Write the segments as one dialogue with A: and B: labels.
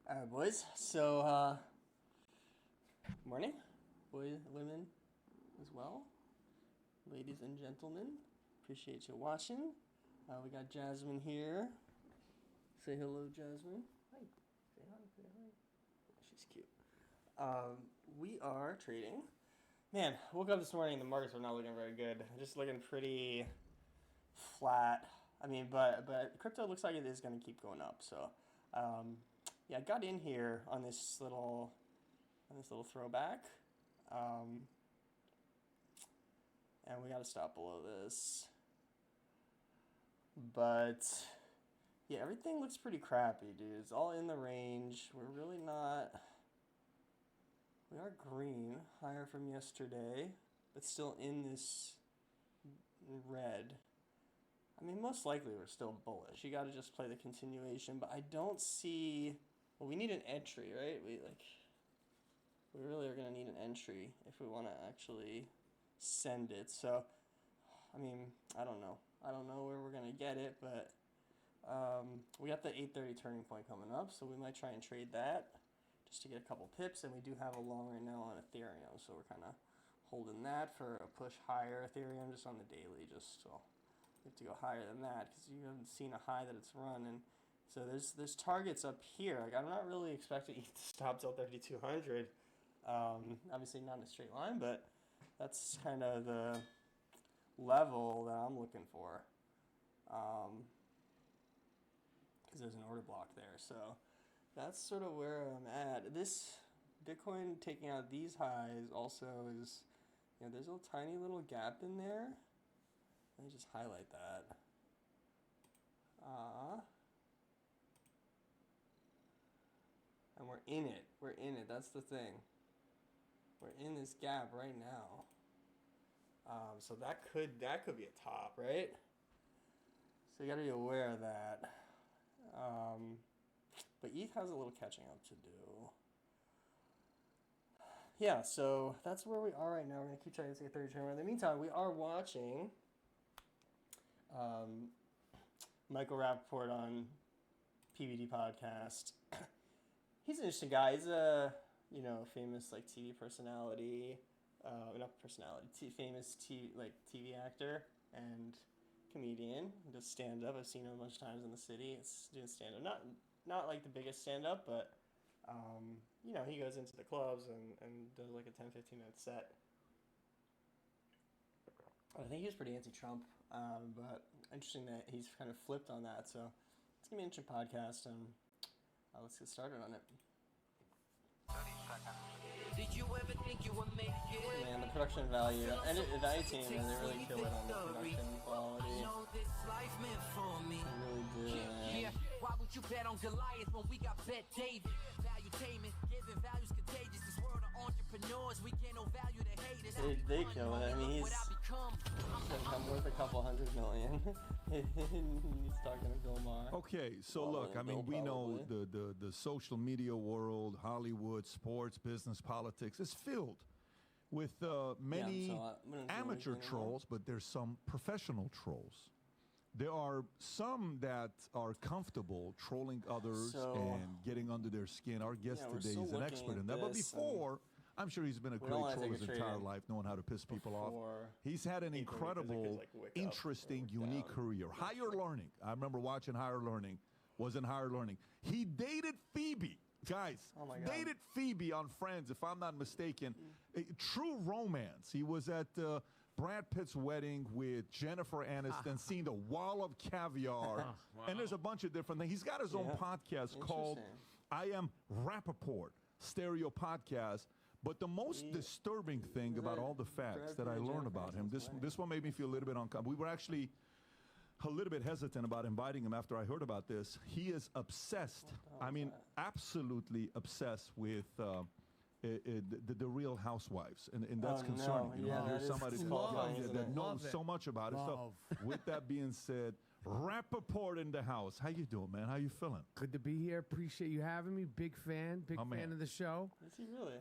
A: All right, boys. So, morning, boys, women, as well, ladies and gentlemen. Appreciate you watching. We got Jasmine here. Say hello, Jasmine. Hi. Say hi. Say hi. She's cute. We are trading. Man, woke up this morning. The markets were not looking very good. Just looking pretty flat. I mean, but crypto looks like it is going to keep going up. So. Yeah, I got in here on this little throwback, and we got to stop below this. But yeah, everything looks pretty crappy, dude. It's all in the range. We're really not. We are green, higher from yesterday, but still in this red. I mean, most likely we're still bullish. You got to just play the continuation, but I don't see. Well, we need an entry, right? We really are going to need an entry if we want to actually send it. So, I mean, I don't know. I don't know where we're going to get it, but we got the 8:30 turning point coming up, so we might try and trade that just to get a couple pips. And we do have a long right now on Ethereum, so we're kind of holding that for a push higher. Ethereum just on the daily, just so we have to go higher than that because you haven't seen a high that it's run. And so there's targets up here. Like, I'm not really expecting it to stop till 3,200. Obviously not in a straight line, but that's kind of the level that I'm looking for. Because there's an order block there. So that's sort of where I'm at. This Bitcoin taking out these highs also is, there's a tiny little gap in there. Let me just highlight that. And we're in it. We're in it. That's the thing. We're in this gap right now. So that could be a top, right? So you got to be aware of that. But ETH has a little catching up to do. Yeah, so that's where we are right now. We're going to keep trying to see a 30 trend. In the meantime, we are watching Michael Rapaport on PBD Podcast. He's an interesting guy. He's a famous TV personality, not personality, famous TV actor and comedian. He does stand up. I've seen him a bunch of times in the city. It's doing stand up, not like the biggest stand up, but he goes into the clubs and does like a 10-15 minute set. I think he was pretty anti-Trump, but interesting that he's kind of flipped on that. So it's gonna be an interesting podcast, and let's get started on it. 30 seconds. Did you ever think you would make it? Man, the production value and the value team, they really kill it on the production quality. They really do, man. Yeah. Why would you bet on Goliath when we got Bet David? Valuetainment, giving values contagious. This world of entrepreneurs, we get no value to haters. They kill it. I mean, I'm worth a couple $100 million. He's talking to Bill Maher.
B: Okay, so look, I mean, we know the social media world, Hollywood, sports, business, politics is filled with many amateur trolls, but there's some professional trolls. There are some that are comfortable trolling others and getting under their skin. Our guest today is an expert in that. But before, I'm sure he's been a great troll his entire life, knowing how to piss people off. He's had an incredible, interesting, unique career. Higher Learning. I remember watching Higher Learning. Was in Higher Learning. He dated Phoebe. Guys, dated Phoebe on Friends, if I'm not mistaken. A true romance. He was at Brad Pitt's wedding with Jennifer Aniston, seeing the wall of caviar. And there's a bunch of different things. He's got his own podcast called I Am Rapaport, stereo podcast. But the most disturbing thing about all the facts that I learned about him, this one made me feel a little bit uncomfortable. We were actually a little bit hesitant about inviting him after I heard about this. He is obsessed, I mean, absolutely obsessed with the Real Housewives, and that's concerning. You know, here's somebody that knows so much about it. So, with that being said, Rapaport in the house. How you doing, man? How you feeling?
C: Good to be here. Appreciate you having me. Big fan of the show.
A: Is he really?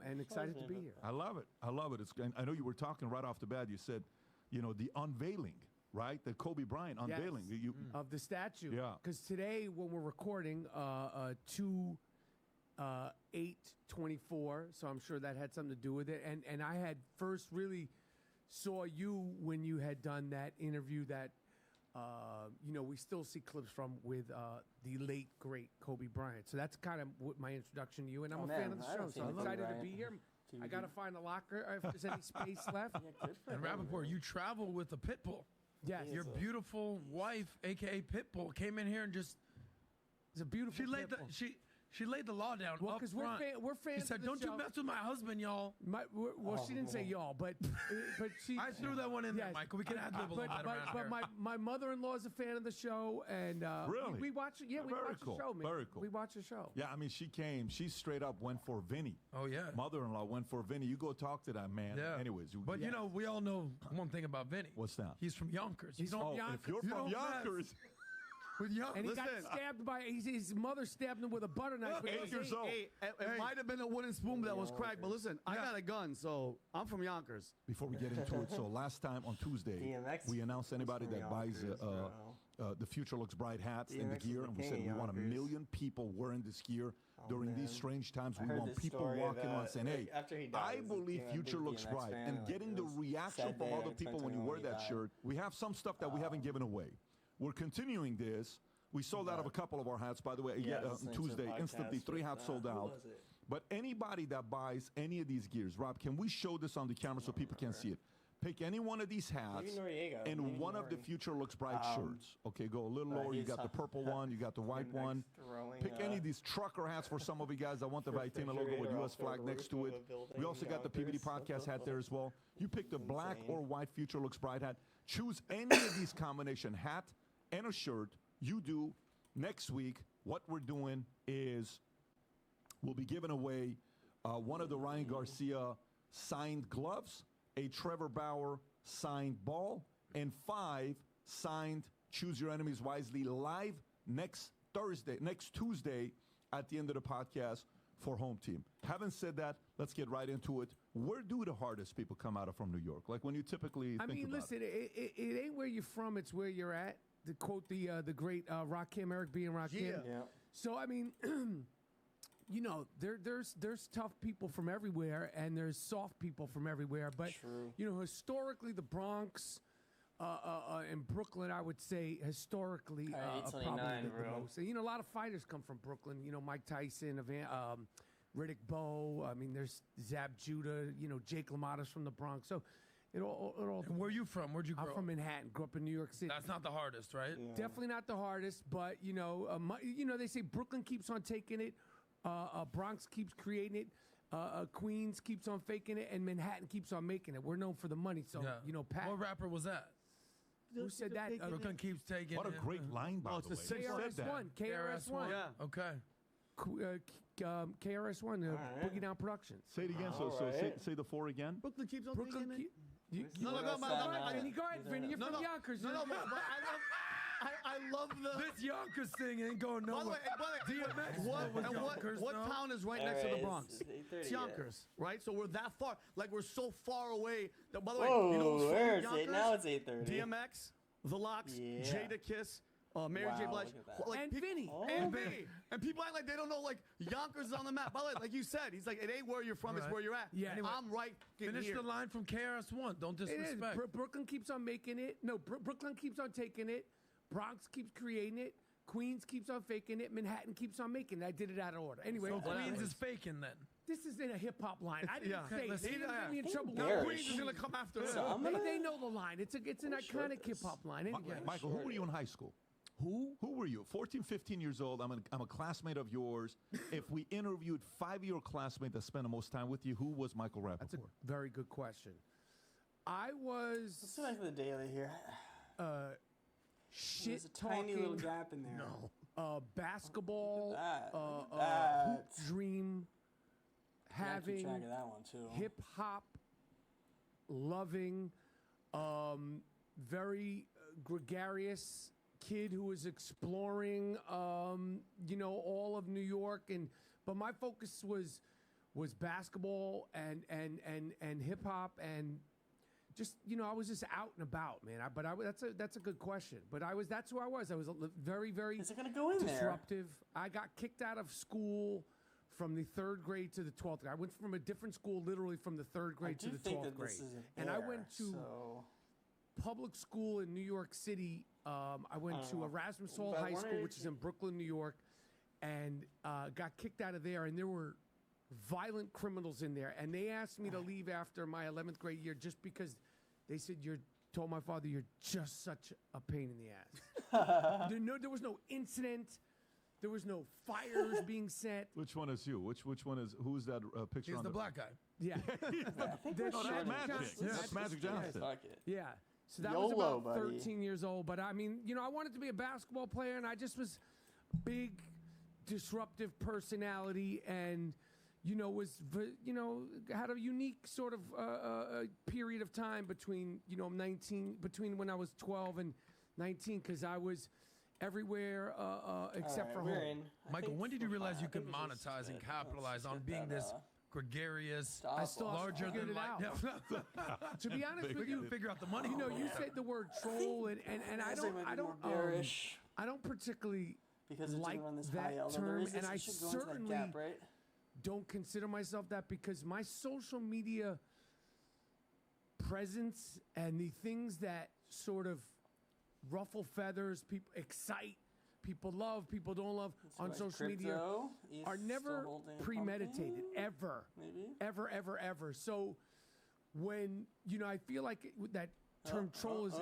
C: And excited to be here.
B: I love it. I love it. I know you were talking right off the bat. You said, the unveiling. Right? The Kobe Bryant unveiling.
C: Of the statue.
B: Yeah.
C: Because today, when we're recording, two 8/24, so I'm sure that had something to do with it. And I had first really saw you when you had done that interview that, we still see clips from with the late, great Kobe Bryant. So that's kind of my introduction to you, and I'm a fan of the show, so I'm excited to be here. PBD. I got to find a locker if there's any space left.
D: Yeah, and Rapaport, you travel with a pit bull.
C: Yes.
D: Your beautiful wife, a.k.a. Pitbull, came in here and just...
C: It's a beautiful
D: She laid the law down up front.
C: We're fans.
D: She said, "Don't you mess with my husband, y'all."
C: She didn't say y'all, but she.
D: I threw that one in there, Michael. We can add a little bit around here.
C: But my mother-in-law is a fan of the show, and
B: really,
C: we watch. Yeah, we watch the show, man.
B: Very cool.
C: We watch the show.
B: Yeah, I mean, she came. She straight up went for Vinny.
D: Oh yeah,
B: mother-in-law went for Vinny. You go talk to that man.
D: Yeah.
B: Anyways,
D: but we all know one thing about Vinny.
B: What's that?
D: He's from Yonkers.
C: He's from Yonkers.
B: If you're from Yonkers.
C: And he got stabbed by his mother stabbed him with a butter knife.
B: 8 years old.
E: It might have been a wooden spoon that was cracked, but listen, I got a gun, so I'm from Yonkers.
B: Before we get into it, so last time on Tuesday, we announced anybody that buys the Future Looks Bright hats and the gear, and we said we want 1 million people wearing this gear during these strange times. We want people walking on saying, "Hey, I believe Future Looks Bright," and getting the reaction from other people when you wear that shirt. We have some stuff that we haven't given away. We're continuing this. We sold out of a couple of our hats, by the way. On Tuesday, instantly 3 hats sold out. But anybody that buys any of these gears, Rob, can we show this on the camera so people can see it? Pick any one of these hats and one of the Future Looks Bright shirts. Okay, go a little lower. You got the purple one. You got the white one. Pick any of these trucker hats for some of you guys. I want the Vitina logo with U.S. flag next to it. We also got the PBD Podcast hat there as well. You pick the black or white Future Looks Bright hat. Choose any of these combination hat and a shirt. You do. Next week, what we're doing is we'll be giving away one of the Ryan Garcia signed gloves, a Trevor Bauer signed ball, and 5 signed Choose Your Enemies Wisely live next Tuesday at the end of the podcast for home team. Having said that, let's get right into it. Where do the hardest people come out of from New York? Like when you typically think about
C: listen, it ain't where you're from, it's where you're at. To quote the great Rakim, Eric B. and Rakim. Yeah. So, I mean, there's tough people from everywhere, and there's soft people from everywhere. But, historically, the Bronx and Brooklyn, I would say, historically, probably the most. And, a lot of fighters come from Brooklyn. Mike Tyson, Riddick Bowe. I mean, there's Zab Judah, Jake LaMotta's from the Bronx. So, It all.
D: And where are you from? Where'd you grow up?
C: I'm from Manhattan. Grew up in New York City.
D: That's not the hardest, right?
C: Yeah. Definitely not the hardest, but they say Brooklyn keeps on taking it, Bronx keeps creating it, Queens keeps on faking it, and Manhattan keeps on making it. We're known for the money, so Pat.
D: What rapper was that?
C: Who said that?
D: Brooklyn keeps taking it.
B: What a great line, by the way.
C: KRS-One. KRS-One.
D: Yeah.
C: Okay. KRS-One, Boogie Down Productions.
B: Say it again. Say the 4 again.
E: Brooklyn keeps on taking it.
C: Go ahead, Vinny. You're from Yonkers.
E: No, but I love
D: this Yonkers thing ain't going nowhere.
E: By the way, what town is right next to the Bronx? It's Yonkers, right? So we're that far. Like we're so far away. That, by the way,
A: where is it? Now it's 8:30.
E: DMX, The Locks, Jada Kiss. Mary J. Blige,
C: and Vinny,
E: and Vinny, and people act like they don't know. Like Yonkers is on the map. By the way, like you said, he's like, it ain't where you're from, it's where you're at.
C: Yeah,
E: anyway, I'm right.
D: Finish the line from KRS-One. Don't disrespect.
C: Brooklyn keeps on making it. No, Brooklyn keeps on taking it. Bronx keeps creating it. Queens keeps on faking it. Manhattan keeps on making it. I did it out of order. Anyway,
D: so Queens is faking then.
C: This is in a hip hop line. I didn't say it. He didn't get me in trouble.
E: Now Queens is gonna come after us.
C: They know the line. It's an iconic hip hop line. Anyway.
B: Michael, who were you in high school? Who were you? 14, 15 years old. I'm a classmate of yours. If we interviewed 5-year classmate that spent the most time with you, who was Michael Rapaport?
C: That's a very good question. I was.
A: What's the name for the daily here?
C: Shit
A: There's a
C: talking.
A: tiny little gap in there.
C: No. Basketball.
A: That.
C: Hoop dream. Having.
A: Keep track of that one too.
C: Hip hop. Loving. Very gregarious kid who was exploring, all of New York, but my focus was basketball and hip hop and just I was just out and about, man. That's a good question. But that's who I was. I was very very.
A: Is it gonna go in
C: disruptive. There? I got kicked out of school from the 3rd grade to the 12th grade. I went from a different school literally from the 3rd grade to the 12th grade. And I went to public school in New York City. I went to Erasmus Hall High School, which is in Brooklyn, New York, and got kicked out of there. And there were violent criminals in there. And they asked me to leave after my 11th grade year just because they said, told my father, you're just such a pain in the ass. There was no incident. There was no fires being set.
B: Which one is you? Which one is, who's that picture
D: He's
B: on
D: the black guy.
C: Yeah.
B: That's Magic. That's Magic Johnson.
C: Yeah. So that was about 13 years old. But I mean, I wanted to be a basketball player, and I just was big, disruptive personality, and had a unique sort of period of time between when I was 12 and 19, because I was everywhere except for home.
D: Michael, when did you realize you could monetize and capitalize on being this gregarious, larger than life?
C: To be honest with you,
D: figure out the money.
C: You said the word troll, and I don't particularly like that term, and I certainly don't consider myself that, because my social media presence and the things that sort of ruffle feathers, people excite, people love, people don't love on social media are never premeditated, ever. Maybe? Ever. So when, I feel like that term troll is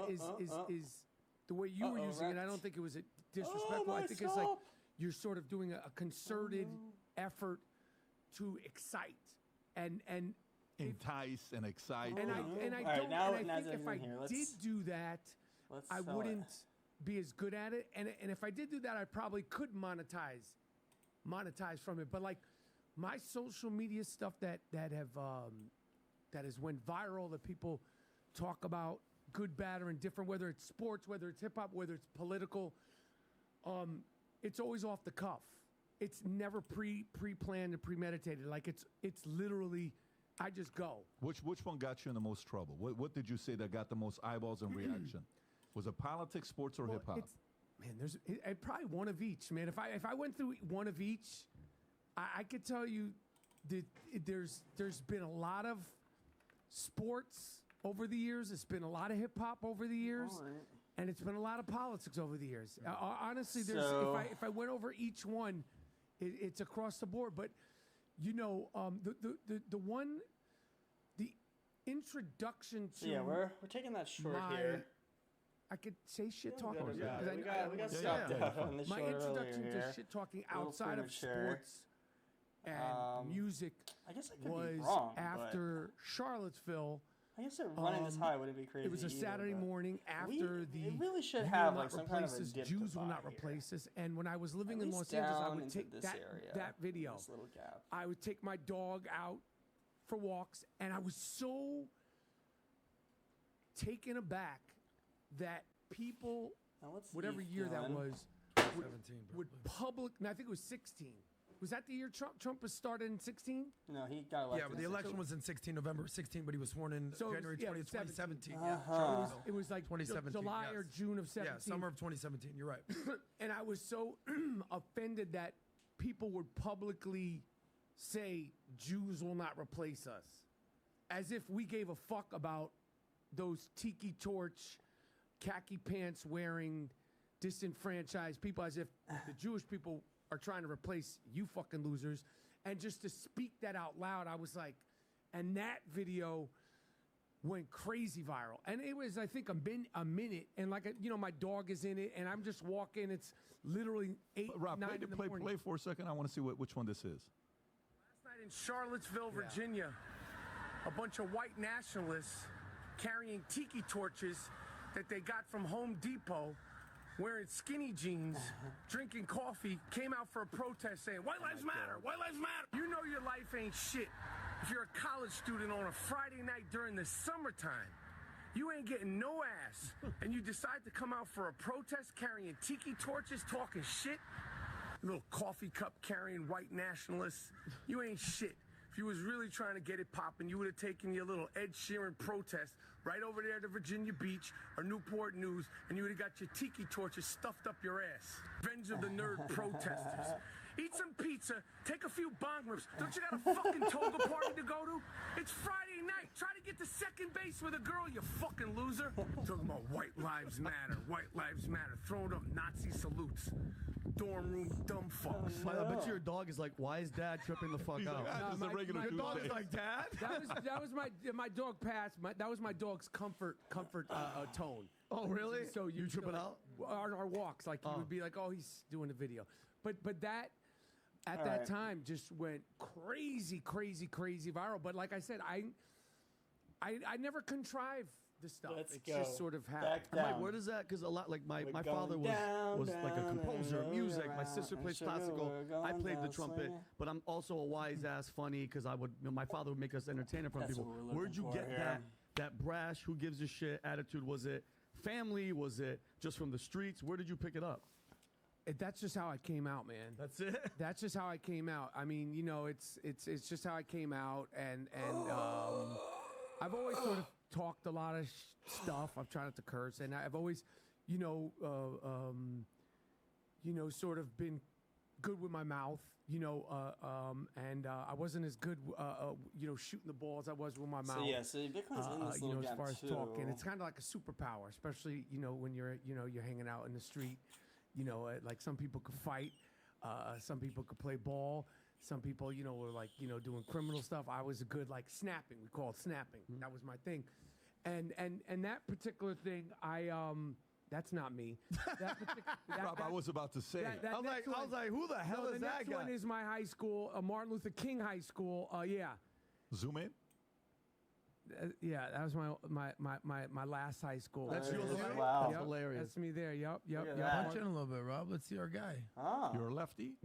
C: the way you were using it, I don't think it was disrespectful. I think it's like you're sort of doing a concerted effort to excite and
B: entice and excite.
C: And I think if I did do that, I wouldn't be as good at it. And if I did do that, I probably could monetize from it. But like my social media stuff that has went viral, that people talk about, good, bad, or indifferent, whether it's sports, whether it's hip hop, whether it's political, it's always off the cuff. It's never pre-planned and premeditated. Like it's literally, I just go.
B: Which one got you in the most trouble? What did you say that got the most eyeballs and reaction? Was it politics, sports, or hip hop?
C: There's probably one of each, man. If I went through one of each, I could tell you that there's been a lot of sports over the years. It's been a lot of hip hop over the years. And it's been a lot of politics over the years. Honestly, if I went over each one, it's across the board. But the introduction to
A: we're taking that short here.
C: I could say shit talking.
A: We got stopped on the
C: my introduction to shit talking outside of sports and music
A: I guess I could
C: was
A: be wrong,
C: after Charlottesville.
A: I guess running this high wouldn't be crazy.
C: It was a Saturday morning after
A: it really should have like some kind of a dip
C: Jews will not replace us. And when I was living in Los Angeles, I would take that video.
A: This little gap.
C: I would take my dog out for walks, and I was so taken aback that people, whatever year that was, would public. And I think it was 16. Was that the year Trump was started in 16?
A: No, he got elected.
D: Yeah, but the election was in 16, November 16, but he was sworn in January 20th, 2017.
C: It was like 2017, July or June of 17.
D: Yeah, summer of 2017. You're right.
C: And I was so offended that people would publicly say Jews will not replace us, as if we gave a fuck about those tiki torch, khaki pants wearing, disenfranchised people, as if the Jewish people are trying to replace you fucking losers. And just to speak that out loud, I was like, and that video went crazy viral. And it was, I think, a minute. And like, my dog is in it, and I'm just walking. It's literally 8,
B: Rob,
C: 9 in the morning.
B: Play for a second. I want to see which one this is.
C: Last night in Charlottesville, Virginia, a bunch of white nationalists carrying tiki torches that they got from Home Depot, wearing skinny jeans, drinking coffee, came out for a protest saying, White Lives Matter, White Lives Matter. You know your life ain't shit if you're a college student on a Friday night during the summertime. You ain't getting no ass, and you decide to come out for a protest carrying tiki torches, talking shit. Little coffee cup carrying white nationalists. You ain't shit. If you was really trying to get it popping, you would have taken your little Ed Sheeran protest right over there to Virginia Beach or Newport News, and you would have got your tiki torches stuffed up your ass. Revenge of the Nerd protesters. eat some pizza, take a few bong rips. Don't you got a fucking toga party to go to? It's Friday night. Try to get to second base with a girl, you fucking loser. Talking about white lives matter, throwing up Nazi salutes. Dorm room dumb fucks.
E: I bet your dog is like, why is Dad tripping the fuck out?
B: This is a regular
E: Your dog is like, Dad?
C: That was my dog passed. That was my dog's comfort tone.
E: Oh, really?
C: So
E: you tripping out?
C: Our walks, like he would be like, oh, he's doing a video. But that at that time just went crazy viral. But like I said, I never contrived the stuff. Just sort of happened.
E: Mike, where does that? Because a lot, like my father was like a composer of music. My sister plays classical. I played the trumpet, but I'm also a wise ass funny because my father would make us entertain in front of people. Where'd you get that brash, who gives a shit attitude? Was it family? Was it just from the streets? Where did you pick it up?
C: That's just how I came out, man.
E: That's it.
C: That's just how I came out. I mean, it's just how I came out, and I've always sort of talked a lot of stuff. I've tried not to curse, and I've always, sort of been good with my mouth, and I wasn't as good, shooting the ball as I was with my mouth.
A: So Bitcoin's in this little
C: as
A: gap
C: far as
A: too.
C: talking, it's kind of like a superpower, especially when you're hanging out in the street. Like some people could fight, some people could play ball. Some people, were like, doing criminal stuff. I was good, like snapping. We call it snapping. That was my thing. And that particular thing, that's not me.
B: Rob, I was about to say.
E: I was like, who the hell is that guy?
C: The next one is my high school, Martin Luther King High School. Yeah.
B: Zoom in.
C: Yeah, that was my last high school.
E: That's yours.
A: Wow.
E: That's hilarious.
C: That's me there. Yep.
D: Punch in a little bit, Rob. Let's see our guy.
B: You're a lefty?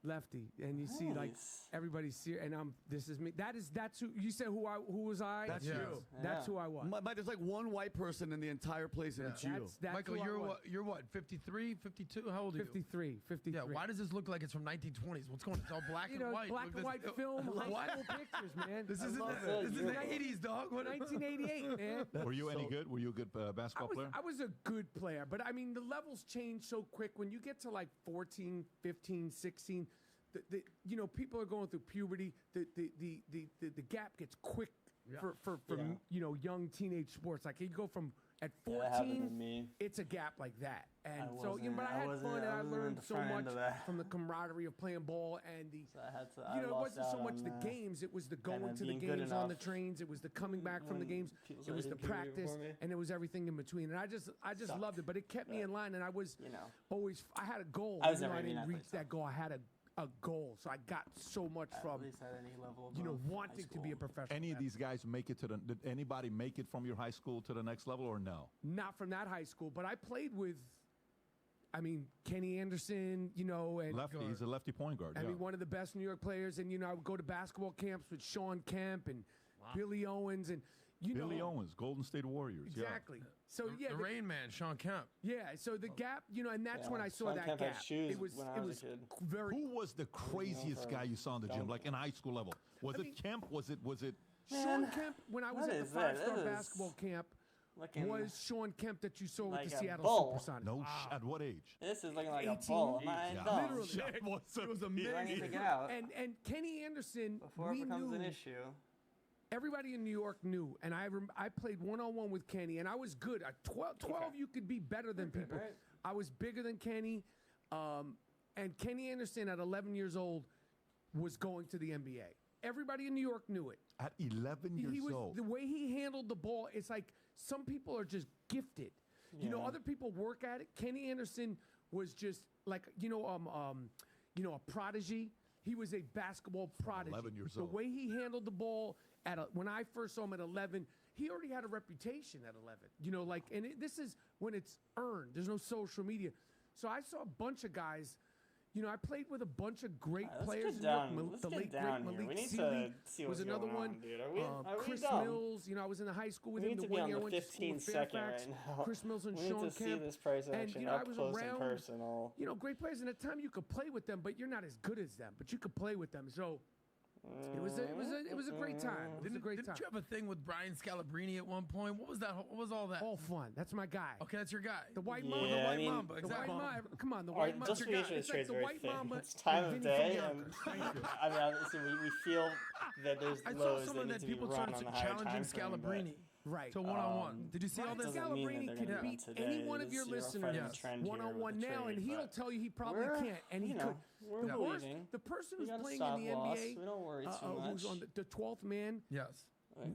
C: Lefty, and you see like everybody's here, and this is me. That's who you said. Who was I?
E: That's you.
C: That's who I was.
E: Mike, there's like one white person in the entire place, and it's you.
C: That's
D: Michael, you're what? 53, 52? How old are you?
C: 53.
D: Yeah. Why does this look like it's from 1920s? What's going on? It's all black and white.
C: Black and white film, high school pictures, man.
D: This is the 80s, dog.
C: 1988, man.
B: Were you any good? Were you a good basketball player?
C: I was a good player, but I mean the levels change so quick when you get to like 14, 15, 16. People are going through puberty. The gap gets quick for young teenage sports. Like you go from at 14, it's a gap like that. And but I had fun and I learned so much from the camaraderie of playing ball and it wasn't so much the games. It was the going to the games on the trains. It was the coming back from the games. It was the practice and it was everything in between. And I just loved it. But it kept me in line. And I was always I had a goal. I didn't reach that goal. I had a goal, so I got so much from
A: at least at any level
C: wanting to be a professional.
B: Any of these guys make it did anybody make it from your high school to the next level or no?
C: Not from that high school, but I played with Kenny Anderson, and
B: lefty. He's a lefty point guard.
C: I mean, one of the best New York players, and I would go to basketball camps with Sean Kemp and Billy Owens and
B: Billy Owens, Golden State Warriors.
C: Exactly.
B: Yeah.
C: So
D: the Rain Man, Sean Kemp.
C: Yeah. So the gap, and that's when I saw
A: Sean
C: that
A: Kemp
C: gap.
A: Had shoes
C: it was
A: when I was a kid.
C: very.
B: Who was the craziest guy you saw in the gym, like in high school level? Was it Kemp? Was it?
C: Sean Kemp? When I was at the 5-star basketball camp, was Sean Kemp that you saw with the Seattle Supersonics.
B: No, at what age?
A: This is looking like 18? A bull.
C: Literally.
E: It was amazing.
A: I need to get out.
C: And Kenny Anderson,
A: before it becomes an issue.
C: Everybody in New York knew, and I played one-on-one with Kenny, and I was good. At 12, you could be better than people.
A: Right.
C: I was bigger than Kenny, and Kenny Anderson at 11 years old was going to the NBA. Everybody in New York knew it.
B: At 11 years old.
C: The way he handled the ball, it's like some people are just gifted.
A: Yeah.
C: Other people work at it. Kenny Anderson was just like, a prodigy. He was a basketball prodigy.
B: 11 years old.
C: The way he handled the ball when I first saw him at 11, he already had a reputation at 11. And this is when it's earned. There's no social media. So I saw a bunch of guys. I played with a bunch of great players.
A: Let's
C: the
A: get
C: late
A: down
C: great
A: here. We
C: Malik
A: need
C: Sealy
A: to see
C: was
A: what's
C: another
A: going
C: one.
A: on, dude. Are we
C: Chris
A: dumb?
C: Mills, I was in the high school with
A: We
C: him.
A: need
C: The
A: to be
C: one
A: on
C: year I
A: the
C: went to school
A: 15
C: in
A: second
C: Fairfax.
A: right now.
C: Chris Mills and
A: we
C: Sean
A: need to see
C: Kemp.
A: this price action up
C: I was
A: close
C: around,
A: and personal.
C: Great players. And at the time you could play with them, but you're not as good as them. But you could play with them. So It was a great time. It was a great time.
D: Didn't you have a thing with Brian Scalabrine at one point? What was that? What was all that?
C: All fun. That's my guy.
D: Okay, that's your guy.
C: The white
A: Yeah,
C: mamba.
D: The
A: I
D: white
A: mean,
D: mamba.
C: The
D: Exactly.
C: white mamba. Come on, the white mamba.
A: Justification
C: It's
A: is
C: like the
A: very
C: white
A: thin.
C: mamba.
A: It's time
C: and
A: of
C: Vinny from
A: day,
C: Yonkers.
A: and I mean, obviously we feel that there's
D: I saw
A: lows that
D: someone
A: need
D: that
A: to be
D: people
A: run
D: started
A: on the higher
D: challenging
A: time frame, but
D: Scalabrine
C: Right.
D: to one-on-one. Did you see all
C: Brian
D: this?
A: doesn't mean that
C: Scalabrine
A: they're
C: can
A: gonna
C: beat
A: run today.
C: any one of your
A: You're
C: listeners
A: fighting a trend here
C: one-on-one
A: with the
C: now, and
A: trade,
C: he'll
A: but
C: tell you he probably
A: we're,
C: can't. And he could.
A: we're
C: The worst,
A: believing.
C: the person
A: We
C: who's
A: got a
C: playing in the
A: stop loss.
C: NBA,
A: We don't worry too much.
C: who's on the 12th man,
D: Yes.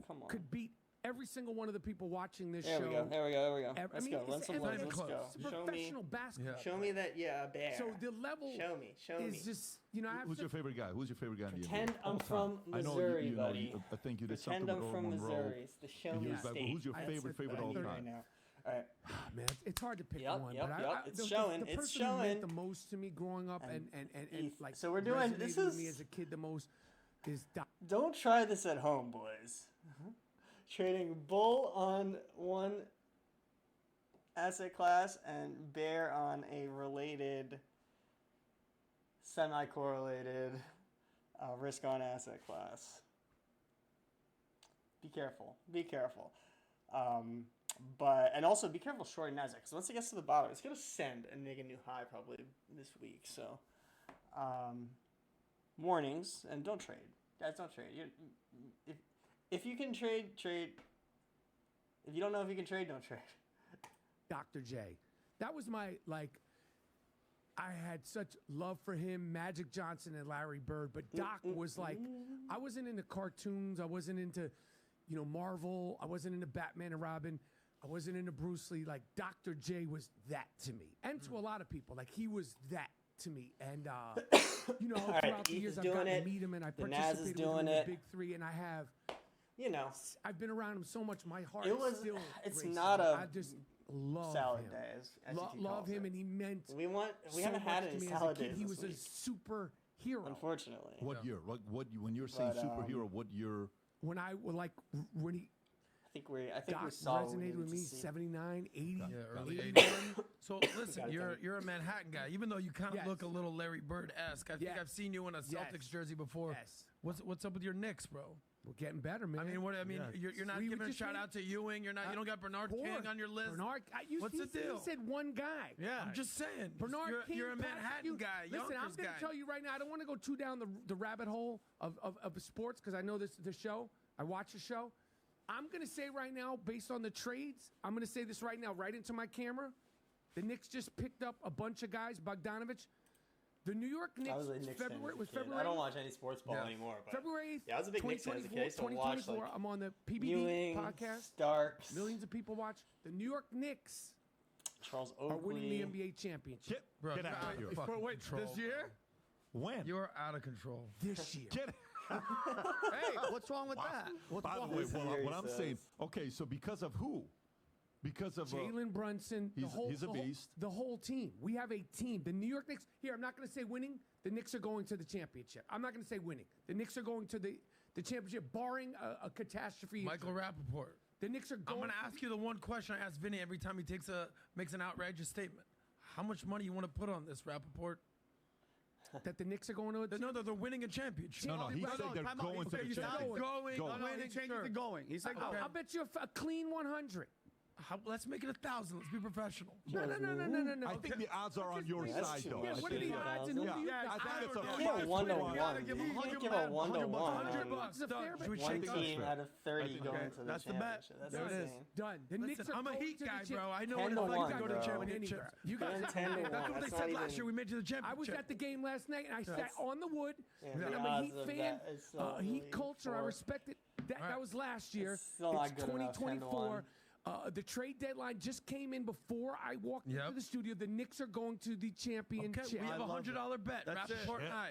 A: Come on.
C: could beat every single one of the people watching this
A: There
C: show.
A: we go. There we go.
C: I
A: Let's
C: mean,
A: go. Run
C: it's
A: some lanes.
C: it's
A: Let's go.
C: It's professional basketball.
D: Yeah.
A: Show me that. Yeah, a bear.
C: So the level
A: Show me.
C: is just, I have
B: Who's
C: to
B: your favorite guy? Who's your favorite guy in the NBA?
A: Pretend I'm from
B: I know
A: Missouri,
B: you
A: buddy.
B: I think you did
A: Pretend
B: something
A: I'm
B: with
A: from
B: Earl Monroe.
A: Missouri. It's the show
B: And he
A: me
B: was like,
A: state.
B: well, who's your
C: That's
B: favorite
C: what I
B: all
C: need
B: time?
A: right now. All right.
C: man, it's hard to pick
A: Yep,
C: one.
A: yep,
C: but
A: yep. It's
C: the,
A: showing,
C: The
A: it's
C: person who meant
A: showing.
C: the most to me growing up and
A: Heath.
C: like
A: So we're doing-
C: resonated
A: this
C: with me
A: is-
C: as a kid the most is
A: Don't try this at home, boys. Trading bull on one asset class and bear on a related, semi-correlated risk-on asset class. Be careful. Be careful. And also be careful shorting Nasdaq, because once it gets to the bottom, it's going to send and make a new high probably this week. So, warnings, and don't trade. Guys, don't trade. If you can trade. If you don't know if you can trade, don't trade.
C: Dr. J. That was my, I had such love for him, Magic Johnson and Larry Bird, but Doc was like, I wasn't into cartoons. I wasn't into, Marvel. I wasn't into Batman and Robin. I wasn't into Bruce Lee. Like, Dr. J was that to me. And to a lot of people. Like, he was that to me. And, throughout the years, I've gotten to meet him, and I participated with him in the Big Three, and I have... I've been around him so much. My heart still
A: it's
C: races.
A: not a
C: I just love
A: salad
C: him.
A: days.
C: Love him, and he meant.
A: We
C: so
A: haven't had
C: much to
A: any
C: me as a
A: salad
C: kid.
A: days.
C: He
A: this
C: was a
A: week,
C: superhero.
A: unfortunately.
B: What year? When you're saying superhero, what year?
C: When he
A: I think
C: Doc
A: we saw what we
C: resonated
A: needed
C: with
A: to
C: me,
A: see.
C: 79, 80.
D: Yeah, early
C: 81.
D: 81. So listen,
A: Gotta
D: you're a Manhattan guy. Even though you kind of
C: Yes.
D: look a little Larry Bird-esque, I think
C: Yes.
D: I've seen you in a Celtics
C: Yes.
D: jersey before.
C: Yes.
D: What's up with your Knicks, bro?
C: We're getting better, man.
D: You're not
C: We
D: giving a
C: just
D: shout
C: made-
D: out to Ewing. You don't got Bernard
C: Poor.
D: King on your list.
C: Bernard,
D: What's the deal?
C: He said one guy.
E: Yeah.
D: I'm just saying.
C: Bernard King.
D: You're a
C: passed
D: Manhattan
C: you.
D: guy,
C: Listen, I'm
D: Yonkers
C: going
D: guy.
C: to tell you right now, I don't want to go too down the rabbit hole of sports because I know the show. I watch the show. I'm going to say right now, based on the trades, I'm going to say this right now, right into my camera. The Knicks just picked up a bunch of guys, Bogdanovich. The New York Knicks,
A: I was a Knicks fan
C: February,
A: as a
C: was
A: kid.
C: February.
A: I don't watch any sports ball anymore. But
C: February 8th,
A: yeah, I was a big Knicks fan as a kid. I used to watch
C: 2024. I'm on the PBD
A: Ewing,
C: podcast.
A: Starks,
C: Millions of people watch. The New York Knicks
A: Charles
C: are
A: Oakley.
C: winning the NBA championship
D: Bro,
B: Get
D: you're
B: out of here.
D: of fucking
E: Wait,
D: control,
E: this year?
B: When?
D: You're out of control.
C: this year.
B: Get
E: Hey, what's wrong with that? What's
B: By the
E: wrong
B: way,
E: with
A: This
B: what
A: year,
B: I'm
A: he
B: saying,
A: says.
B: okay, so because of who? Because of
C: Jalen Brunson,
B: he's a beast.
C: The whole team. We have a team. The New York Knicks. Here, I'm not going to say winning. The Knicks are going to the championship. I'm not going to say winning. The Knicks are going to the championship, barring a catastrophe.
D: Michael Rapaport.
C: The Knicks are going.
D: I'm going to ask you the one question I ask Vinny every time he makes an outrageous statement. How much money you want to put on this, Rapaport?
C: that the Knicks are going to.
D: No, they're winning a championship.
B: No, he said they're
E: time out.
B: going
E: He
B: to
E: said
B: the
E: you said
B: championship.
D: going.
B: Go.
E: No, he
D: Winning,
E: changed
D: sure.
E: it to going. He said going.
C: I'll bet you a clean 100.
D: Let's make it 1,000. Let's be professional.
C: No.
B: I think the odds are on your
A: That's
B: side,
A: too
B: though.
A: much.
C: Yeah,
B: I
C: what are
B: think
C: the
B: that-
C: odds and who do you
B: Yeah, I
C: got?
B: think it's a
A: You can't
B: 5-1.
A: give
E: him
A: You can't
E: 100
A: give a 1 to 1.
D: $100.
C: It's a fair bet.
D: Should we
A: One
D: shake up?
A: team out of 30
B: think-
A: going
E: okay,
A: to the
E: that's the bet.
A: championship. That's
E: There it is.
A: insane.
C: Done. The Knicks
D: Listen,
C: are
D: I'm a
C: going
D: Heat
C: to the
D: guy,
C: champ-
D: bro. I know
A: 10
D: what
A: to
D: it's like
A: 1,
D: to go to
A: bro.
D: championships.
C: You guys,
A: 10 to 1.
D: That's what they
A: That's
D: said
A: not
D: last
A: even-
D: year. We made it to the
C: I was
D: championship.
C: at the game last night, and I sat
A: That's-
C: on the wood.
A: Yeah,
C: And
A: the
C: I'm a
A: odds
C: Heat
A: of
C: fan.
A: that is so
C: Heat
A: really
C: culture, I
A: poor.
C: respect it. That was last year.
A: It's still not
C: It's
A: good enough, 10 to 1.
C: 2024. The trade deadline just came in before I walked
D: Yep.
C: into the studio. The Knicks are going to the championship.
D: Okay, we have a
E: love
D: $100 bet.
E: That's it.
D: Rapaport and I.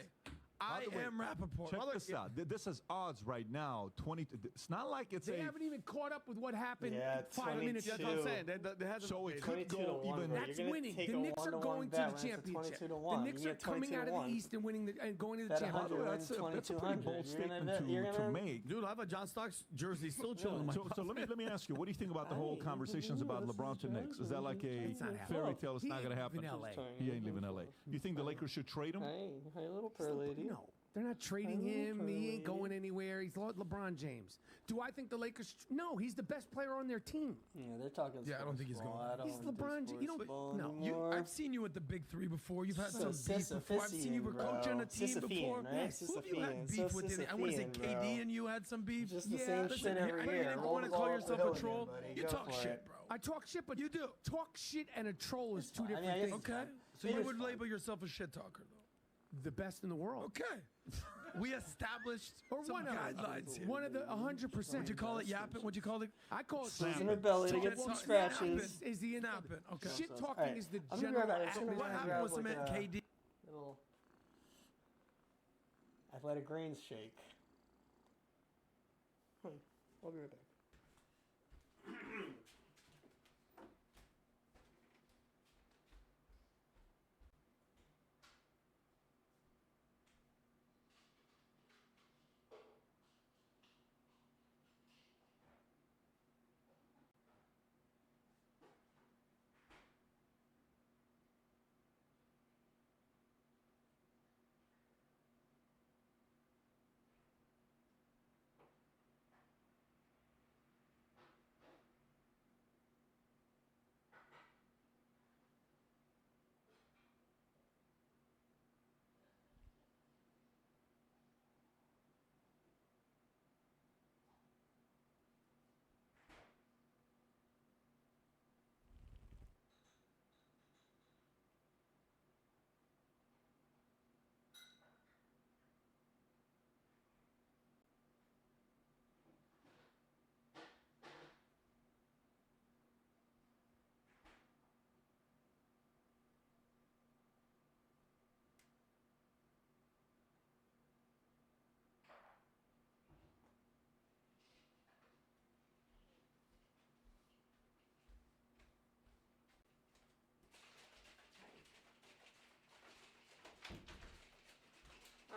D: I
B: the way,
D: am Rapaport.
B: Check this out. This has odds right now. 20. It's not like it's
C: They
B: a.
C: haven't even caught up with what happened
A: Yeah, it's
C: 5 minutes
E: That's
C: ago.
E: what I'm saying. They had
B: So it could
A: 22 to
B: go
A: 1,
B: even.
A: bro.
C: That's
A: You're gonna
C: winning.
A: take
C: The
A: a
C: Knicks are
A: 1-to-1
C: going to
A: bet
C: the
A: when it's a
C: championship.
A: 22 to
C: The
A: 1.
C: Knicks
A: You
C: are
A: get
C: coming
A: 22
C: out
A: to
C: of
A: 1.
C: the East and winning and going to the
A: Bet
C: championship.
A: 100
B: That's a pretty
A: 2200.
B: bold
A: You're gonna
B: statement
A: bet- you're
B: to
A: gonna-
B: make.
E: Dude, I have a John Starks jersey still chilling in my
B: So let me ask you, what do you think about the whole conversations about LeBron to Knicks? Is that like a
C: It's not happening.
B: fairy tale? It's
C: He
B: not going to
C: ain't
B: happen.
C: leaving LA.
B: He ain't leaving LA. You think the Lakers should trade him?
A: Hey, little pearl lady.
C: No, they're not not trading him. He ain't going anywhere. He's LeBron James. Do I think the Lakers? No, he's the best player on their team.
A: Yeah, they're talking.
D: Yeah, I don't think he's going.
C: He's LeBron James.
D: I've seen you at the big three before. You've had some beef before. I've seen you were coaching a team before.
A: Right?
D: Who have you had beef with? I want to say KD and you had some beef.
A: Just the same shit every year.
D: I didn't want to call yourself a troll. You talk shit, bro.
C: I talk shit, but
D: you do.
C: Talk shit and a troll is two different things.
D: Okay, so you would label yourself a shit talker, though.
C: The best in the world.
D: Okay. We established some guidelines here.
C: One of the 100%.
D: Would you call it yapping? Would you call it?
C: I call it
A: squeezing her belly to get some scratches.
C: Is the
D: snapping? Okay.
C: Shit talking is the
A: general.
D: What happened was cement KD.
A: Little athletic greens shake. I'll be right back.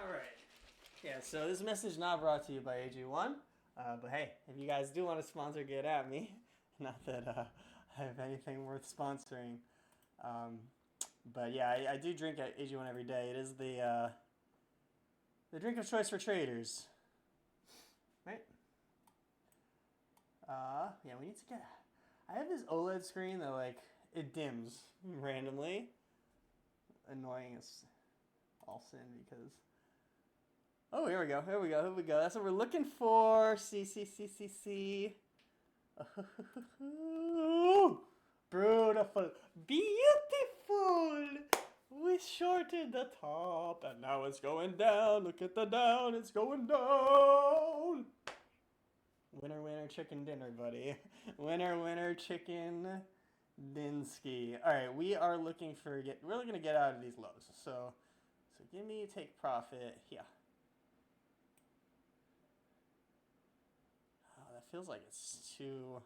A: All right. Yeah, so this message is not brought to you by AG1. But hey, if you guys do want to sponsor, get at me. Not that I have anything worth sponsoring. But yeah, I do drink at AG1 every day. It is the drink of choice for traders. Right? Yeah, we need to get... I have this OLED screen that, like, it dims randomly. Annoying as all sin because... Oh, here we go. That's what we're looking for. See. Beautiful. We shorted the top, and now it's going down. Look at the down. It's going down. Winner, chicken dinner, buddy. Winner, chicken dinsky. All right, we are looking for... We're going to get out of these lows. So give me take profit. Yeah. Feels like it's too...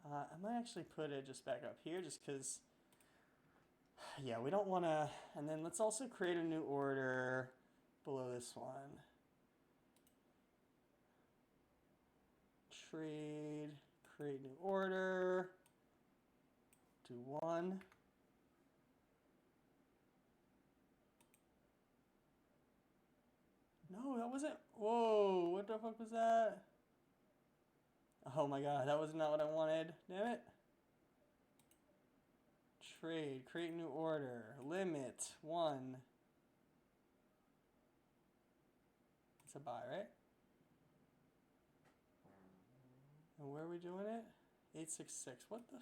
A: I might actually put it just back up here just because... Yeah, we don't want to... And then let's also create a new order below this one. Trade, create new order. Do one. No, that wasn't... Whoa, what the fuck was that? Oh my god, that was not what I wanted. Damn it. Trade, create new order, limit, 1. It's a buy, right? And where are we doing it? 866, what the?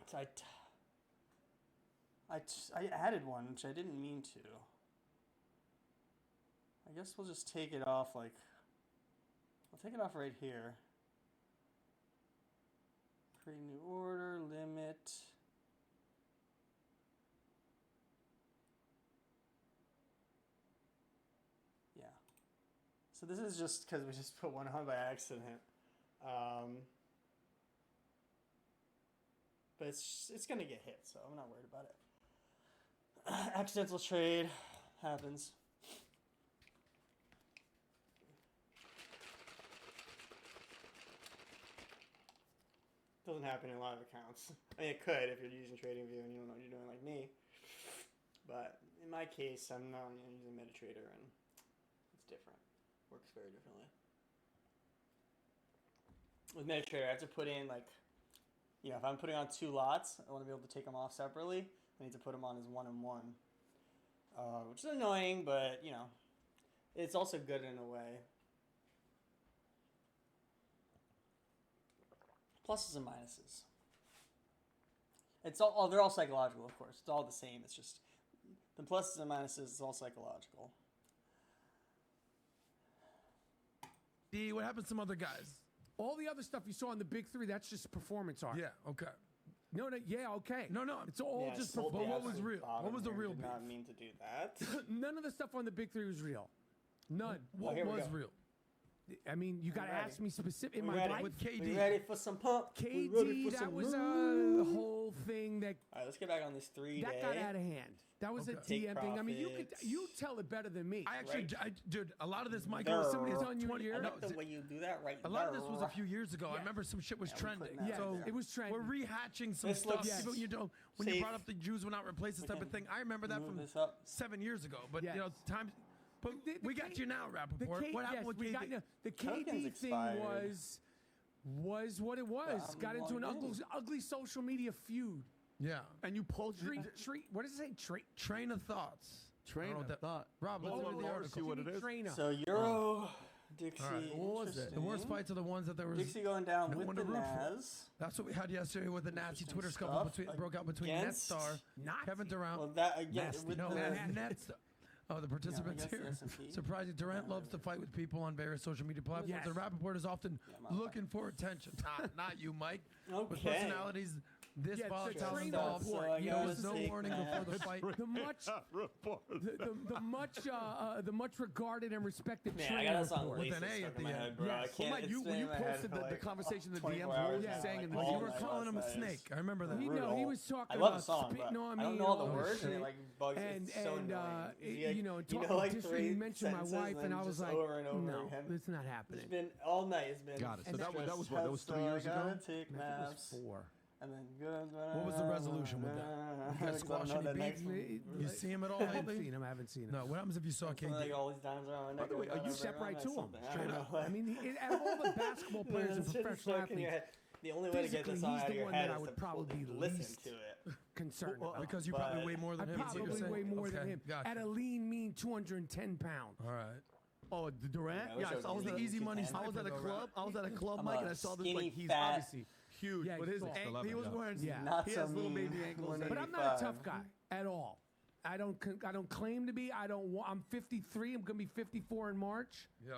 A: Okay. So I added one, which I didn't mean to. I guess we'll just take it off, like, I'll take it off right here. Create new order, limit. Yeah. So this is just because we just put one on by accident. But it's going to get hit, so I'm not worried about it. Accidental trade happens. Doesn't happen in a lot of accounts. I mean, it could if you're using TradingView and you don't know what you're doing like me. my case, I'm not using MetaTrader, and it's different. Works very differently. With MetaTrader, I have to put in if I'm putting on 2 lots, I want to be able to take them off separately. I need to put them on as 1 and 1, which is annoying, but it's also good in a way. Pluses and minuses. They're all psychological, of course. It's all the same. It's just the pluses and minuses. It's all psychological.
D: D, what happened to some other guys?
C: All the other stuff you saw in the big 3, that's just performance art.
D: Yeah. Okay.
C: No, okay.
D: No.
C: It's all just performance.
D: But what was real? What was the real beef?
A: Did not mean to do that.
C: None of the stuff on the big 3 was real. None.
D: What was real?
C: I mean, you got to ask me specific. In my life,
D: with KD.
A: We ready for some pump?
C: KD, that was a whole thing that.
A: All right, let's get back on this 3-day.
C: That got out of hand. That was a DM thing. I mean, you tell it better than me.
D: I actually, dude, a lot of this, Mike,
C: somebody's on your ear.
A: I like the way you do that right
D: A lot of this was a few years ago. I remember some shit was trending.
C: Yeah, so it was trending.
D: We're rehashing some stuff. When you brought up the Jews will not replace this type of thing, I remember that from 7 years ago. But times. But we got you now, Rapaport. What happened with KD?
C: The KD thing was what it was. Got into an ugly social media feud.
D: Yeah.
C: And you pulled what does it say?
D: Train of thoughts.
E: Train of thought.
D: Rob, let's read the article.
B: See what it is.
A: So Euro, Dixie.
D: Right. What was it? The worst fights are the ones that there was.
A: Dixie going down with the Naz.
D: That's what we had yesterday with the Nazi Twitter scuffle broke out between Netstar, Kevin Durant.
A: Well, that again with
D: Netstar. Oh, the participants here. Surprising, Durant loves to fight with people on various social media platforms. And Rapaport is often looking for attention. Not you, Mike.
A: Okay.
D: With personalities this volatile involved. There's no warning before the fight.
C: The much regarded and respected
A: trainer report.
D: With an A at the end.
C: When
E: you posted the conversation in the DMs, what were you saying?
D: You were calling him a snake. I remember that.
C: He was talking
A: about
C: spitting on me.
A: I don't know all the words, and it bugs me. It's so annoying.
C: You mentioned my wife, and I was like, no, it's not happening.
A: It's been all night. It's been.
B: Got it. So that was what? That was 3 years ago?
A: Take naps.
C: 4.
A: And then
D: what was the resolution with that? You guys squash any beef? You see him at all lately?
C: I haven't seen him.
D: No, what happens if you saw KD?
A: Like all these dimes around.
B: By the way,
C: you step right to him. Straight up. I mean, out of all the basketball players and professional athletes,
A: the only way to get this out of your head is to
C: probably
A: listen to it.
C: Concerned about.
D: Because you probably weigh more than him.
C: I probably weigh more than him.
D: Gotcha.
C: At a lean, mean 210 pounds.
D: All right.
E: Oh, Durant?
A: Yeah,
E: I was
D: the easy money.
E: I was at a club. Mike, and I saw this. Like he's
A: fat,
E: obviously huge, but his he was wearing. He has little baby ankles.
C: But I'm not a tough guy at all. I don't claim to be. I'm 53. I'm gonna be 54 in March.
D: Yeah.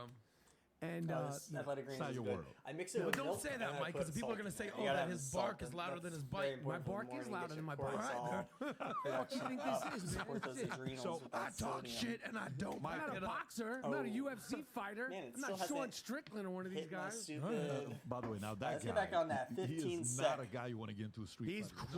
C: And
A: athletic greens is
B: your
A: good.
B: world.
A: I mix it
D: But
A: with
D: don't
A: milk,
D: say that, Mike, because people are going to say, that his bark is louder than his bite.
C: My bark is louder than my bite. What do you think this is, man?
D: So I talk shit and I don't.
C: I'm not a boxer. I'm not a UFC fighter. I'm not Sean Strickland or one of these guys.
B: By the way, now that guy,
A: let's get back on that. 15
B: he is not a guy you want to get into a street
E: He's
B: fight.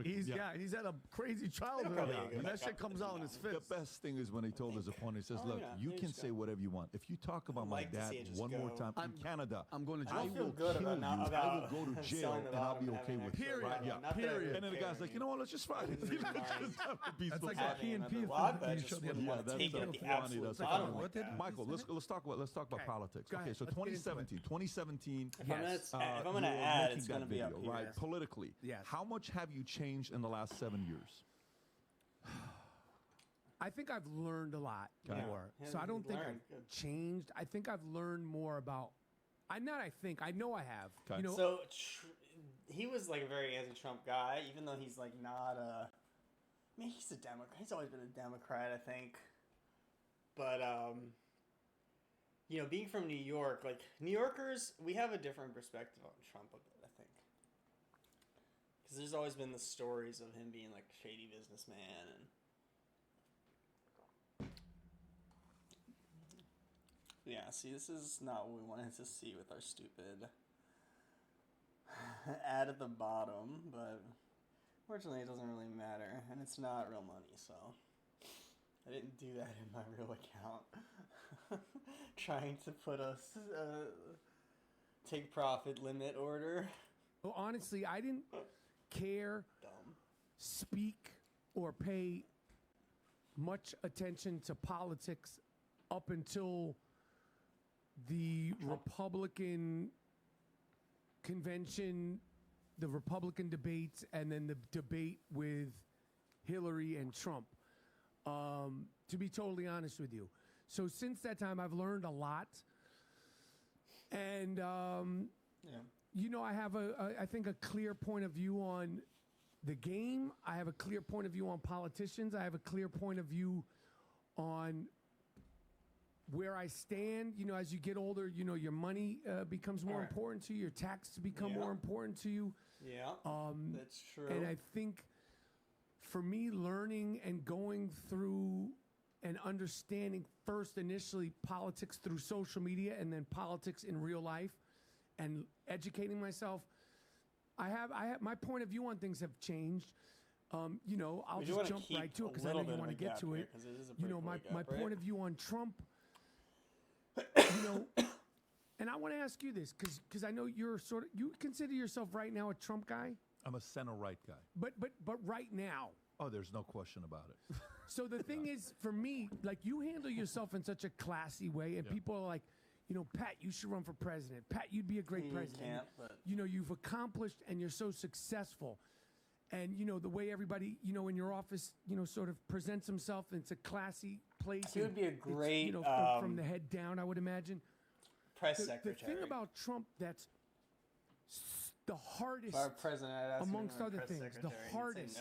E: crazy. He's had a crazy childhood. And that shit comes out in his fist.
B: The best thing is when he told his opponent, he says, look, you can say whatever you want. If you talk about my dad one more time in Canada,
E: I'm going to jail.
A: I feel good about
B: I will go to jail and I'll be okay with it.
E: Period.
B: Right? Yeah.
E: Period.
B: And then the guy's like, you know what? Let's just fight.
D: That's like a Key and Peele.
B: Michael, let's talk about politics. Okay, so 2017.
A: If I'm going to add, it's going to be up here.
B: Right, politically.
C: Yes.
B: How much have you changed in the last 7 years?
C: I think I've learned a lot more. So I don't think I've changed. I think I've learned more about. I know I have.
B: Okay.
A: So he was like a very anti-Trump guy, even though he's like not a. I mean, he's a Democrat. He's always been a Democrat, I think. But being from New York, like New Yorkers, we have a different perspective on Trump a bit, I think. Because there's always been the stories of him being like a shady businessman and. Yeah, see, this is not what we wanted to see with our stupid ad at the bottom, but fortunately it doesn't really matter, and it's not real money, so I didn't do that in my real account. Trying to put a take profit limit order.
C: Well, honestly, I didn't care, speak, or pay much attention to politics up until the Republican convention, the Republican debates, and then the debate with Hillary and Trump, to be totally honest with you. So since that time, I've learned a lot. And, I have, I think, a clear point of view on the game. I have a clear point of view on politicians. I have a clear point of view on where I stand. As you get older, your money becomes more important to you. Your taxes become more important to you.
A: Yeah, that's true.
C: And I think for me, learning and going through and understanding first initially politics through social media and then politics in real life and educating myself, I have my point of view on things have changed. I'll just jump right to it because I know you want to get to it. My point of view on Trump, and I want to ask you this because I know you consider yourself right now a Trump guy.
B: I'm a center-right guy.
C: But right now.
B: Oh, there's no question about it.
C: So the thing is, for me, like, you handle yourself in such a classy way, and people are like, Pat, you should run for president. Pat, you'd be a great president.
A: Can't, but...
C: You've accomplished and you're so successful. And, the way everybody, in your office, sort of presents himself, it's a classy place.
A: He would be a great...
C: from the head down, I would imagine.
A: Press secretary.
C: The thing about Trump that's the hardest, amongst other things, the hardest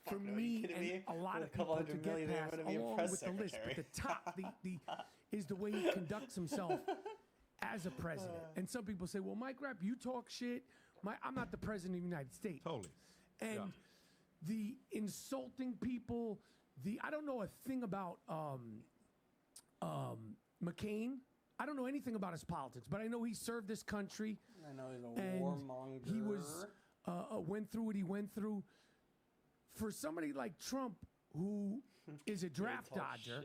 C: for me and a lot of people to get past, along with the list, but the top is the way he conducts himself as a president. And some people say, well, Mike Rapp, you talk shit. I'm not the president of the United States.
B: Totally.
C: And the insulting people, I don't know a thing about McCain. I don't know anything about his politics, but I know he served this country.
A: I know he's a warmonger.
C: He was went through what he went through. For somebody like Trump, who is a draft dodger,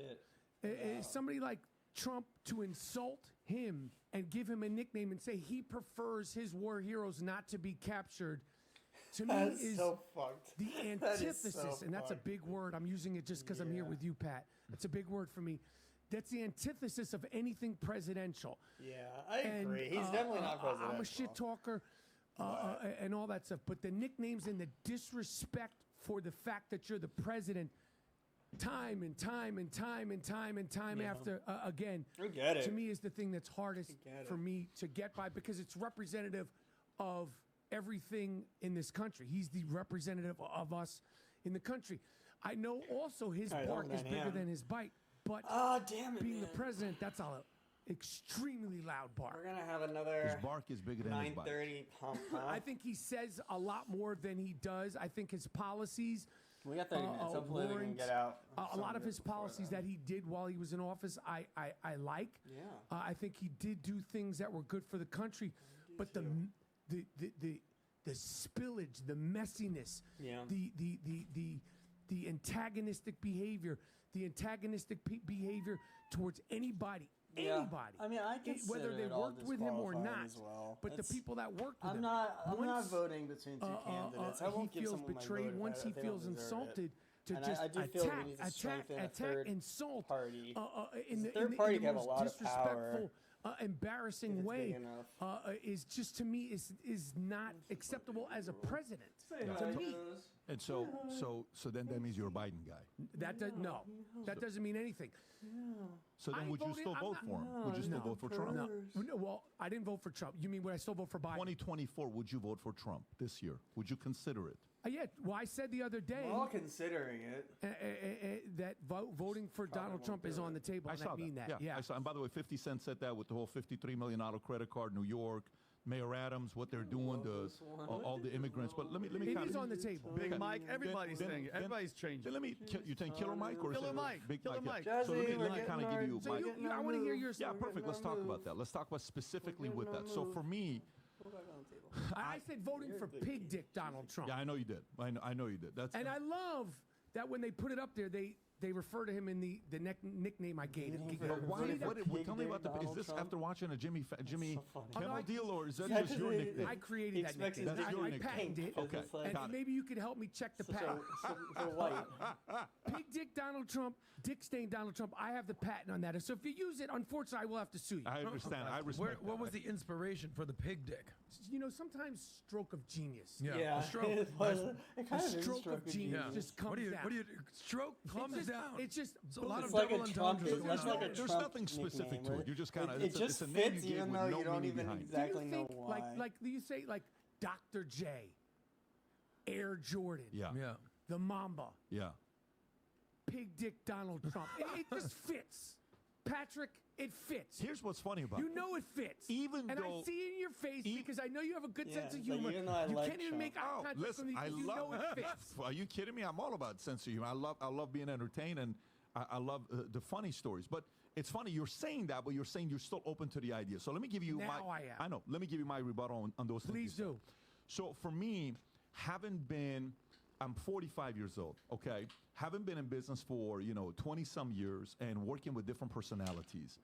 C: somebody like Trump to insult him and give him a nickname and say he prefers his war heroes not to be captured, to me is
A: so fucked.
C: The antithesis, and that's a big word. I'm using it just because I'm here with you, Pat. That's a big word for me. That's the antithesis of anything presidential.
A: Yeah, I agree. He's definitely not presidential.
C: I'm a shit talker and all that stuff. But the nicknames and the disrespect for the fact that you're the president time and time after again, to me is the thing that's hardest for me to get by, because it's representative of everything in this country. He's the representative of us in the country. I know also his bark is bigger than his bite. But being the president, that's an extremely loud bark.
A: We're going to have another...
B: His bark is bigger than his bite.
A: 9:30 pump.
C: I think he says a lot more than he does. I think his policies...
A: We got 30 minutes. Hopefully we can get out.
C: A lot of his policies that he did while he was in office, I like.
A: Yeah.
C: I think he did do things that were good for the country. But the spillage, the messiness, the antagonistic behavior... The antagonistic behavior towards anybody.
A: I mean, I consider
C: whether they worked with him or not. But the people that worked with him.
A: I'm not voting between two candidates. I won't give someone
C: betrayed.
A: my vote
C: Once he feels insulted, to
A: and
C: just
A: I do feel we need to strengthen a third
C: insult
A: party.
C: In the most disrespectful, embarrassing way is just, to me, is not acceptable as a president. To me.
B: And so then that means you're a Biden guy.
C: That doesn't mean anything.
B: So then would you still vote for him? Would you still vote for Trump?
C: No. Well, I didn't vote for Trump. You mean would I still vote for Biden?
B: 2024, would you vote for Trump this year? Would you consider it?
C: Yeah. Well, I said the other day.
A: We're all considering it.
C: That voting for Donald Trump is on the table.
B: I saw that.
C: Yeah.
B: I saw. And by the way, 50 Cent said that with the whole $53 million credit card, New York. Mayor Adams, what they're doing, all the immigrants. But let me
C: it is on the table.
E: Big Mike, everybody's saying it. Everybody's changing.
B: Then you think Killer Mike or
E: Killer Mike?
B: Big
E: Killer
B: Mike?
E: Mike.
B: So let me kind of give you.
C: So I want to hear your.
B: Yeah, perfect. Let's talk about that. Let's talk about specifically with that. So for me,
C: I said voting for Pig Dick Donald Trump.
B: Yeah, I know you did. I know you did.
C: And I love that when they put it up there, they they refer to him in the nickname I gave him.
B: Tell me about is this after watching a Jimmy Kimmel deal, or is that just your nickname?
C: I created that nickname.
B: That's your nickname.
C: I patented it.
B: Okay,
C: and maybe you could help me check the patent. Pig Dick Donald Trump, Dick Stain Donald Trump. I have the patent on that. So if you use it, unfortunately, I will have to sue you.
B: I understand. I respect.
D: What was the inspiration for the pig dick?
C: Sometimes stroke of genius.
D: Yeah. A stroke.
A: It kind of
C: stroke of genius just comes down.
D: What do you stroke comes down?
C: It's just
D: a lot of
A: like
D: double entendres.
B: There's nothing specific to it. You just kind of
A: it just
B: it's a
A: fits,
B: name you
A: even
B: gave
A: though
B: with
A: you
B: no
A: don't
B: meaning
A: even
B: behind.
A: exactly know why.
C: Like you say, like Dr. J, Air Jordan, the Mamba, Pig Dick Donald Trump. It just fits, Patrick. It fits.
B: Here's what's funny about it.
C: You know it fits. I see it in your face because I know you have a good sense of humor.
A: You can't
C: even make eye contact with me because you know it fits.
B: Are you kidding me? I'm all about sense of humor. I love being entertained, and I love the funny stories. But it's funny, you're saying that, but you're saying you're still open to the idea. So let me give you I know. Let me give you my rebuttal on those things.
C: Please do.
B: So for me, I'm 45 years old, okay? Haven't been in business for, 20-some years and working with different personalities.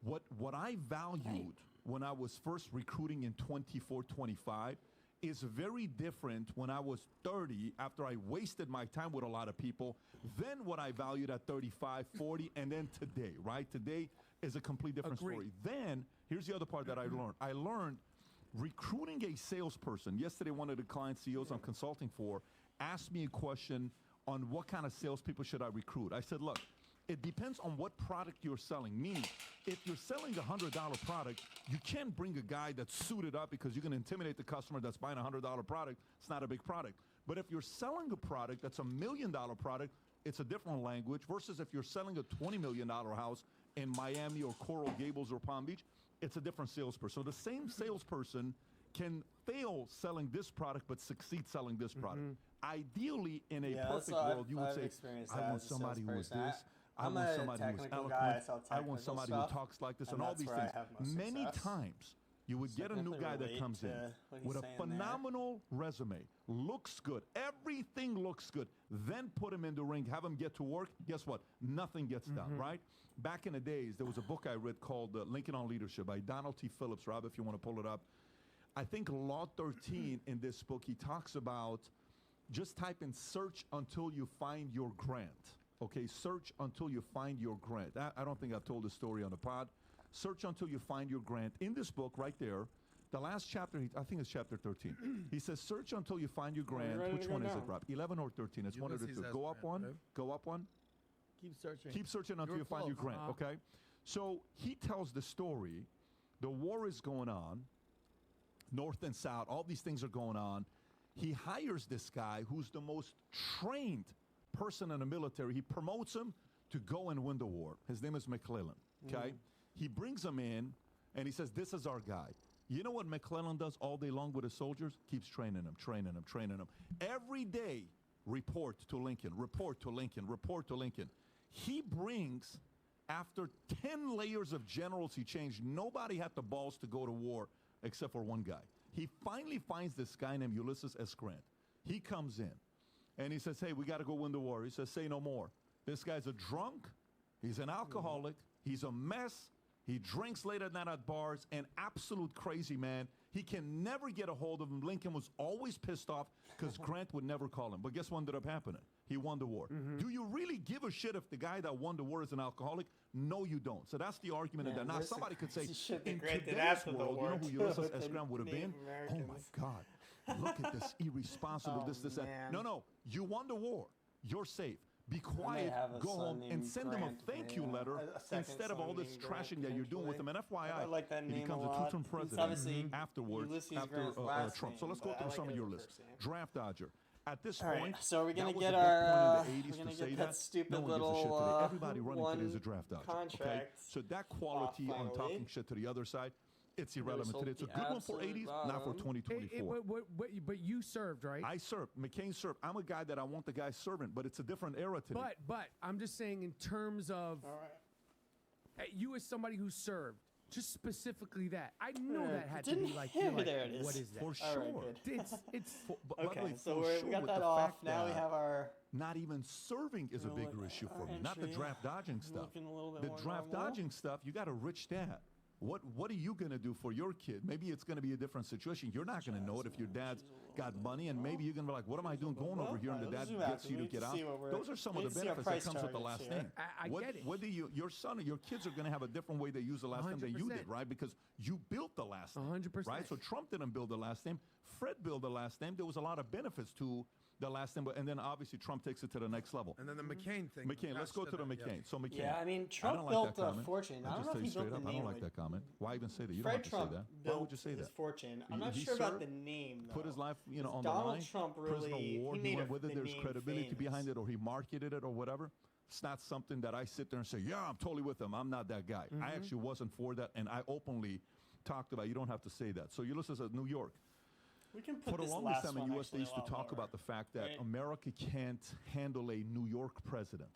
B: What I valued when I was first recruiting in 24, 25 is very different when I was 30 after I wasted my time with a lot of people than what I valued at 35, 40, and then today, right? Today is a complete different story. Then, here's the other part that I learned. I learned recruiting a salesperson. Yesterday, one of the client CEOs I'm consulting for asked me a question on what kind of salespeople should I recruit. I said, look, it depends on what product you're selling. Meaning, if you're selling a $100 product, you can't bring a guy that's suited up because you're going to intimidate the customer that's buying a $100 product. It's not a big product. But if you're selling a product that's $1 million product, it's a different language versus if you're selling a $20 million house in Miami or Coral Gables or Palm Beach, it's a different salesperson. So the same salesperson can fail selling this product but succeed selling this product. Ideally, in a perfect world, you would say, I want somebody who is this. I want somebody who is eloquent. I want somebody who talks like this, and all these things. Many times, you would get a new guy that comes in with a phenomenal resume, looks good, everything looks good, then put him in the ring, have him get to work. Guess what? Nothing gets done, right? Back in the days, there was a book I read called Lincoln on Leadership by Donald T. Phillips. Rob, if you want to pull it up. I think Law 13 in this book, he talks about just type in search until you find your grant. Okay, search until you find your grant. I don't think I've told this story on the pod. Search until you find your grant. In this book right there, the last chapter, I think it's chapter 13. He says, search until you find your grant. Which one is it, Rob? 11 or 13? It's one of the two. Go up one. Go up one.
E: Keep searching.
B: Keep searching until you find your grant, okay? So he tells the story. The war is going on. North and South, all these things are going on. He hires this guy who's the most trained person in the military. He promotes him to go and win the war. His name is McClellan, okay? He brings him in, and he says, this is our guy. You know what McClellan does all day long with his soldiers? Keeps training them, training them, training them. Every day, report to Lincoln, report to Lincoln, report to Lincoln. He brings, after 10 layers of generals he changed, nobody had the balls to go to war except for one guy. He finally finds this guy named Ulysses S. Grant. He comes in, and he says, hey, we got to go win the war. He says, say no more. This guy's a drunk. He's an alcoholic. He's a mess. He drinks late at night at bars. An absolute crazy man. He can never get a hold of him. Lincoln was always pissed off because Grant would never call him. But guess what ended up happening? He won the war. Do you really give a shit if the guy that won the war is an alcoholic? No, you don't. So that's the argument of that. Now, somebody could say, in today's world, you know who Ulysses S. Grant would have been? Oh, my God. Look at this irresponsible, that. No, you won the war. You're safe. Be quiet, go home, and send them a thank you letter instead of all this trashing that you're doing with them. And FYI,
A: like that
B: he becomes a two-term president afterwards, after Trump. So let's go through some of your list. Draft dodger. At this point,
A: so are we gonna get that stupid little
B: everybody running today is a draft dodger. Okay? So that quality on talking shit to the other side, it's irrelevant today. It's a good one for 80s, not for 2024.
C: But you served, right?
B: I served. McCain served. I'm a guy that I want the guy serving, but it's a different era today.
C: But I'm just saying in terms of you as somebody who served, Just specifically that. I know that had to be like,
A: there it is.
C: What is that?
B: For sure.
A: Right,
C: it's
A: okay, so we got that off. Now we have our...
B: Not even serving is a bigger issue for me. Not the draft dodging stuff. The draft dodging stuff, you got a rich dad. What are you going to do for your kid? Maybe it's going to be a different situation. You're not going to know it if your dad's got money, and maybe you're going to be like, what am I doing going over here, and the dad gets you to get out. Those are some of the benefits that comes with the last name.
C: I get it.
B: Whether your son or your kids are going to have a different way they use the last name than you did, right? Because you built the last name,
C: 100%.
B: right? So Trump didn't build the last name. Fred built the last name. There was a lot of benefits to the last name, and then obviously Trump takes it to the next level.
D: And then the McCain thing.
B: McCain, let's go to the McCain. So McCain.
A: Yeah, I mean, Trump built a fortune. I don't know if he built the name.
B: I don't like that comment. Why even say that? You
A: Fred
B: don't have to
A: Trump
B: say that.
A: Why
B: would you say
A: his
B: that?
A: fortune. I'm not sure about the name, though.
B: Put his life, on the
A: Donald
B: line.
A: Trump really,
B: prisoner of war.
A: he
B: went with it. There's credibility
A: famous.
B: behind it, or he marketed it, or whatever. It's not something that I sit there and say, yeah, I'm totally with him. I'm not that guy. I actually wasn't for that, and I openly talked about. You don't have to say that. So Ulysses at New York.
A: We can put
B: For the
A: this
B: longest
A: last
B: time in
A: one
B: U.S., they used to talk about the fact that America can't handle a New York president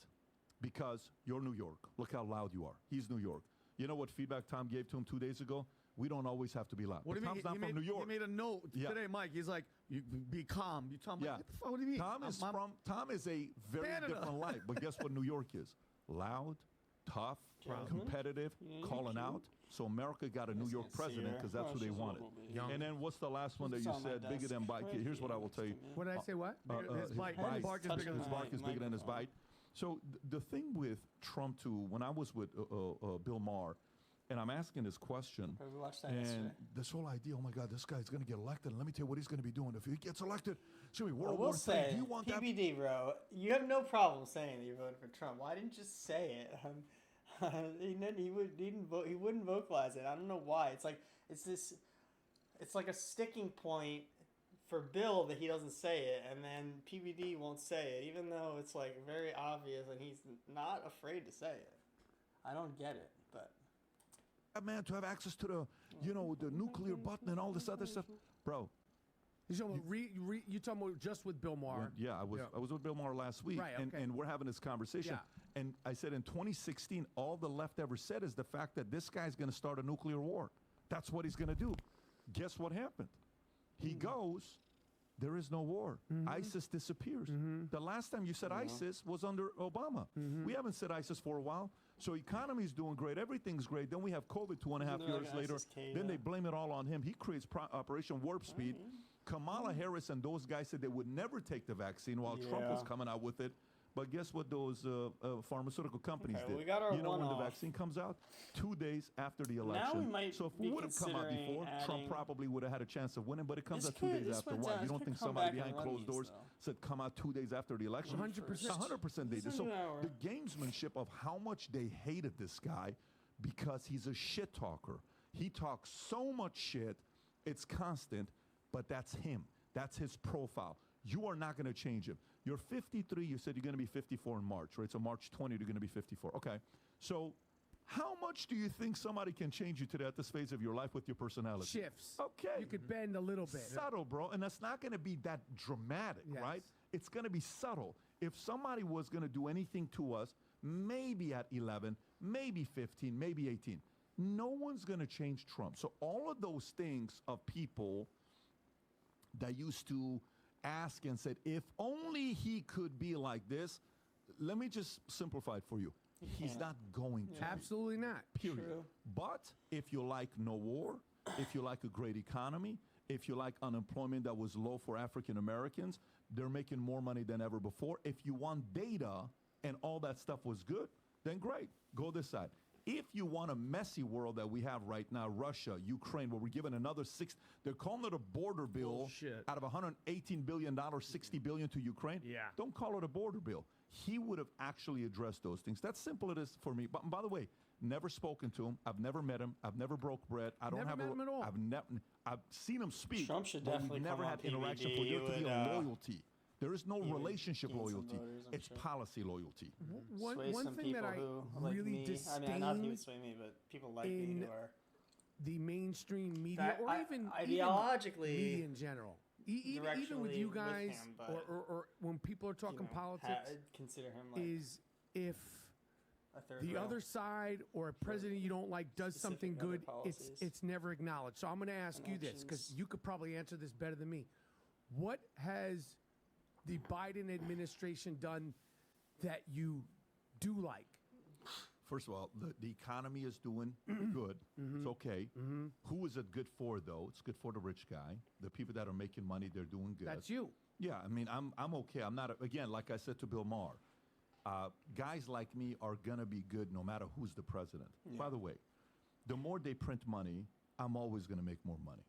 B: because you're New York. Look how loud you are. He's New York. You know what feedback Tom gave to him 2 days ago? We don't always have to be loud.
E: What do you mean?
B: Tom's not from New York.
E: He made a note today, Mike. He's like, you be calm. You tell him, what do you mean?
B: Tom is a very different life. But guess what New York is? Loud, tough, competitive, calling out. So America got a New York president because that's who they wanted. And then what's the last one that you said? Bigger than bite. Here's what I will tell you.
C: What did I say? What?
B: His bark is bigger than his bite. So the thing with Trump too, when I was with Bill Maher, and I'm asking this question, and this whole idea, oh my God, this guy's going to get elected. And let me tell you what he's going to be doing. If he gets elected, should we World War III? Do you want
A: PBD, bro, you have no problem saying that you voted for Trump. Why didn't you just say it? He wouldn't vocalize it. I don't know why. It's like a sticking point for Bill that he doesn't say it, and then PBD won't say it, even though it's like very obvious and he's not afraid to say it. I don't get it, but
B: man, to have access to the the nuclear button and all this other stuff, bro.
C: You talking about just with Bill Maher?
B: I was with Bill Maher last week,
C: right, okay.
B: and we're having this conversation. Yeah. And I said in 2016, all the left ever said is the fact that this guy's going to start a nuclear war. That's what he's going to do. Guess what happened? He goes, there is no war. ISIS disappears. The last time you said ISIS was under Obama. We haven't said ISIS for a while. So economy's doing great. Everything's great. Then we have COVID 2.5 years later. Then they blame it all on him. He creates Operation Warp Speed. Kamala Harris and those guys said they would never take the vaccine while Trump was coming out with it. But guess what those pharmaceutical companies did?
A: We got our
B: when the vaccine comes out? 2 days after the election.
A: Now we might
B: so if it would have come out before, Trump probably would have had a chance of winning, but it comes out 2 days after. Why? You don't think somebody behind closed doors said come out 2 days after the election?
C: 100%.
B: 100% they did. So the gamesmanship of how much they hated this guy because he's a shit talker. He talks so much shit, it's constant, but that's him. That's his profile. You are not going to change him. You're 53. You said you're going to be 54 in March, right? So March 20, you're going to be 54. Okay. So how much do you think somebody can change you today at this phase of your life with your personality?
C: Shifts.
B: Okay.
C: You could bend a little bit.
B: Subtle, bro. And that's not going to be that dramatic, right? It's going to be subtle. If somebody was going to do anything to us, maybe at 11, maybe 15, maybe 18, no one's going to change Trump. So all of those things of people that used to ask and said, if only he could be like this, let me just simplify it for you. He's not going to.
C: Absolutely not.
B: Period. True. But if you like no war, if you like a great economy, if you like unemployment that was low for African Americans, they're making more money than ever before. If you want data and all that stuff was good, then great. Go this side. If you want a messy world that we have right now, Russia, Ukraine, where we're giving another they're calling it a border bill.
E: Bullshit.
B: Out of $118 billion, $60 billion to Ukraine.
E: Yeah.
B: Don't call it a border bill. He would have actually addressed those things. That's simple it is for me. But by the way, never spoken to him. I've never met him. I've never broke bread. I don't
C: never
B: have
C: met him at all.
B: I've seen him speak.
A: Trump should
B: but
A: definitely
B: we've never
A: come
B: had
A: on
B: interaction
A: PBD.
B: for there to be a loyalty. There is no relationship
A: gain some
B: loyalty.
A: voters,
B: it's
A: sure.
B: policy loyalty.
C: One thing that I
A: like
C: really
A: me.
C: disdain
A: I mean, not he would sway me, but people like me who are
C: the mainstream media, or even
A: ideologically,
C: even media in general. Even with you guys, or when people are talking politics,
A: consider him
C: is if the other side or a president you don't like does something good, it's never acknowledged. So I'm going to ask you this, because you could probably answer this better than me. What has the Biden administration done that you do like?
B: First of all, the economy is doing good. It's okay. Who is it good for, though? It's good for the rich guy. The people that are making money, they're doing good.
C: That's you.
B: Yeah, I mean, I'm okay. I'm not, again, like I said to Bill Maher, guys like me are going to be good no matter who's the president. Yeah. By the way, the more they print money, I'm always going to make more money.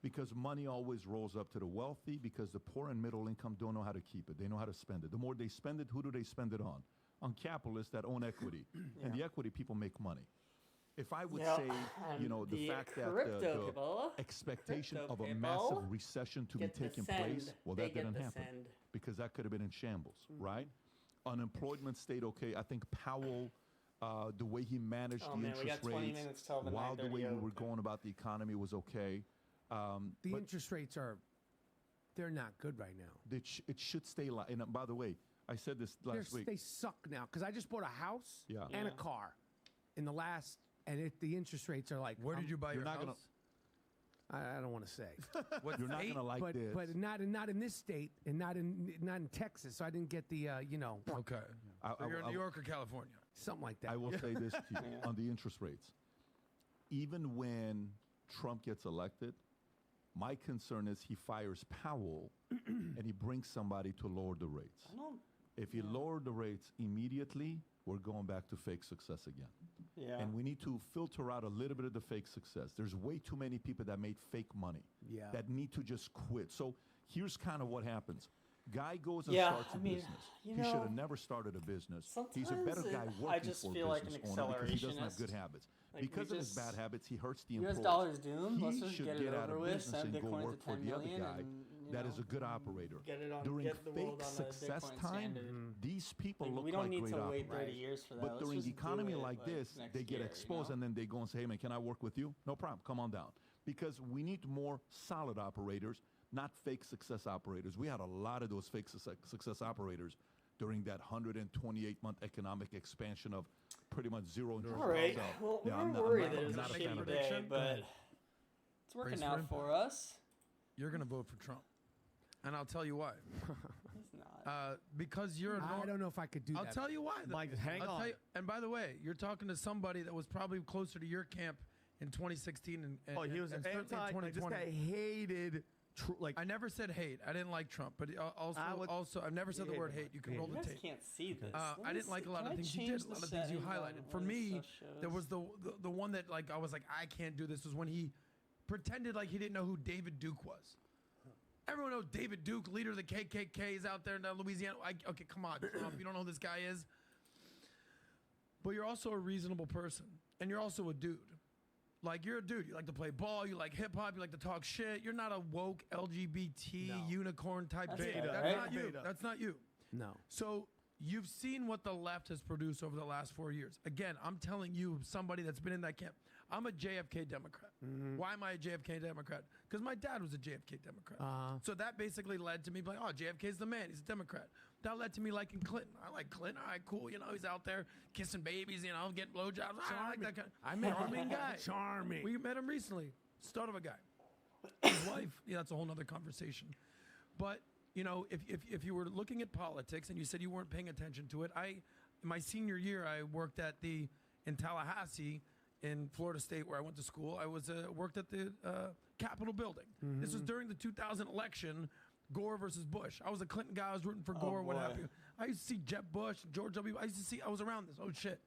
B: Because money always rolls up to the wealthy, because the poor and middle income don't know how to keep it. They know how to spend it. The more they spend it, who do they spend it on? On capitalists that own equity. And the equity people make money. If I would say, the fact that the expectation of a massive recession to be taking place, well, that didn't happen. Because that could have been in shambles, right? Unemployment stayed okay. I think Powell, the way he managed the interest rates, while the way we were going about the economy was okay.
C: The interest rates they're not good right now.
B: It should stay like, and by the way, I said this last week.
C: They suck now, because I just bought a house and a car in the last, and the interest rates are like.
D: Where did you buy your house?
C: I don't want to say.
B: You're not going to like this.
C: But not in this state, and not in Texas, so I didn't get the,
D: Okay. So you're in New York or California?
C: Something like that.
B: I will say this to you on the interest rates. Even when Trump gets elected, my concern is he fires Powell and he brings somebody to lower the rates. If you lower the rates immediately, we're going back to fake success again. Yeah. And we need to filter out a little bit of the fake success. There's way too many people that made fake money that need to just quit. So here's kind of what happens. Guy goes and starts a business. He should have never started a business. He's a better guy working for a business owner because he doesn't have good habits. Because of his bad habits, he hurts the employees.
A: $US doomed. Let's just
B: should
A: get it
B: out
A: over
B: of
A: with.
B: business and go work for the other guy that is a good operator. During fake success time, these people look like great operators.
A: We don't need to wait 30 years for that.
B: But during the economy like this, they get exposed and then they go and say, hey, man, can I work with you? No problem. Come on down. Because we need more solid operators, not fake success operators. We had a lot of those fake success operators during that 128-month economic expansion of pretty much zero interest.
A: All right. Well, we're worried that it was a shitty prediction, but it's working out for us.
D: You're going to vote for Trump. And I'll tell you why.
A: He's not.
D: Because you're
C: I don't know if I could do that.
D: I'll tell you why.
E: Mike, hang on.
D: And by the way, you're talking to somebody that was probably closer to your camp in 2016 and
E: he was
D: certainly 2020.
E: This guy hated
D: I never said hate. I didn't like Trump, but also I've never said the word hate. You can roll the tape.
A: You guys can't see this.
D: I didn't like a lot of things he did, a lot of things you highlighted. For me, there was the one that I was like, I can't do this, was when he pretended like he didn't know who David Duke was. Everyone knows David Duke, leader of the KKK, is out there in Louisiana. Okay, come on, Trump, you don't know who this guy is. But you're also a reasonable person, and you're also a dude. Like, you're a dude. You like to play ball. You like hip-hop. You like to talk shit. You're not a woke LGBT unicorn type beta. That's not you. That's not you.
C: No.
D: So you've seen what the left has produced over the last 4 years. Again, I'm telling you, somebody that's been in that camp. I'm a JFK Democrat. Why am I a JFK Democrat? Because my dad was a JFK Democrat. So that basically led to me being like, oh, JFK's the man. He's a Democrat. That led to me liking Clinton. I like Clinton. All right, cool. He's out there kissing babies, getting blowjobs. I like that kind.
C: I met
D: charming guy.
C: Charming.
D: We met him recently. Stud of a guy. His wife. Yeah, that's a whole nother conversation. But if you were looking at politics and you said you weren't paying attention to it, in my senior year I worked in Tallahassee in Florida State, where I went to school. I worked at the Capitol building. This was during the 2000 election. Gore versus Bush. I was a Clinton guy. I was rooting for Gore. What happened? I used to see Jeb Bush, George W. I was around this. Oh, shit.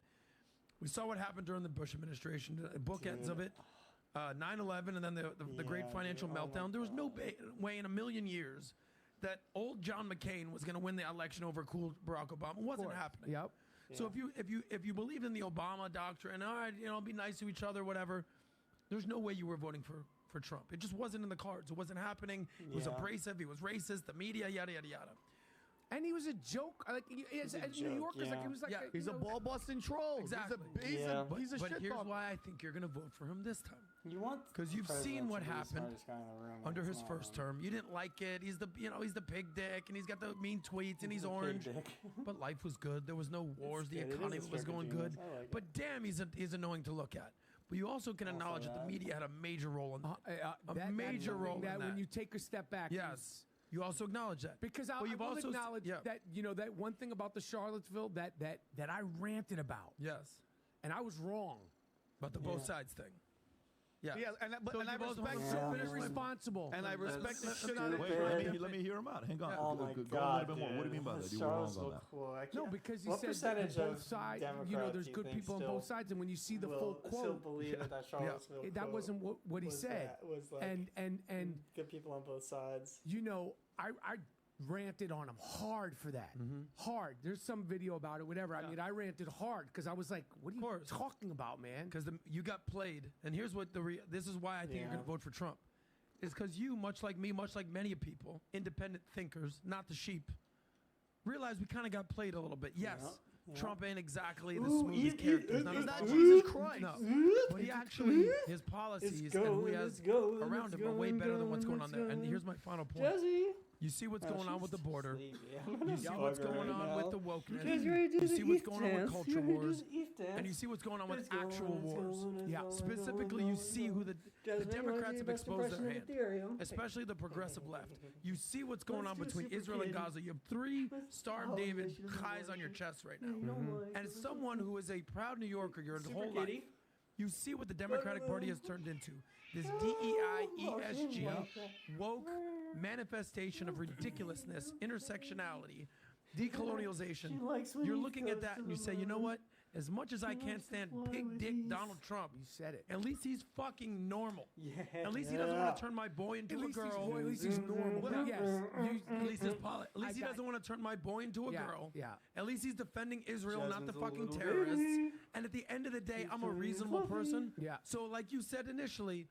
D: We saw what happened during the Bush administration. The bookends of it. 9/11 and then the great financial meltdown. There was no way in a million years that old John McCain was going to win the election over cool Barack Obama. It wasn't happening.
C: Yep.
D: So if you believed in the Obama doctrine, all right, be nice to each other, whatever, there's no way you were voting for Trump. It just wasn't in the cards. It wasn't happening. It was abrasive. He was racist. The media, yada, yada, yada.
C: And he was a joke. Like as New Yorkers, like he was like
E: he's a ball busting troll.
D: Exactly.
E: He's a
D: but
E: shit
D: here's
E: talker.
D: why I think you're gonna vote for him this time.
A: You want
D: because you've seen what happened under his first term. You didn't like it. He's the pig dick, and he's got the mean tweets, and he's orange. But life was good. There was no wars. The economy was going good. But damn, he's annoying to look at. But you also can acknowledge that the media had a major role in that. A major role in that.
C: When you take a step back.
D: Yes. You also acknowledge that.
C: Because I will also acknowledge that, that one thing about the Charlottesville that I ranted about.
D: Yes.
C: And I was wrong.
D: About the both sides thing. Yeah.
E: And I respect
C: responsible.
E: And I respect the shit out of
B: it. Let me hear him out. Hang on.
A: Oh my
B: Go
A: God,
B: a little bit more. What do you mean by that? You were wrong on that.
A: Cool.
C: No, because he
A: what
C: said
A: percentage
C: both
A: of
C: sides,
A: Democrats
C: there's good people on both sides, and when you see the full quote,
A: still believe that Charlottesville
C: that wasn't what he said.
A: Was like
C: and
A: good people on both sides.
C: I ranted on him hard for that. Hard. There's some video about it, whatever. I mean, I ranted hard because I was like, what are you talking about, man?
D: Because you got played. And here's what this is why I think you're going to vote for Trump. It's because you, much like me, much like many people, independent thinkers, not the sheep, realize we kind of got played a little bit. Yes. Yeah. Trump ain't exactly the smoothest character. He's not
E: Jesus Christ.
D: No. But he actually, his policies and who he has around him are way better than what's going on there. And here's my final point.
A: Jesse.
D: You see what's going on with the border.
A: You
D: see what's going on with the wokeness. You see what's going on with culture wars. And you see what's going on with actual wars. Yeah. Specifically, you see who the Democrats have exposed their hand, especially the progressive left. You see what's going on between Israel and Gaza. You have 3 Star of David highs on your chest right now. And as someone who is a proud New Yorker your whole life, you see what the Democratic Party has turned into. This DEI-ESG, woke manifestation of ridiculousness, intersectionality, decolonialization. You're looking at that and you say, you know what? As much as I can't stand pig dick Donald Trump,
C: you said it.
D: At least he's fucking normal.
A: Yeah.
D: At least he doesn't want to turn my boy into a girl.
C: At least he's normal. Yes.
D: At least he doesn't want to turn my boy into a girl.
C: Yeah.
D: At least he's defending Israel, not the fucking terrorists. And at the end of the day, I'm a reasonable person.
C: Yeah.
D: So like you said initially,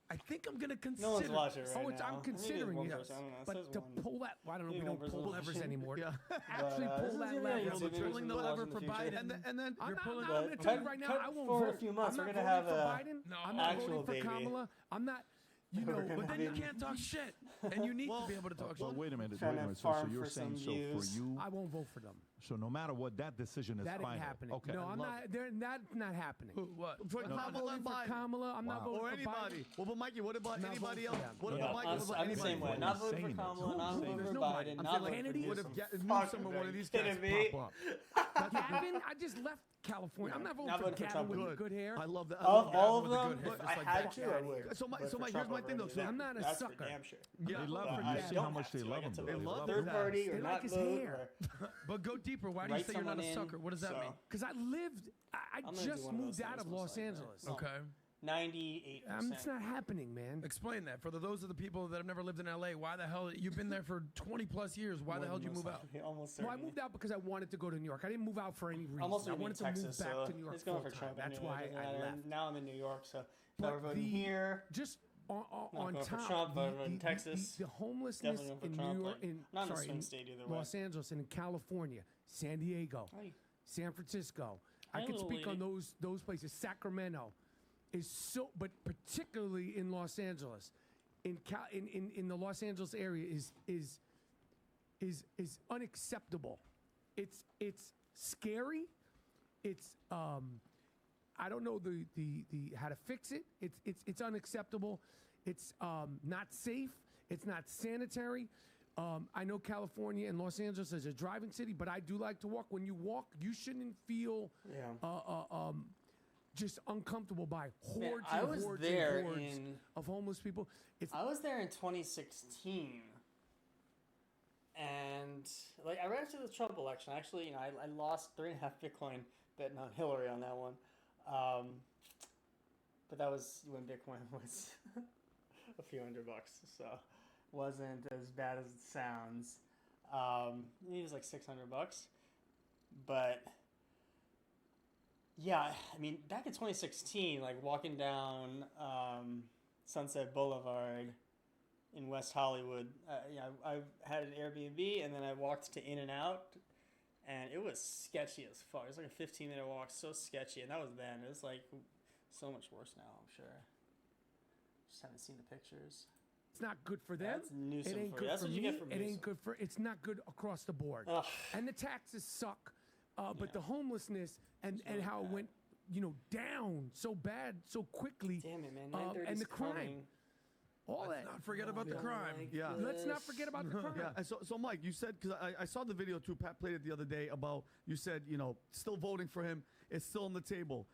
D: I think I'm going to consider.
A: No one's watching right now.
C: I'm considering it. But to pull that, I don't know, we don't pull levers anymore. Actually pull that lever.
D: You're pulling the lever for Biden.
E: And then
C: I'm going to tell you right now, I won't vote
A: for a few months. We're going to have
C: Biden. I'm not voting for
A: baby.
C: Kamala. I'm not.
D: But then you can't talk shit, and you need to be able to talk shit.
B: Well, wait a minute. So you're saying for you,
C: I won't vote for them.
B: So no matter what, that decision is
C: that
B: final.
C: Ain't happening.
B: Okay.
C: No, I'm not. That's not happening.
D: What?
E: For
C: Kamala, I'm not voting
E: or
C: for
E: anybody.
C: Biden.
E: Well, but Mikey, what about anybody else? What
A: about
E: Mikey?
A: I'm the same way. Not voting for Kamala, not voting for Biden, not voting for
C: Kennedy.
E: What if Newsom or one of these guys pop up?
C: Gavin, I just left California. I'm not voting for Gavin with good hair.
E: I love that.
A: Of all of them, if I had to, I would.
E: So here's my thing though. So
C: I'm not a
A: That's
C: sucker.
A: for damn sure.
B: Yeah, they love him. You see how much they love him.
E: They love
A: third party or
C: They
A: not
C: like his
A: vote.
C: hair.
D: But go deeper. Why do you say you're not a sucker? What does that mean?
C: Because I just moved out of Los Angeles.
D: Okay.
A: 98%.
C: It's not happening, man.
D: Explain that. For those of the people that have never lived in LA, why the hell, you've been there for 20 plus years, why the hell did you move out?
A: Almost
C: Well, I moved out because I wanted to go to New York. I didn't move out for any reason.
A: Almost
C: I wanted to
A: Texas,
C: move back to New York
A: it's going for
C: full-time.
A: Trump.
C: That's
A: anyway.
C: why I left.
A: Now I'm in New York, so
C: But
A: we're voting here.
C: Just on
A: going for
C: top,
A: Trump, but in Texas,
C: the homelessness
A: definitely
C: in
A: going for
C: New
A: Trump,
C: York,
A: not in a swing state either way.
C: Los Angeles, and in California, San Diego, San Francisco. I could speak on those places. Sacramento is so, but particularly in Los Angeles, in the Los Angeles area is unacceptable. It's scary. It's I don't know the how to fix it. It's unacceptable. It's not safe. It's not sanitary. I know California and Los Angeles is a driving city, but I do like to walk. When you walk, you shouldn't feel just uncomfortable by hordes and hordes and hordes of homeless people.
A: I was there in 2016, and like I ran into the Trump election. Actually, I lost 3.5 Bitcoin betting on Hillary on that one, but that was when Bitcoin was a few $100, so wasn't as bad as it sounds. It was like $600, but. Yeah, I mean, back in 2016, like walking down Sunset Boulevard, in West Hollywood. I had an Airbnb, and then I walked to In-N-Out, and it was sketchy as fuck. It was like a 15-minute walk, so sketchy, and that was then. It was like so much worse now, I'm sure. Just haven't seen the pictures.
C: It's not good for them.
A: That's Newsom
C: it ain't
A: for
C: good
A: you. That's
C: for
A: what
C: me.
A: you get from
C: It
A: Newsom.
C: ain't good for. It's not good across the board.
A: Ugh.
C: And the taxes suck. But the homelessness and
A: really
C: how
A: bad.
C: it went, down so bad so quickly.
A: Damn it, man. 9:30's
C: and the crime.
A: coming.
C: All that.
D: Not forget about the crime.
E: Yeah.
C: Let's not forget about the crime.
E: Yeah, and so Mike, you said, because I saw the video too, Pat played it the other day about, you said, still voting for him. It's still on the table.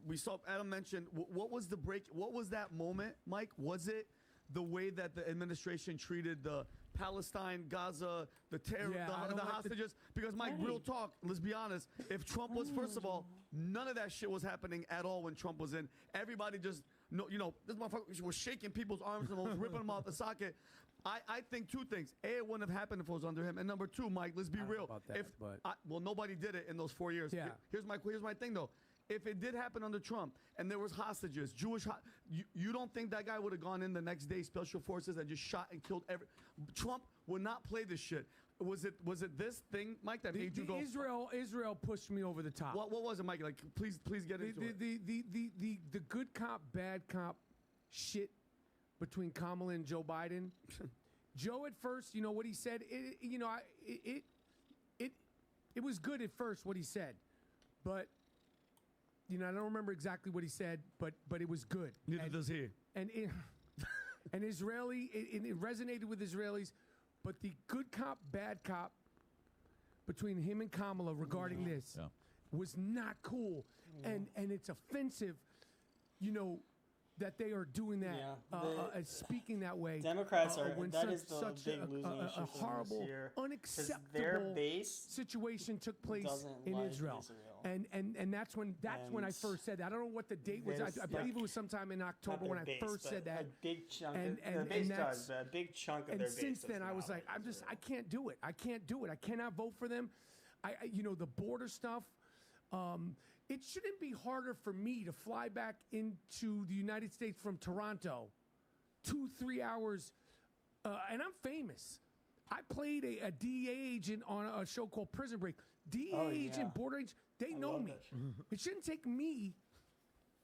E: We saw, Adam mentioned, what was the break? What was that moment, Mike? Was it the way that the administration treated the Palestine, Gaza, the hostages? Because, Mike, real talk, let's be honest, if Trump was, first of all, none of that shit was happening at all when Trump was in. Everybody just, this motherfucker was shaking people's arms and ripping them off the socket. I think two things. A, it wouldn't have happened if it was under him. And number two, Mike, let's be real.
C: About that,
E: Nobody did it in those 4 years.
C: Yeah.
E: Here's my thing, though. If it did happen under Trump and there was hostages, you don't think that guy would have gone in the next day, special forces, and just shot and killed Trump would not play this shit. Was it this thing, Mike, that made you go?
C: Israel pushed me over the top.
E: What was it, Mike? Like, please get into it.
C: The good cop, bad cop shit between Kamala and Joe Biden. Joe at first, what he said, it was good at first what he said, but I don't remember exactly what he said, but it was good.
E: Neither does he.
C: And it resonated with Israelis, but the good cop, bad cop between him and Kamala regarding this was not cool, and it's offensive, that they are doing that, speaking that way.
A: Democrats are.
C: When
A: That is
C: such
A: the big losing issue
C: a
A: for
C: horrible,
A: them this year.
C: unacceptable
A: Their base
C: situation took place in
A: like
C: Israel. And that's when I first said that. I don't know what the date was. I believe it was sometime in October when I first said that.
A: A big chunk.
C: And
A: base
C: that's-
A: does, a big chunk of
C: And
A: their base.
C: since
A: does
C: then, I
A: not
C: was like,
A: like
C: I can't do it. I can't do it. I cannot vote for them. The border stuff. It shouldn't be harder for me to fly back into the United States from Toronto, 2-3 hours, and I'm famous. I played a DEA agent on a show called Prison Break. DEA agent, border agent, they know me. It shouldn't take me,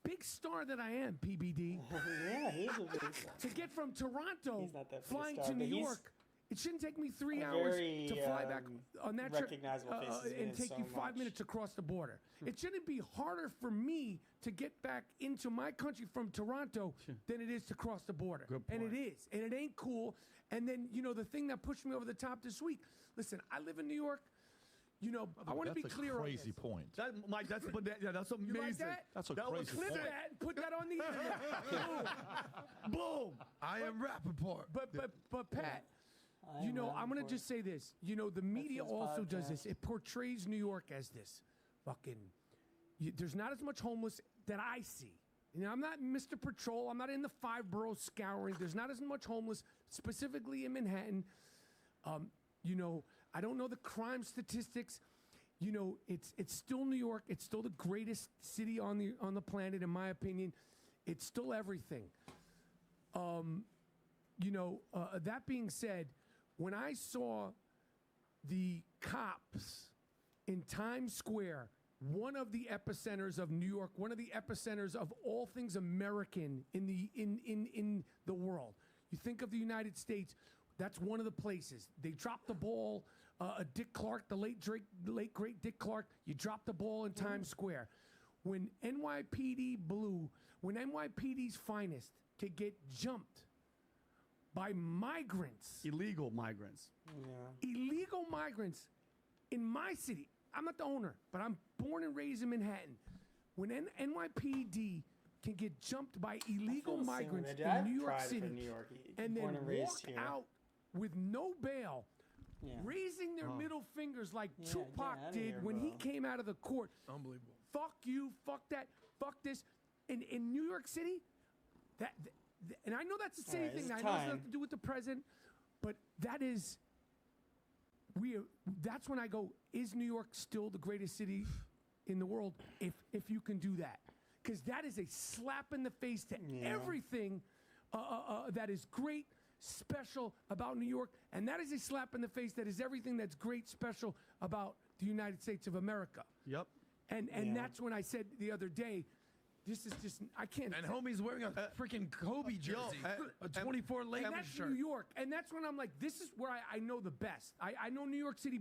C: big star that I am, PBD,
A: Yeah, he's a big star.
C: to get from Toronto,
A: He's not that big a
C: flying
A: star,
C: to
A: but
C: New
A: he's
C: York. It shouldn't take me 3
A: a
C: hours
A: very,
C: to fly back on that trip
A: recognizable face. He's been
C: and
A: in
C: take
A: so
C: you 5
A: much.
C: minutes across the border. It shouldn't be harder for me to get back into my country from Toronto than it is to cross the border. And it is. And it ain't cool. And then, the thing that pushed me over the top this week, listen, I live in New York. I want to be clear on
B: That's a crazy
C: this.
B: point.
E: Mike, that's amazing.
C: You like that?
B: That's a
E: That was
B: crazy
C: Clip
B: point.
C: that and put that on the internet. Boom. Boom.
D: I am Rapaport.
C: But Pat, I'm going to just say this. The media
A: his
C: also does
A: podcast.
C: this. It portrays New York as this fucking. There's not as much homeless that I see. I'm not Mr. Patrol. I'm not in the 5 boroughs scouring. There's not as much homeless, specifically in Manhattan. I don't know the crime statistics. It's still New York. It's still the greatest city on the planet, in my opinion. It's still everything. That being said, when I saw the cops in Times Square, one of the epicenters of New York, one of the epicenters of all things American in the world. You think of the United States, that's one of the places. They dropped the ball. Dick Clark, the late great Dick Clark, you dropped the ball in Times Square. When NYPD's finest could get jumped by migrants.
E: Illegal migrants.
A: Yeah.
C: Illegal migrants in my city. I'm not the owner, but I'm born and raised in Manhattan. When NYPD can get jumped by illegal migrants in New York City and then walk out with no bail, raising their middle fingers like Tupac did when he came out of the court.
D: Unbelievable.
C: Fuck you, fuck that, fuck this. In New York City, and I know that's the same thing. I know it's nothing to do with the president, but that is... That's when I go, is New York still the greatest city in the world if you can do that? Because that is a slap in the face to everything that is great, special about New York, and that is a slap in the face. That is everything that's great, special about the United States of America.
E: Yep.
C: And that's when I said the other day, this is just, I can't.
D: And homie's wearing a freaking Kobe jersey, a 24 Lakers
C: that's
D: shirt.
C: New York. And that's when I'm like, this is where I know the best. I know New York City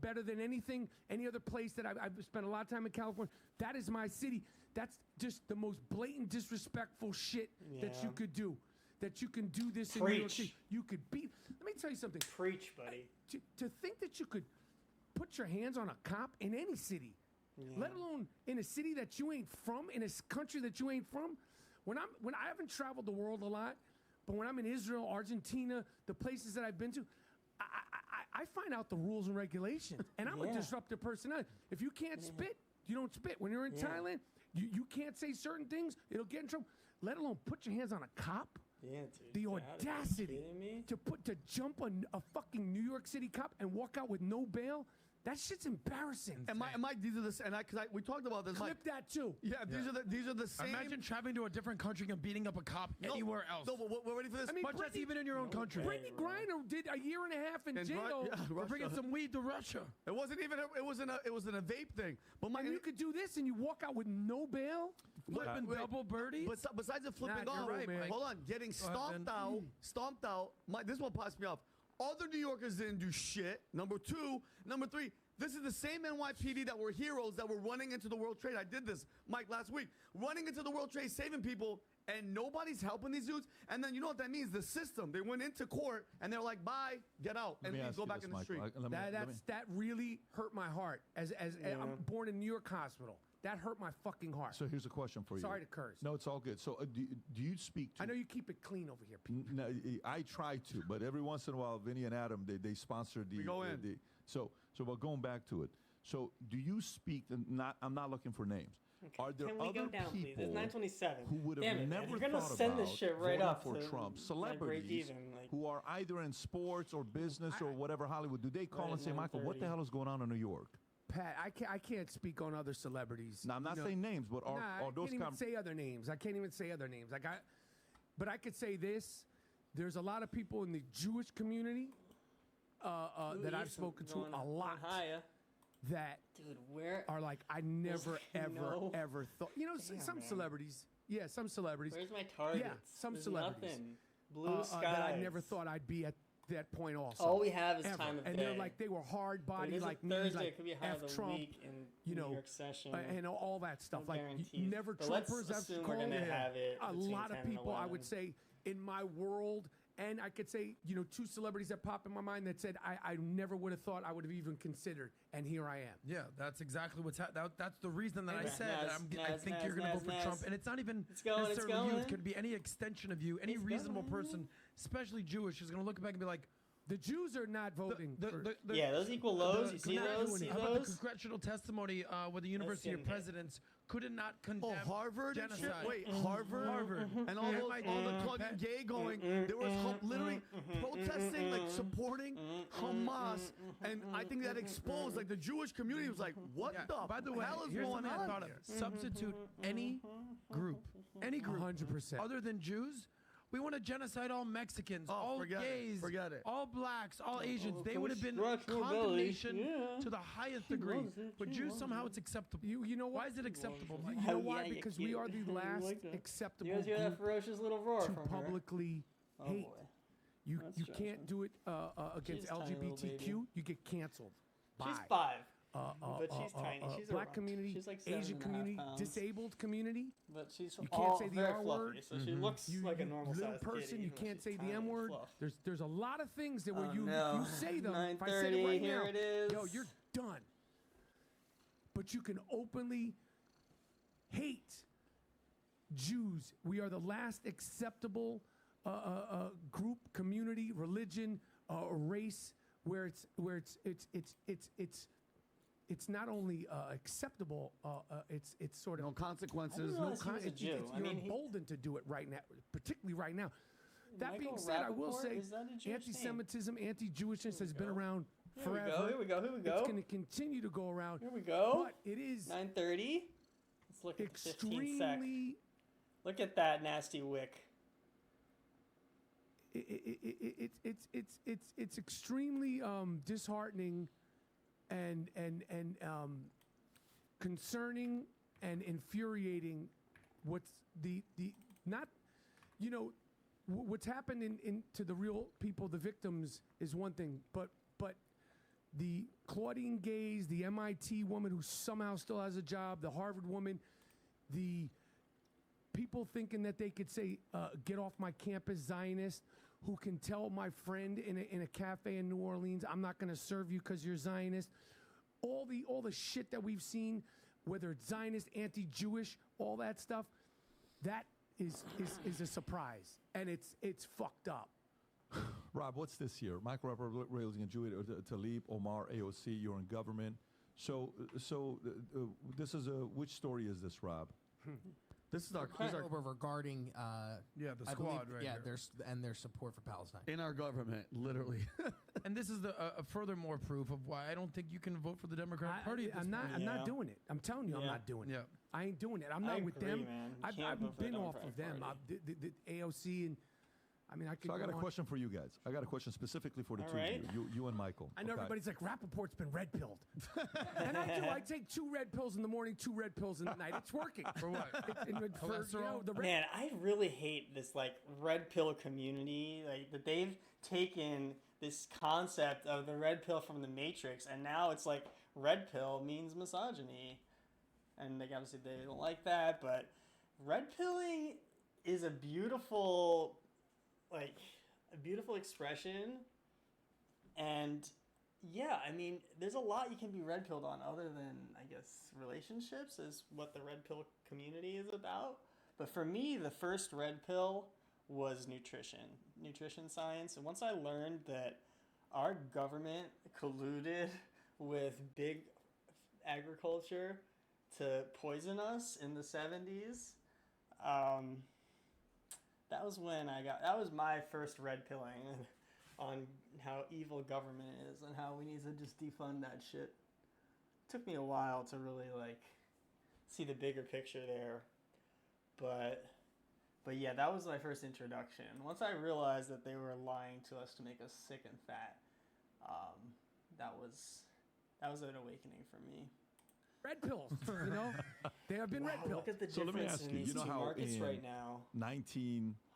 C: better than any other place that I've spent a lot of time in California. That is my city. That's just the most blatant, disrespectful shit that you could do. That you can do this in New York City. You could beat. Let me tell you something.
A: Preach, buddy.
C: To think that you could put your hands on a cop in any city, let alone in a city that you ain't from, in a country that you ain't from. When I haven't traveled the world a lot, but when I'm in Israel, Argentina, the places that I've been to, I find out the rules and regulations. And I'm a disruptive personality. If you can't spit, you don't spit. When you're in Thailand, you can't say certain things. It'll get in trouble. Let alone put your hands on a cop.
A: Yeah, dude.
C: The audacity to jump on a fucking New York City cop and walk out with no bail. That shit's embarrassing.
E: And Mike, these are the we talked about this.
C: Clip that too.
E: Yeah, these are the same.
D: Imagine traveling to a different country and beating up a cop anywhere else.
E: No, but we're ready for this.
C: I mean,
D: But that's even in your own country.
C: Brittany Griner did a year and a half in jail.
D: We're bringing some weed to Russia.
E: It wasn't even. It was a vape thing. But Mike,
C: and you could do this and you walk out with no bail.
D: Flipping double birdies.
E: But besides the flipping off,
C: right, man.
E: hold on, getting stomped out. Mike, this is what pissed me off. Other New Yorkers didn't do shit. Number two, number three. This is the same NYPD that were heroes that were running into the World Trade. I did this, Mike, last week. Running into the World Trade, saving people, and nobody's helping these dudes. And then you know what that means? The system. They went into court, and they're like, bye, get out, and go back in the street.
C: That really hurt my heart. As I'm born in New York Hospital. That hurt my fucking heart.
B: So here's a question for you.
C: Sorry to curse.
B: No, it's all good. So do you speak to...
C: I know you keep it clean over here, Pete.
B: No, I try to, but every once in a while, Vinny and Adam, they sponsor the...
E: We go in.
B: But going back to it. So do you speak... I'm not looking for names. Okay. Are there
A: Can we
B: other
A: go down,
B: people
A: please? It's 9:27.
B: who would have never
A: You're
B: thought
A: send
B: about
A: this shit right up
B: for Trump? Celebrities who are either in sports or business or whatever Hollywood, do they call and say, Michael, what the hell is going on in New York?
C: Pat, I can't speak on other celebrities.
B: Now, I'm not saying names, but are those...
C: I can't even say other names. I can't even say other names. But I could say this. There's a lot of people in the Jewish community that I've spoken to a lot that are like, I never, ever thought... You know, some celebrities... Yeah, some celebrities.
A: Where's my targets?
C: Yeah, some celebrities.
A: Nothing. Blue skies.
C: That I never thought I'd be at that point also.
A: All we have is
C: ever.
A: time of
C: and
A: day.
C: They're like, they were hard body like me,
A: Thursday,
C: like
A: it could be high
C: F
A: of the
C: Trump,
A: week in New York session.
C: And all that stuff.
A: No
C: like
A: guarantees.
C: never
A: but
C: Trumpers.
A: Let's assume we're gonna have it.
C: A lot of people, I would say, in my world, and I could say, you know, two celebrities that pop in my mind that said I never would have thought I would have even considered, and here I am.
D: Yeah, that's exactly what's happening. That's the reason that I said that I think you're going to vote for Trump. And it's not even necessarily you. It could be any extension of you. Any reasonable person, especially Jewish, is going to look back and be like,
C: the Jews are not voting.
A: Those equal lows. You see those?
D: How about the congressional testimony with the University of Presidents could not condemn
E: Harvard
D: genocide?
E: Wait, Harvard. And all the Claudia Gay going. There was literally protesting, like supporting Hamas. And I think that exposed, like the Jewish community was like, what the
D: By the way,
E: hell is
D: here's
E: going
D: something
E: on
D: I thought
E: here?
D: of. Substitute any group,
C: 100%.
D: other than Jews. We want to genocide all Mexicans, all gays, all blacks, all Asians. They would have been condemnation to the highest degree. But Jews, somehow it's acceptable.
C: You know why?
D: Why is it acceptable?
C: You know why? Because we are the last acceptable
A: group hear that ferocious little roar
C: to
A: from
C: publicly hate. You can't do it against
A: She's a tiny little
C: LGBTQ.
A: baby.
C: You get canceled.
A: She's 5.
C: But
A: she's tiny. She's
C: black
A: around.
C: community,
A: She's like
C: Asian
A: 7.5
C: community,
A: pounds.
C: Disabled community.
A: But she's
C: you can't say the
A: very
C: R
A: fluffy,
C: word.
A: so she looks like a normal
C: little
A: sized
C: person.
A: kitty,
C: You
A: even though
C: can't
A: she's
C: say
A: tiny
C: the M
A: and
C: word.
A: fluff.
C: There's a lot of things that where you say them. If I said
A: 9:30,
C: it right
A: here
C: now,
A: it is.
C: yo, you're done. But you can openly hate Jews. We are the last acceptable group, community, religion, race where it's not only acceptable, it's sort of
E: no consequences.
C: You're emboldened to do it right now, particularly right now. That
A: Michael
C: being said, I will
A: Rapaport?
C: say
A: Is that a Jewish
C: anti-Semitism, anti-Jewishness has been around forever.
A: Here we go.
C: It's going to continue to go around.
A: Here we go.
C: But it is
A: 9:30. Let's look at the 15 sec.
C: extremely.
A: Look at that nasty wick.
C: it's extremely disheartening and concerning and infuriating. What's the not, what's happened in to the real people, the victims, is one thing, but the Claudine Gaze, the MIT woman who somehow still has a job, the Harvard woman, the people thinking that they could say, get off my campus, Zionist, who can tell my friend in a cafe in New Orleans, I'm not going to serve you because you're Zionist. All the shit that we've seen, whether it's Zionist, anti-Jewish, all that stuff, that is a surprise, and it's fucked up.
B: Rob, what's this year? Michael Rapaport raising a Jew, Talib, Omar, AOC. You're in government. So this is which story is this, Rob?
E: This is our
F: regarding
D: the squad,
F: believe,
D: right?
F: Their support for Palestine
E: in our government, literally.
D: And this is a furthermore proof of why I don't think you can vote for the Democratic Party.
C: I'm not doing it. I'm telling you, I'm not doing it. I ain't doing it. I'm not with them.
A: Man.
C: I've been off of them. The AOC and.
B: So I got a question for you guys. I got a question specifically for the two of you and Michael.
C: I know everybody's like, Rapaport's been red pilled. And I do. I take 2 red pills in the morning, 2 red pills in the night. It's working.
D: For what?
A: Man, I really hate this red pill community. That they've taken this concept of the red pill from the Matrix, and now it's like red pill means misogyny. And obviously they don't like that, but red pilling is a beautiful expression, and there's a lot you can be red pilled on other than, I guess, relationships is what the red pill community is about. But for me, the first red pill was nutrition science. And once I learned that our government colluded with big agriculture to poison us in the 70s, that was my first red pilling on how evil government is and how we need to just defund that shit. It took me a while to really see the bigger picture there. But yeah, that was my first introduction. Once I realized that they were lying to us to make us sick and fat, that was an awakening for me.
C: Red pills, they have been red pills.
A: Look at the difference in these two markets right now.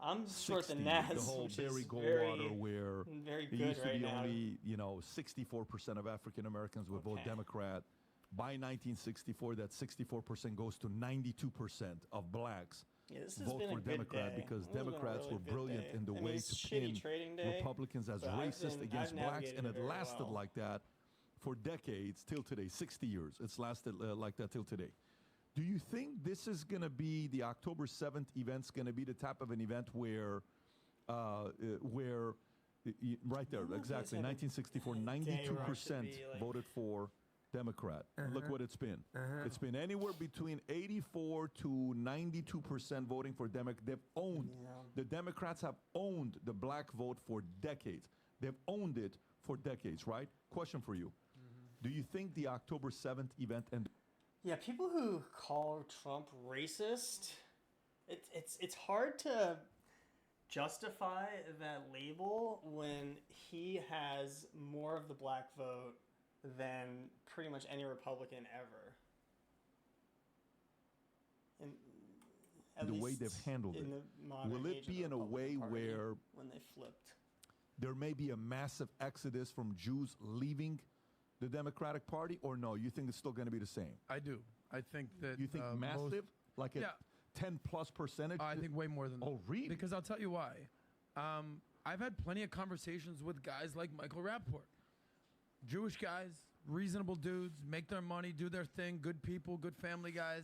A: I'm short the Nas,
B: the whole
A: which
B: Barry
A: is
B: Goldwater, where
A: very
B: it
A: good
B: used to
A: right
B: be
A: now.
B: only 64% of African Americans would vote Democrat. By 1964, that 64% goes to 92% of blacks vote for Democrat because Democrats were brilliant in the way to pin Republicans as racist against blacks, and it lasted like that for decades till today, 60 years. It's lasted like that till today. Do you think this is going to be, the October 7th event's going to be the type of an event where right there, exactly, 1964, 92% voted for Democrat. Look what it's been. It's been anywhere between 84 to 92% voting for Democrat. They've owned, the Democrats have owned the black vote for decades. They've owned it for decades, right? Question for you. Do you think the October 7th event and
A: people who call Trump racist, it's hard to justify that label when he has more of the black vote than pretty much any Republican ever.
B: The way they've handled it. Will it be in a way where
A: when they flipped,
B: there may be a massive exodus from Jews leaving the Democratic Party, or no? You think it's still going to be the same?
D: I do. I think that
B: you think massive, like a 10+%.
D: I think way more than that.
B: Oh, really?
D: Because I'll tell you why. I've had plenty of conversations with guys like Michael Rapaport, Jewish guys, reasonable dudes, make their money, do their thing, good people, good family guys,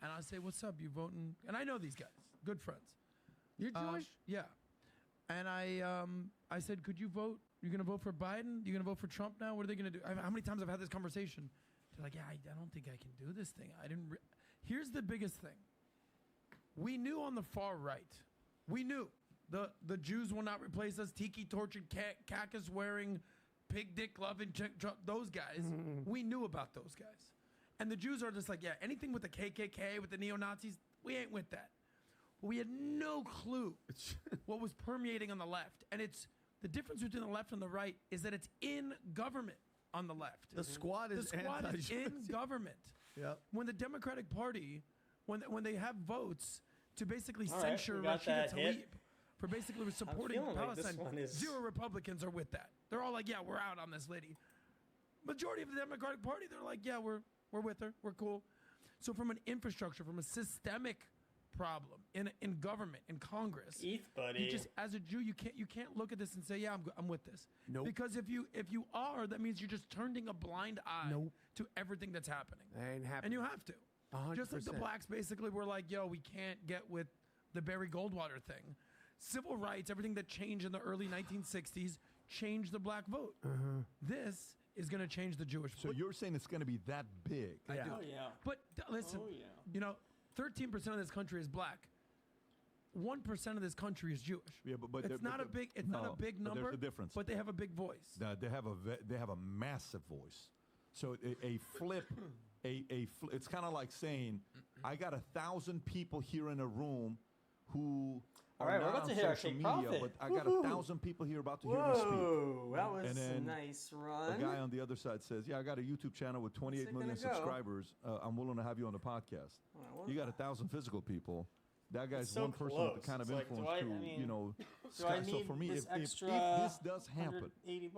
D: and I say, "What's up? You voting?" And I know these guys, good friends.
C: You're Jewish?
D: Yeah. And I said, "Could you vote? You're going to vote for Biden? You're going to vote for Trump now? What are they going to do?" How many times I've had this conversation? They're like, "Yeah, I don't think I can do this thing." Here's the biggest thing. We knew on the far right, we knew the Jews will not replace us. Tiki tortured, cactus wearing, pig dick loving, those guys. We knew about those guys. And the Jews are just like, yeah, anything with the KKK, with the neo-Nazis, we ain't with that. We had no clue what was permeating on the left. And it's the difference between the left and the right is that it's in government on the left.
E: The squad is
D: in government.
E: Yep.
D: When the Democratic Party, when they have votes to basically censure Rashida Tlaib for basically supporting Palestine,
A: like
D: zero Republicans are with that. They're all like, yeah, we're out on this lady. Majority of the Democratic Party, they're like, yeah, we're with her. We're cool. So from an infrastructure, from a systemic problem in government, in Congress,
A: buddy.
D: you just, as a Jew, you can't look at this and say, yeah, I'm with this.
C: Nope.
D: Because if you are, that means you're just turning a blind eye to everything that's happening.
C: That ain't happening.
D: And you have to.
C: 100%.
D: Just like the blacks basically were like, yo, we can't get with the Barry Goldwater thing. Civil rights, everything that changed in the early 1960s, changed the black vote. This is going to change the Jewish vote.
B: So you're saying it's going to be that big?
D: I do.
A: Oh, yeah.
D: But listen, 13% of this country is black. 1% of this country is Jewish.
B: Yeah, but
D: it's not a big number.
B: There's a difference.
D: But they have a big voice.
B: They have a massive voice. So a flip, it's kind of like saying, I got 1,000 people here in a room who
A: all right,
B: are
A: we're
B: not
A: about
B: on
A: to hit our
B: social
A: Shake
B: media,
A: Profit.
B: but I got 1,000 people here about to hear me speak.
A: Whoa, that was
B: And
A: a
B: then
A: nice run.
B: A guy on the other side says, yeah, I got a YouTube channel with 28 million
A: What's it gonna go?
B: subscribers. I'm willing to have you on the podcast.
A: Well,
B: You got 1,000 physical people. That guy's
A: so
B: one person
A: close.
B: with the kind of
A: It's like,
B: influence
A: do I
B: so
A: need
B: for me,
A: this
B: if
A: extra
B: this does happen,
A: $180.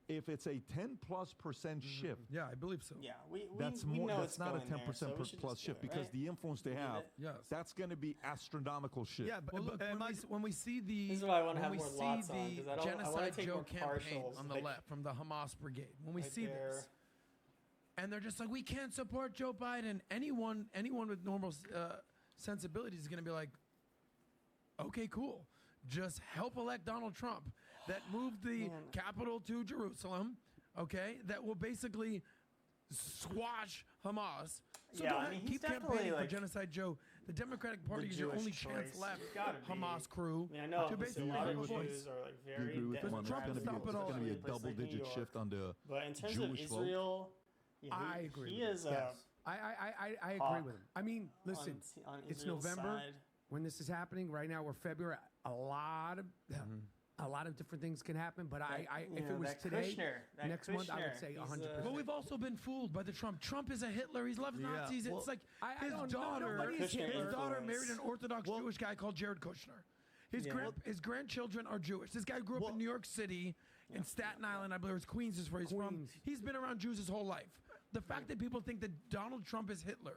B: if it's a 10+% shift,
D: Yeah, I believe so.
A: Yeah, we
B: that's
A: we
B: more.
A: know
B: That's
A: it's
B: not a
A: going there,
B: 10%
A: so we should
B: plus
A: just do
B: shift
A: it,
B: because
A: right?
B: the influence they have.
A: it.
D: Yes.
B: That's going to be astronomical shift.
E: Yeah, but
D: Well, look, when we see the
A: This is why I wanna
D: when
A: have
D: we
A: more
D: see
A: lots on,
D: the
A: 'cause I wanna
D: genocide
A: take
D: Joe
A: more
D: campaign
A: partials,
D: on the
A: like,
D: left from the Hamas brigade, when we
A: right
D: see
A: there.
D: this, and they're just like, we can't support Joe Biden. Anyone with normal sensibilities is going to be like, okay, cool, just help elect Donald Trump. That moved the capital to Jerusalem. Okay, that will basically squash Hamas. So
A: Yeah,
D: go
A: I
D: ahead,
A: mean, he's
D: keep
A: definitely,
D: campaigning for
A: like,
D: genocide Joe. The Democratic Party is your
A: Jewish
D: only
A: choice.
D: chance left.
A: It's gotta be.
D: Hamas crew
A: I mean, I know
D: to
A: obviously
D: basically
A: a lot
D: have
A: of
D: a voice.
A: Jews are like
B: Do you
A: very
B: agree with him on that?
D: Trump
B: It's
D: will stop it all.
B: going to be a
A: Especially in a place like New
B: double-digit
A: York.
B: shift on the
A: But in terms
B: Jewish
A: of
B: vote.
A: Israel, yeah,
C: I agree
A: He
C: with
A: is
C: him.
A: a
C: Yes. I agree
A: hawk
C: with him. I mean, listen,
A: on
C: it's
A: Israel's
C: November
A: side.
C: when this is happening. Right now, we're February. A lot of different things can happen. But if it was
A: that
C: today,
A: Kushner,
C: next month, I would
A: Kushner,
C: say
A: he's,
C: 100%.
D: But we've also been fooled by the Trump. Trump is a Hitler. He loves Nazis.
E: well,
D: It's like
C: I
D: his
C: don't-
D: daughter.
C: nobody's
A: Kushner
D: His daughter
A: influence.
D: married an Orthodox Jewish guy called Jared Kushner. His grandchildren are Jewish. This guy grew up in New York City, in Staten Island, I believe it's Queens is where he's from.
C: Queens.
D: He's been around Jews his whole life. The fact that people think that Donald Trump is Hitler.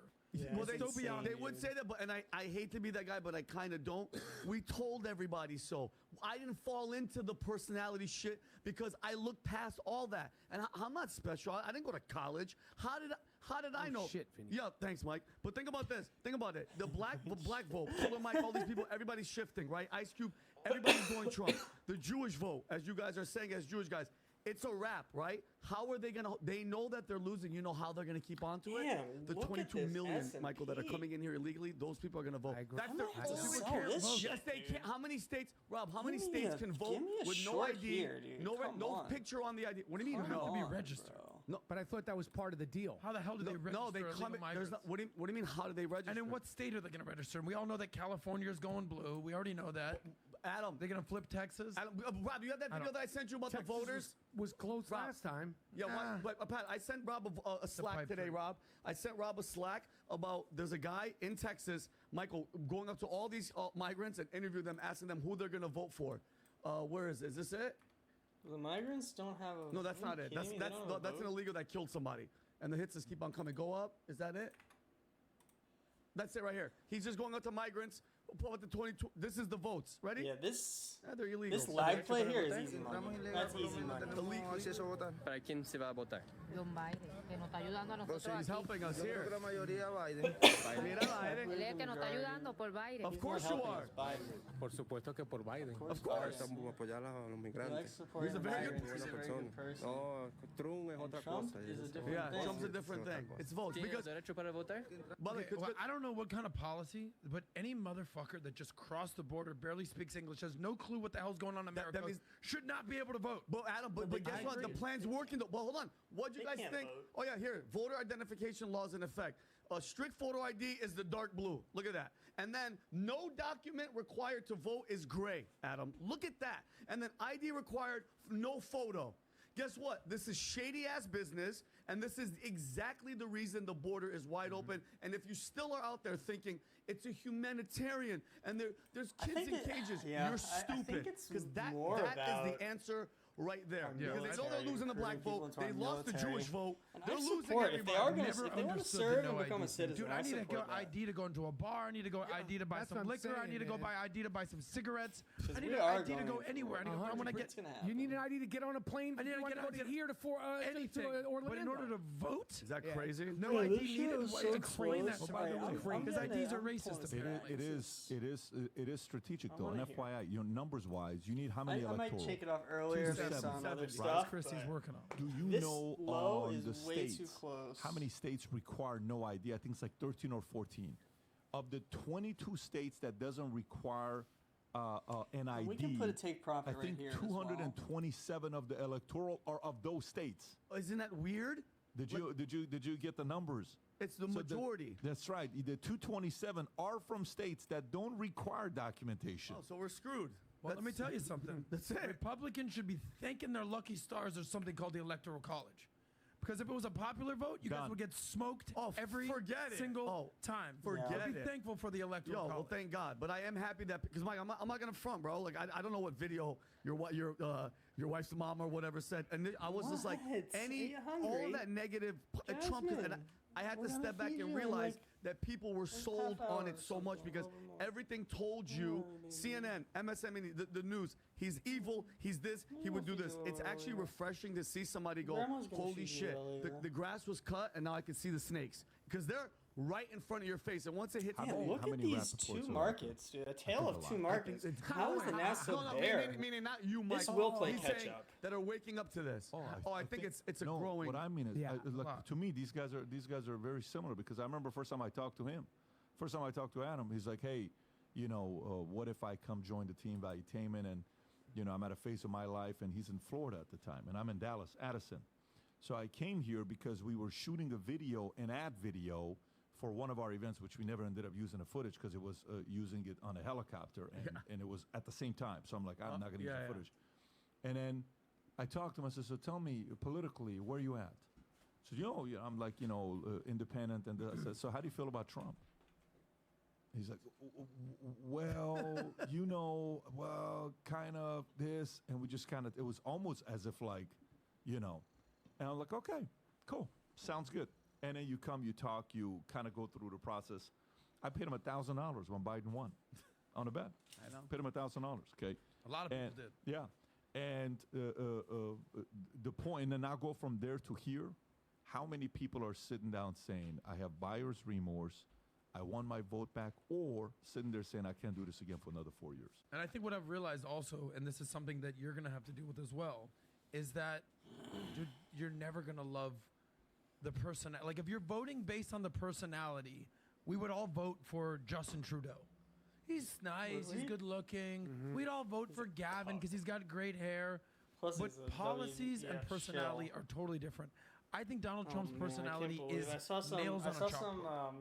E: Well,
A: it's insane,
E: they would
A: dude.
E: say that, but I hate to be that guy, but I kind of don't. We told everybody so. I didn't fall into the personality shit because I looked past all that, and I'm not special. I didn't go to college. How did I know?
C: Shit, Vinny.
E: Yeah, thanks, Mike. But think about this. Think about it. The black vote, Killer Mike, all these people, everybody's shifting, right? Ice Cube, everybody's going Trump. The Jewish vote, as you guys are saying, as Jewish guys. It's a wrap, right? How are they going to... They know that they're losing. You know how they're going to keep on to it?
A: Man,
E: The
A: look at
E: 22
A: this
E: million,
A: S&P.
E: Michael, that are coming in here illegally, those people are going to vote.
C: I agree.
E: That's
A: I'm
E: their
A: gonna have to
E: only
A: sell
E: care.
A: this
E: Yes,
A: shit,
E: they
A: dude.
E: can. How many states... Rob, how many
A: Give me
E: states
A: a-
E: can
A: give
E: vote
A: me a
E: with no
A: short
E: ID?
A: here, dude.
E: No,
A: Come
E: no
A: on.
E: picture on the ID. What do you mean,
A: Come
E: no?
D: to be
A: on,
D: registered.
A: bro.
C: But I thought that was part of the deal.
D: How the hell do they register
E: No, they
D: illegal
E: come in...
D: migrants?
E: There's not, what do you mean, how do they register?
D: And in what state are they going to register? And we all know that California is going blue. We already know that.
E: Adam,
D: They're going to flip Texas.
E: Rob, you have that video that I sent you about
C: Texas
E: the voters?
C: was closed
E: Rob.
C: last time.
E: Yeah, but Pat, I sent Rob a Slack
D: pipe
E: today,
D: dream.
E: Rob. I sent Rob a Slack about there's a guy in Texas, Michael, going up to all these migrants and interview them, asking them who they're going to vote for. Where is it? Is this it?
A: The migrants don't have a...
E: No, that's
A: are you
E: not it.
A: kidding me? They don't have a
E: That's an
A: vote?
E: illegal that killed somebody. And the hits just keep on coming. Go up. Is that it? That's it right here. He's just going up to migrants. Pull up the 22. This is the votes. Ready?
A: Yeah, this...
E: They're illegal.
A: This lag play here is easy money. That's easy money.
G: ¿Para quién se va a votar?
H: Don Biden, que nos está ayudando a nosotros
E: He's
H: aquí.
E: helping us here.
I: mayoría Biden.
E: Mira, Biden.
H: Él es el que nos está ayudando por Biden.
E: Of course you are.
G: Por supuesto que por Biden.
E: Of course.
G: Estamos apoyar a los migrantes.
E: He's a very good
A: He's a very good person.
G: No, Trump es
A: And
G: otra
A: Trump
G: cosa.
A: is a different
E: Yeah,
A: thing.
E: Trump's a different thing. It's votes.
G: ¿Tiene
E: Because,
G: derecho para votar?
E: brother,
D: Okay, well, I don't know what kind of policy, but any motherfucker that just crossed the border, barely speaks English, has no clue what the hell's going on in America,
E: means-
D: should not be able to vote.
E: But Adam, but guess what? The plan's working. Well, hold on. What do you
A: They
E: guys
A: can't
E: think?
A: vote.
E: Oh yeah, here, voter identification laws in effect. A strict photo ID is the dark blue. Look at that. And then no document required to vote is gray, Adam. Look at that. And then ID required, no photo. Guess what? This is shady-ass business, and this is exactly the reason the border is wide open. And if you still are out there thinking it's a humanitarian and there's kids in cages, you're stupid. Because that is the answer right there. Because they know they're losing the black vote. They lost the Jewish vote. They're losing everybody.
A: If they want to serve and become a citizen,
D: dude, I need to go ID to go into a bar. I need to go ID to buy some liquor. I need to go buy ID to buy some cigarettes. I need an ID to go anywhere. I want to get.
C: You need an ID to get on a plane.
D: I need to
C: get here to anything.
D: Orlando. But in order to vote,
E: is that crazy?
D: No ID needed. Explain that to me. Because IDs are racist.
B: It is strategic though. And FYI, numbers wise, you need how many electoral?
A: I might take it off earlier based on other stuff.
D: Christie's working on.
B: Do you know on the states how many states require no ID? I think it's like 13 or 14. Of the 22 states that doesn't require an ID,
A: we can put a take profit
B: I think
A: right here
B: 227 of the electoral are of those states.
E: Oh, isn't that weird?
B: Did you get the numbers?
E: It's the majority.
B: That's right. The 227 are from states that don't require documentation.
E: Oh, so we're screwed.
D: Well, let me tell you something.
E: That's it.
D: Republicans should be thanking their lucky stars there's something called the Electoral College. Because if it was a popular vote, you guys would get smoked every single time.
E: Forget
D: Be thankful for the Electoral College.
E: Well, thank God. But I am happy that, because Mike, I'm not going to front, bro. Like, I don't know what video your wife's mom or whatever said. And I was just like, all that negative Trump. And I had to step back and realize that people were sold on it so much because everything told you, CNN, MSNBC, the news, he's evil, he's this, he would do this. It's actually refreshing to see somebody go, holy shit, the grass was cut and now I can see the snakes. Because they're right in front of your face. And once it hits home,
A: look at these two markets, dude. A tale of two markets. How is the NASA there?
E: Meaning not you, Mike.
A: This will play catch up.
E: That are waking up to this. I think it's a growing.
B: What I mean is, to me, these guys are very similar because I remember first time I talked to him, first time I talked to Adam, he's like, hey, what if I come join the team Valuetainment and, I'm at a phase of my life and he's in Florida at the time and I'm in Dallas, Addison. So I came here because we were shooting an ad video for one of our events, which we never ended up using the footage because it was using it on a helicopter and it was at the same time. So I'm like, I'm not going to use the footage. And then I talked to him. I said, so tell me politically, where are you at? So, I'm like, independent. And I said, so how do you feel about Trump? He's like, well, kind of this. And we just kind of, it was almost as if like, and I'm like, okay, cool. Sounds good. And then you come, you talk, you kind of go through the process. I paid him $1,000 when Biden won on a bet.
E: I know.
B: Paid him $1,000, okay?
D: A lot of people did.
B: Yeah. And the point, and then I'll go from there to here. How many people are sitting down saying, I have buyer's remorse, I want my vote back, or sitting there saying, I can't do this again for another 4 years?
D: And I think what I've realized also, and this is something that you're going to have to deal with as well, is that dude, you're never going to love the person. Like, if you're voting based on the personality, we would all vote for Justin Trudeau. He's nice. He's good looking. We'd all vote for Gavin because he's got great hair. Plus, but policies and personality are totally different. I think Donald Trump's personality is nails on a chalkboard.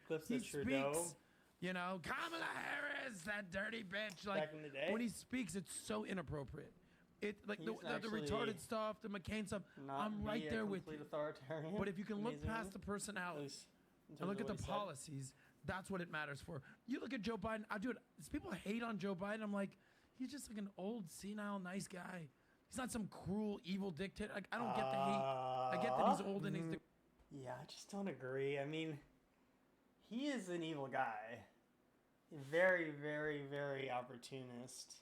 A: Clips
D: he
A: of Trudeau.
D: Speaks, Kamala Harris, that dirty bitch. Like,
A: back in the day?
D: When he speaks, it's so inappropriate. It like the retarded stuff, the McCain stuff. I'm right there with you. But if you can look past the personality and look at the policies, that's what it matters for. You look at Joe Biden. People hate on Joe Biden. I'm like, he's just like an old, senile, nice guy. He's not some cruel, evil dictator. Like, I don't get the hate. I get that he's old and he's.
A: Yeah, I just don't agree. I mean, he is an evil guy. Very, very, very opportunist.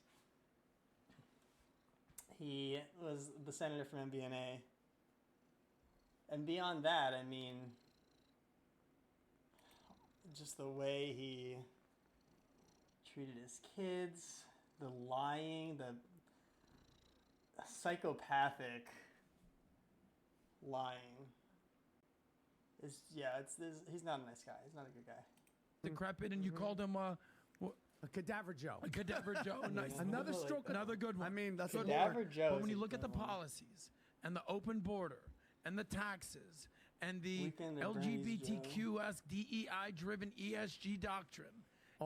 A: He was the senator from MBNA. And beyond that, I mean, just the way he treated his kids, the lying, the psychopathic lying. He's not a nice guy. He's not a good guy.
D: Decrepit, and you called him
C: a Cadaver Joe.
D: A Cadaver Joe. Nice.
C: Another stroke.
D: Another good one.
E: I mean, that's
A: Cadaver Joe.
D: But when you look at the policies and the open border and the taxes and the LGBTQS DEI-driven ESG doctrine.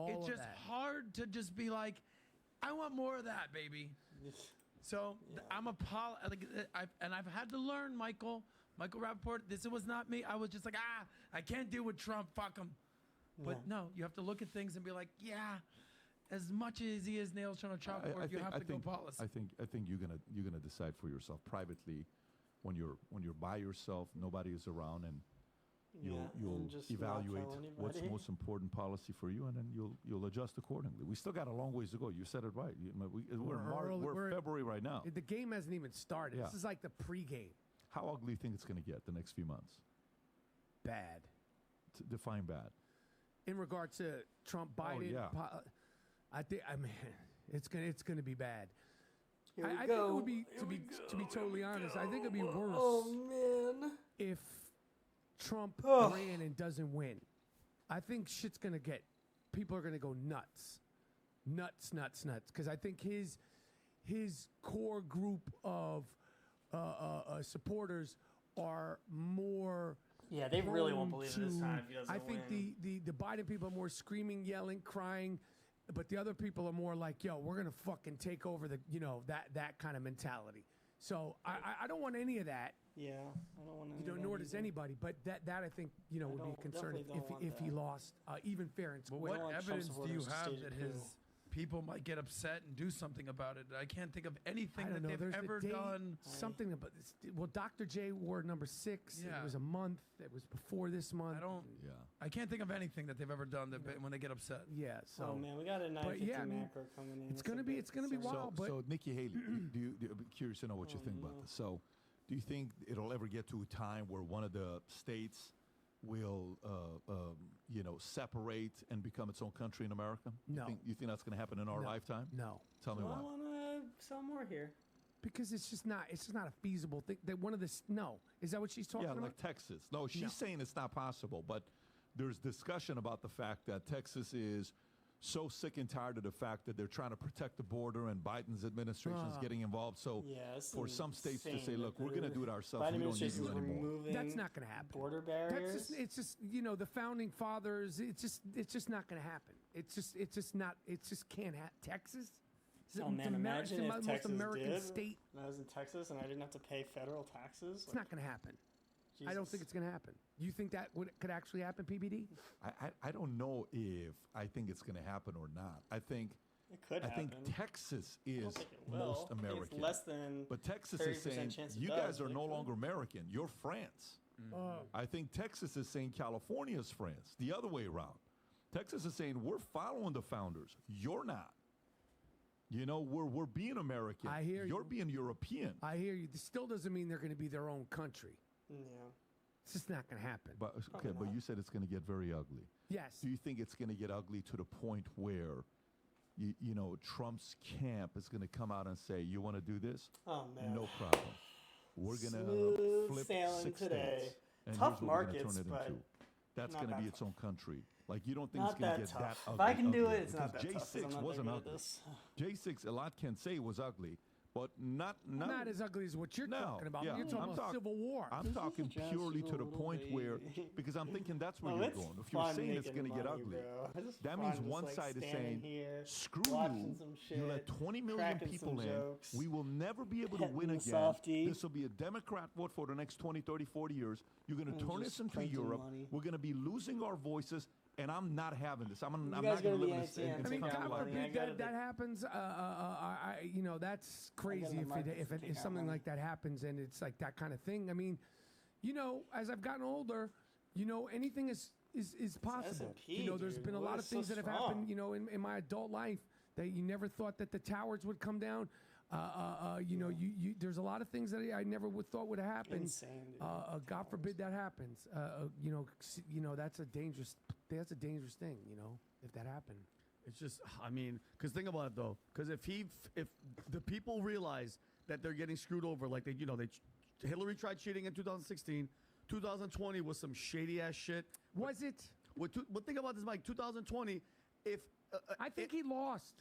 D: It's just hard to just be like, I want more of that, baby. So I'm I've had to learn, Michael Rapaport. This was not me. I was just like, I can't deal with Trump. Fuck him. But no, you have to look at things and be like, yeah, as much as he is nails on a chalkboard, you have to go policy.
B: I think you're gonna decide for yourself privately when you're by yourself, nobody is around, and you'll evaluate what's the most important policy for you, and then you'll adjust accordingly. We still got a long ways to go. You said it right. We're February right now.
C: The game hasn't even started. This is like the pregame.
B: How ugly do you think it's going to get the next few months?
C: Bad.
B: Define bad.
C: In regard to Trump, Biden, I mean, it's gonna be bad. I think it would be to be totally honest. I think it'd be worse. If Trump ran and doesn't win. I think shit's gonna get. People are gonna go nuts. Because I think his core group of supporters are more.
A: Yeah, they really won't believe it this time if he doesn't
C: I think
A: win.
C: the Biden people are more screaming, yelling, crying, but the other people are more like, yo, we're gonna fucking take over that kind of mentality. So I don't want any of that.
A: Yeah, I don't want any of that
C: nor does anybody. But that I think would be a concern if he lost even fair and square.
D: What evidence do you have that his people might get upset and do something about it? I can't think of anything that they've ever done.
C: Something about this. Well, Dr. J wore number 6. Yeah. It was a month. It was before this month.
D: I can't think of anything that they've ever done when they get upset.
C: Yeah. So.
A: Oh man, we got a 950 macro coming in.
C: It's gonna be wild.
B: So Nikki Haley, I'm curious to know what you think about this. So, do you think it'll ever get to a time where one of the states will separate and become its own country in America?
C: No.
B: You think that's going to happen in our lifetime?
C: No.
B: Tell me why.
A: I want to sell more here.
C: Because it's just not a feasible thing. Is that what she's talking about?
B: Yeah, like Texas. No, she's saying it's not possible, but there's discussion about the fact that Texas is so sick and tired of the fact that they're trying to protect the border and Biden's administration is getting involved. So for some states to say, look, we're going to do it ourselves. We don't need you anymore.
C: That's not going to happen.
A: Border barriers.
C: It's just the founding fathers. It's just not going to happen. It just can't happen. Texas.
A: Oh man, imagine if
C: most
A: Texas
C: American
A: did.
C: State.
A: And I was in Texas and I didn't have to pay federal taxes.
C: It's not going to happen. Jesus. I don't think it's going to happen. You think that could actually happen, PBD?
B: I don't know if I think it's going to happen or not. I think
A: it could happen.
B: I think Texas is most American.
A: It's less than
B: but Texas is saying you guys are no longer American. You're France. I think Texas is saying California is France. The other way around. Texas is saying we're following the founders. You're not. We're being American.
C: I hear
B: You're being European.
C: I hear you. This still doesn't mean they're going to be their own country.
A: Yeah.
C: It's just not going to happen.
B: But you said it's going to get very ugly.
C: Yes.
B: Do you think it's going to get ugly to the point where, Trump's camp is going to come out and say, "You want to do this?
A: Oh man,
B: no problem. We're going to flip 6
A: today.
B: states, and
A: Tough
B: here's what
A: markets,
B: we're gonna turn it into." That's going to be its own country. Like, you don't think
A: not
B: it's going to get
A: tough.
B: that ugly?
A: If I can do it, it's not that
B: J6
A: tough.
B: wasn't ugly. J6, a lot can say was ugly, but not
C: as ugly as what you're talking about.
B: Yeah.
C: You're talking about Civil War.
B: I'm talking purely to the point where, because I'm thinking that's where you're going. If you're saying it's going to get ugly, that means one side is saying, screw you, you let 20 million people in, we will never be able to win again. This will be a Democrat vote for the next 20, 30, 40 years. You're going to turn us into Europe. We're going to be losing our voices. And I'm not having this. I'm not going to live in this.
C: I mean, God forbid that happens. That's crazy if something like that happens and it's like that kind of thing. I mean, as I've gotten older, anything is possible. There's been a lot of things that have happened, in my adult life that you never thought that the towers would come down. There's a lot of things that I never thought would happen.
A: Insane,
C: God forbid that happens. That's a dangerous thing. If that happened,
E: it's just, because think about it though. Because if the people realize that they're getting screwed over, like Hillary tried cheating in 2016, 2020 was some shady ass shit.
C: Was it?
E: But think about this, Mike. 2020,
C: I think he lost.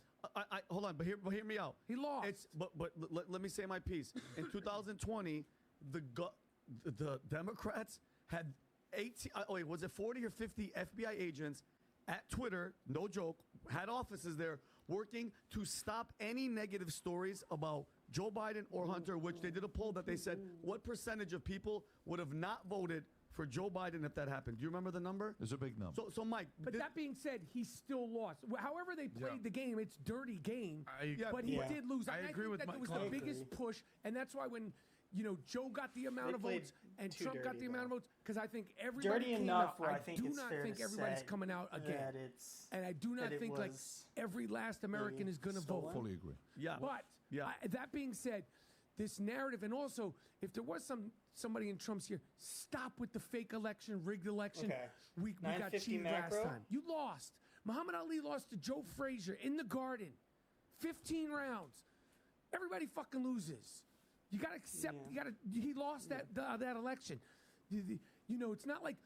E: Hold on, but hear me out.
C: He lost.
E: But let me say my piece. In 2020, the Democrats had 18, was it 40 or 50 FBI agents at Twitter, no joke, had offices there working to stop any negative stories about Joe Biden or Hunter, which they did a poll that they said, what percentage of people would have not voted for Joe Biden if that happened? Do you remember the number?
B: It's a big number.
E: So Mike.
C: But that being said, he still lost. However they played the game, it's dirty game. But he did lose.
D: I agree with Michael.
C: It was the biggest push, and that's why when Joe got the amount of votes and Trump got the amount of votes, because I think everybody came out. I do not think everybody's coming out again. And I do not think like every last American is going to vote.
B: Fully agree.
E: Yeah.
C: But that being said, this narrative, and also if there was somebody in Trump's here, stop with the fake election, rigged election.
A: Okay.
C: We got cheated last time. You lost. Muhammad Ali lost to Joe Frazier in the Garden, 15 rounds. Everybody fucking loses. You got to accept. He lost that election. It's not like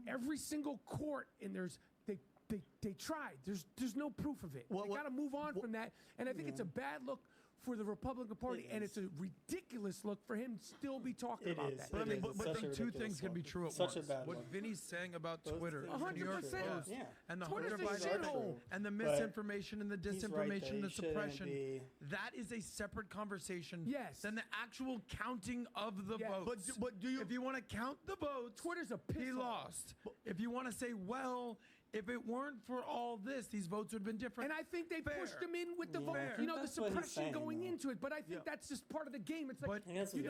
C: every single court and they tried. There's no proof of it. We got to move on from that. And I think it's a bad look for the Republican Party, and it's a ridiculous look for him to still be talking about that.
D: But I think two things can be true at once. What Vinny's saying about Twitter, the New York Post, and the Hunter Biden and the misinformation and the disinformation and the suppression, that is a separate conversation than the actual counting of the votes.
E: But do you?
D: If you want to count the votes,
C: Twitter's a piss
D: he lost. If you want to say, well, if it weren't for all this, these votes would have been different.
C: And I think they pushed him in with the vote, the suppression going into it. But I think that's just part of the game. It's like, like if you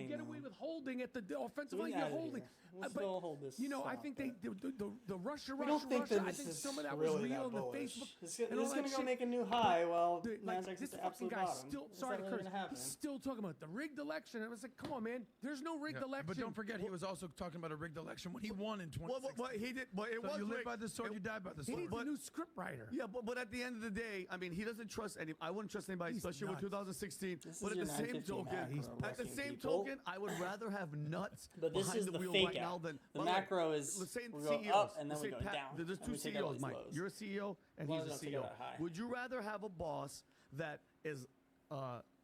C: get away with holding at the offensive line, you're holding. I think the Russia, I think some of that was real in the Facebook.
A: It's going to go make a new high. Well, this
C: fucking guy's still, sorry to curse, he's still talking about the rigged election. I was like, come on, man. There's no rigged election.
D: But don't forget, he was also talking about a rigged election when he won in 2016.
E: Well, he did. But it was
D: you live
E: rigged.
D: by the sword, you die by the sword.
C: He needs a new script writer.
E: Yeah, but at the end of the day, I mean, he doesn't trust any. I wouldn't trust anybody, especially with 2016. But at the same token, I would rather have nuts behind the wheel right now than
A: the macro is.
E: Let's say
A: we
E: CEOs.
A: go up and then we go down.
E: There's two CEOs, Mike. You're a CEO and he's a CEO. Would you rather have a boss that is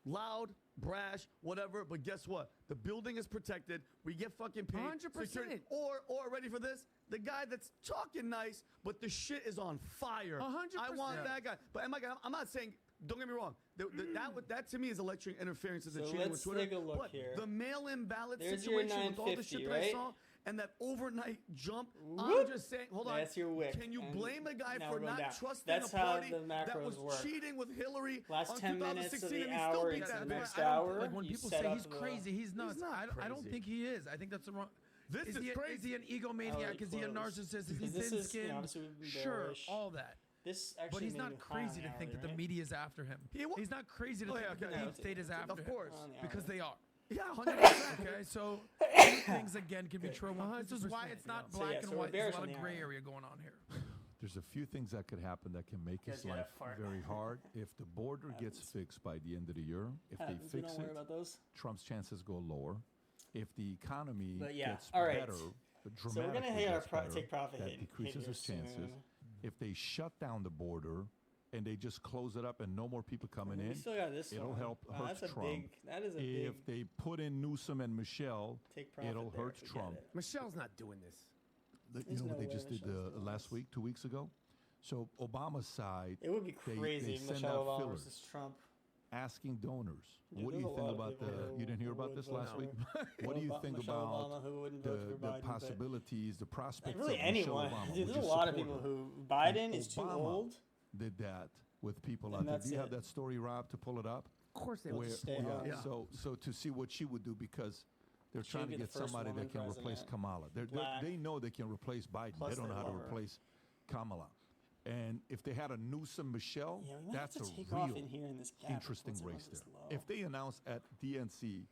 E: loud, brash, whatever, but guess what? The building is protected. We get fucking paid.
C: 100%.
E: Or ready for this? The guy that's talking nice, but the shit is on fire.
C: 100%.
E: I want that guy. But I'm not saying. Don't get me wrong. That to me is election interference. Is a cheating with Twitter.
A: Let's take a look
E: but
A: here.
E: The mail-in ballot
A: There's
E: situation with all the shit that I saw. And that overnight jump, I'm just saying, hold on.
A: That's your wick.
E: Can you blame a guy for not trusting
A: That's
E: a party
A: that
E: was cheating with Hillary
A: last 10 minutes of the
E: and
A: hour
E: he still
A: into
E: beat
A: the
E: that?
A: next hour?
D: Like when people say he's crazy, he's nuts. I don't think he is. I think that's the wrong.
E: This is crazy.
D: Is he an egomaniac? Is he a narcissist? Is he thin-skinned? Sure, all that. But he's not crazy to think that the media is after him. He's not crazy to think that the deep state is after him.
E: Of course.
D: Because they are.
E: Yeah, 100%.
D: Okay, so two things again can be true. This is why it's not black and white. There's a lot of gray area going on here.
B: There's a few things that could happen that can make his life very hard. If the border gets fixed by the end of the year, if they fix it, Trump's chances go lower. If the economy gets better,
A: so we're gonna take profit
B: that
A: hit.
B: decreases his chances. If they shut down the border and they just close it up and no more people coming in, it'll help hurt Trump.
A: That is a big.
B: If they put in Newsom and Michelle, it'll hurt Trump.
C: Michelle's not doing this.
B: You know what they just did last week, 2 weeks ago? So Obama's side,
A: it would be crazy if Michelle Obama versus Trump.
B: Asking donors, what do you think about you didn't hear about this last week? What do you think about the possibilities, the prospects
A: really
B: of
A: anyone.
B: Michelle Obama?
A: Dude, there's a lot of people who Biden is too old.
B: Did that with people out there. Do you have that story, Rob, to pull it up?
C: Of course they will.
B: So to see what she would do, because they're trying to get somebody that can replace Kamala. They know they can replace Biden. They don't know how to replace Kamala. And if they had a Newsom Michelle, that's a real interesting race there. If they announce at DNC,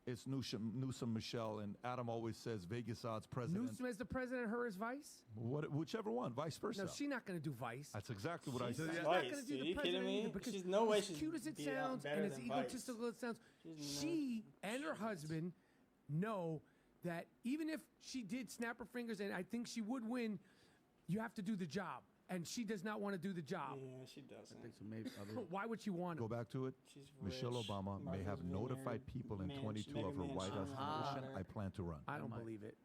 B: it's Newsom Michelle, and Adam always says Vegas odds president.
C: Newsom as the president, her as vice?
B: Whichever one, vice versa.
C: No, she's not going to do vice.
B: That's exactly what I said.
C: She's not going to do the president either, because
A: she's no way
C: as cute as it sounds and as egotistical as it sounds, she and her husband know that even if she did snap her fingers, and I think she would win, you have to do the job. and she does not want to do the job.
A: Yeah, she doesn't.
E: I think so. Maybe.
C: Why would she want to?
B: Go back to it.
A: She's
B: Michelle
A: rich.
B: Obama may have notified people in 22 of her White House position. I plan to run.
C: I don't believe it.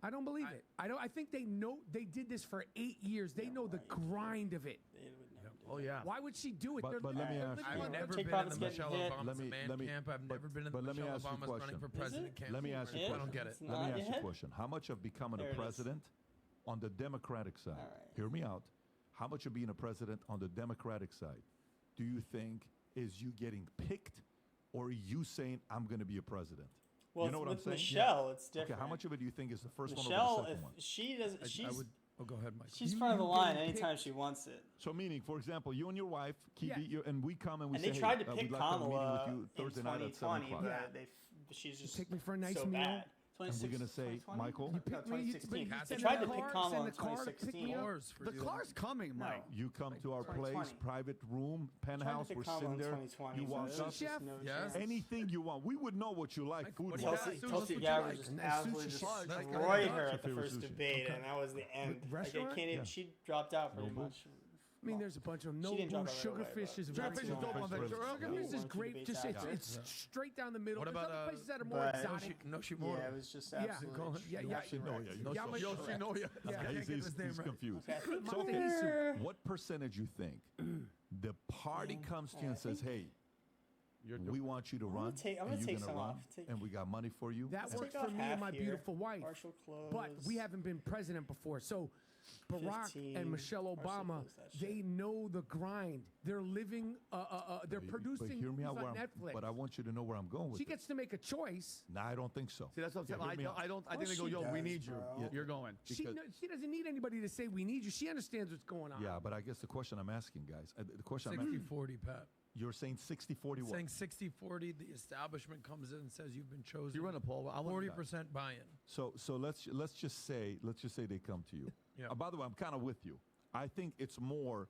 C: I don't believe it. I think they know they did this for 8 years. They know the grind of it.
A: They would never do
E: Oh yeah.
C: Why would she do it?
B: But let me ask you.
D: I've never
A: Take
D: been in
A: profits
D: the
A: getting
D: Michelle
A: hit.
D: Obama's
B: Let me-
D: camp. I've never been in the
B: but let me
D: Michelle
B: ask you a
D: Obama's running for
B: question.
D: president camp.
B: Let me ask you a
A: It?
D: I don't get it.
A: It's
B: Let me
A: not
B: ask you a
A: yet?
B: question. How much of becoming
A: There
B: a
A: it is.
B: president on the Democratic side,
A: All right.
B: hear me out, how much of being a president on the Democratic side do you think is you getting picked or you saying, I'm going to be a president?
A: Well,
B: you know what I'm
A: with
B: saying?
A: Michelle, it's different.
B: Okay, how much of it do you think is the first
A: Michelle,
B: one over the
A: if
B: second one?
A: she doesn't, she's
D: I would. Oh, go ahead, Michael.
A: she's
C: You-
A: front of the
C: you
A: line
C: getting
A: anytime
C: picked.
A: she wants it.
B: So meaning, for example, you and your wife, Kibi,
C: Yeah.
B: and we come and we
A: And
B: say,
A: they tried to
B: hey,
A: pick
B: we'd like to have a meeting
A: Kamala
B: with you
A: in
B: Thursday night at 7
A: 2020,
B: o'clock.
A: but she's just
C: Take me for a nice
A: so
C: meal.
A: bad.
B: And we're going to say,
A: 2020?
B: Michael,
C: You pick me. You,
A: 2016.
C: you
D: They
C: send
A: tried
C: the
A: to pick
C: car,
A: Kamala
C: send
A: in
C: the car to pick me up.
D: Yours for
E: The
D: you.
E: car's coming, Mike.
B: you come to our place,
A: 2020.
B: private room, penthouse,
A: pick
B: we're
A: Kamala
B: sitting
A: in
B: there,
A: 2020,
B: you
A: so
B: walk
A: there's
B: up,
A: just
C: Chef.
A: no
D: Yes.
A: chance.
B: anything you want. We would know what you like
D: Like,
B: food
D: what do you
B: wise.
D: got?
A: Tulsi,
D: That's
A: Tulsi
D: what you
A: Gabbard
D: like.
A: just
C: And that's
A: absolutely
C: sushi.
A: destroyed
D: Like,
A: her
B: that's
A: at the
B: favorite
A: first
B: sushi.
A: debate,
B: Okay.
A: and that was the end. Like, I
C: Restaurant?
A: can't even,
B: Yeah.
A: she dropped out pretty
B: Nobu?
A: much.
C: I mean, there's a bunch of
A: She didn't drop out right away,
C: Sugarfish is
A: but-
C: very
E: Sugarfish is
C: good.
E: dope on Ventura.
C: Sugarfish is
A: Yeah.
C: great. Just
A: Yeah.
C: it's straight down the middle.
D: What
C: There's
D: about,
C: other places that are more
A: but-
C: exotic.
D: No Shimura.
A: Yeah, it was just
C: Yeah.
A: absolutely.
C: Go ahead. Yeah, yeah.
B: Yoshinoya.
C: Yoshinoya.
B: Yeah,
C: Yeah.
D: I can't get
B: he's
D: his name right.
B: confused.
C: Okay.
B: So,
C: Mate.
B: what percentage you think the party comes to you and says, hey, we want you to run,
A: I'm gonna
B: and you're
A: take
B: going to
A: some
B: run,
A: off.
B: and we got money for you?
C: That
A: Let's
C: works
A: take
C: for
A: off
C: me
A: half
C: and my
A: here.
C: beautiful wife.
A: Partial close.
C: But we haven't been president before. So Barack
A: 15,
C: and Michelle
A: partial
C: Obama,
A: close that
C: they
A: shit.
C: know the grind. They're living, they're
B: But
C: producing
B: hear me
C: movies
B: out where
C: on
B: I'm,
C: Netflix.
B: but I want you to know where I'm going with
C: She
B: this.
C: gets to make a choice.
B: No, I don't think so.
E: See, that's what I'm saying.
B: Yeah, hear me out.
E: I think they go,
A: she
E: yo, we
A: does,
E: need you.
A: bro.
E: You're going.
C: She doesn't need anybody to say we need you. She understands what's going on.
B: Yeah, but I guess the question I'm asking, guys, the question I'm asking,
D: 60-40, Pat.
B: you're saying 60-40 what?
D: Saying 60-40, the establishment comes in and says you've been chosen.
E: You run a poll. I want
D: 40% buy-in.
B: So let's just say they come to you.
D: Yeah.
B: By the way, I'm kind of with you. I think it's more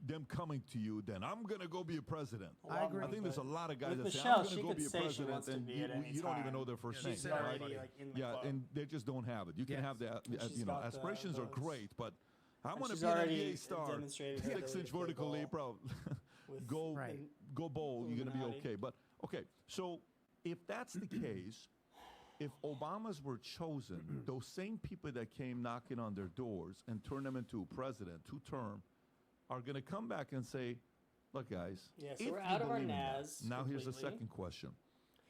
B: them coming to you than I'm gonna go be a president.
C: I agree.
B: I think there's a lot of guys
A: With
B: that say
A: Michelle,
B: I'm
A: she
B: gonna go
A: could
B: be a
A: say she
B: president,
A: wants to
B: and
A: be at any
B: you don't even
A: time.
B: know their first
D: Yeah,
B: name.
A: She's
D: She's
A: already
B: right?
A: like in the
B: Yeah,
A: club.
B: and they just don't have it. You can
C: Yes.
B: have that.
A: And she's
B: You know,
A: got the
B: aspirations are
A: votes.
B: great, but I
A: And
B: want to
A: she's
B: be an
A: already
B: NBA star,
A: demonstrated her
B: 6-inch
A: ability to play
B: vertical
A: ball
B: leap, bro.
A: with
B: go
C: Right.
B: go bold. You're gonna be
A: Illuminati.
B: okay. But okay, so if that's the case. If Obamas were chosen, those same people that came knocking on their doors and turned them into a president, two-term, are going to come back and say, look, guys,
A: Yeah, so
B: if
A: we're
B: you
A: out of our
B: believe in that,
A: NAS
B: now here's the
A: completely.
B: second question.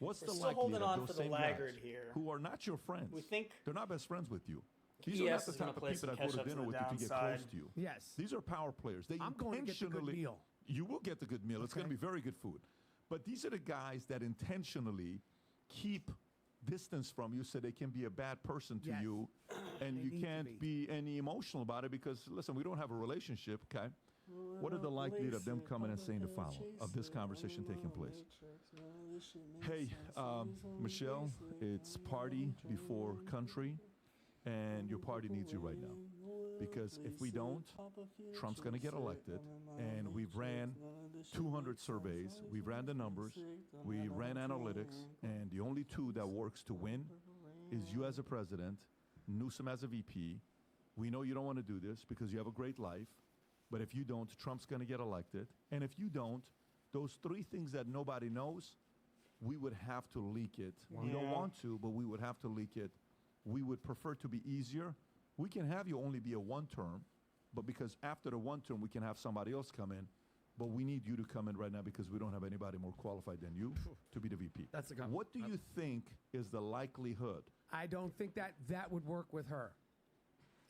B: What's
A: We're
B: the
A: still holding
B: likelihood
A: on
B: of
A: for
B: those
A: the
B: same
A: laggard
B: guys
A: here.
B: who are not your friends?
A: We think
B: they're not best friends with you. These
A: PS
B: are not the
A: is gonna
B: type of
A: play
B: people
A: some
B: that go to
A: catch-up to
B: dinner
A: the
B: with you to get
A: downside.
B: close to you.
C: Yes.
B: These are power players. They
C: I'm going to get the good
B: intentionally-
C: meal.
B: You will get the good meal. It's going to be very good food. But these are the guys that intentionally keep distance from you so they can be a bad person to
C: Yes.
B: you, and
C: They
B: you
C: need to
B: can't be any emotional about it because, listen, we don't have a relationship, okay? What are the likelihood of them coming and saying the following, of this conversation taking place? Hey, Michelle, it's party before country, and your party needs you right now. Because if we don't, Trump's going to get elected, and we've ran 200 surveys, we ran the numbers, we ran analytics, and the only two that works to win is you as a president, Newsom as a VP. We know you don't want to do this because you have a great life, but if you don't, Trump's going to get elected. And if you don't, those three things that nobody knows, we would have to leak it. We don't want to, but we would have to leak it. We would prefer to be easier. We can have you only be a one-term, but because after the one term, we can have somebody else come in. But we need you to come in right now because we don't have anybody more qualified than you to be the VP.
E: That's the
B: What do you think is the likelihood?
C: I don't think that would work with her.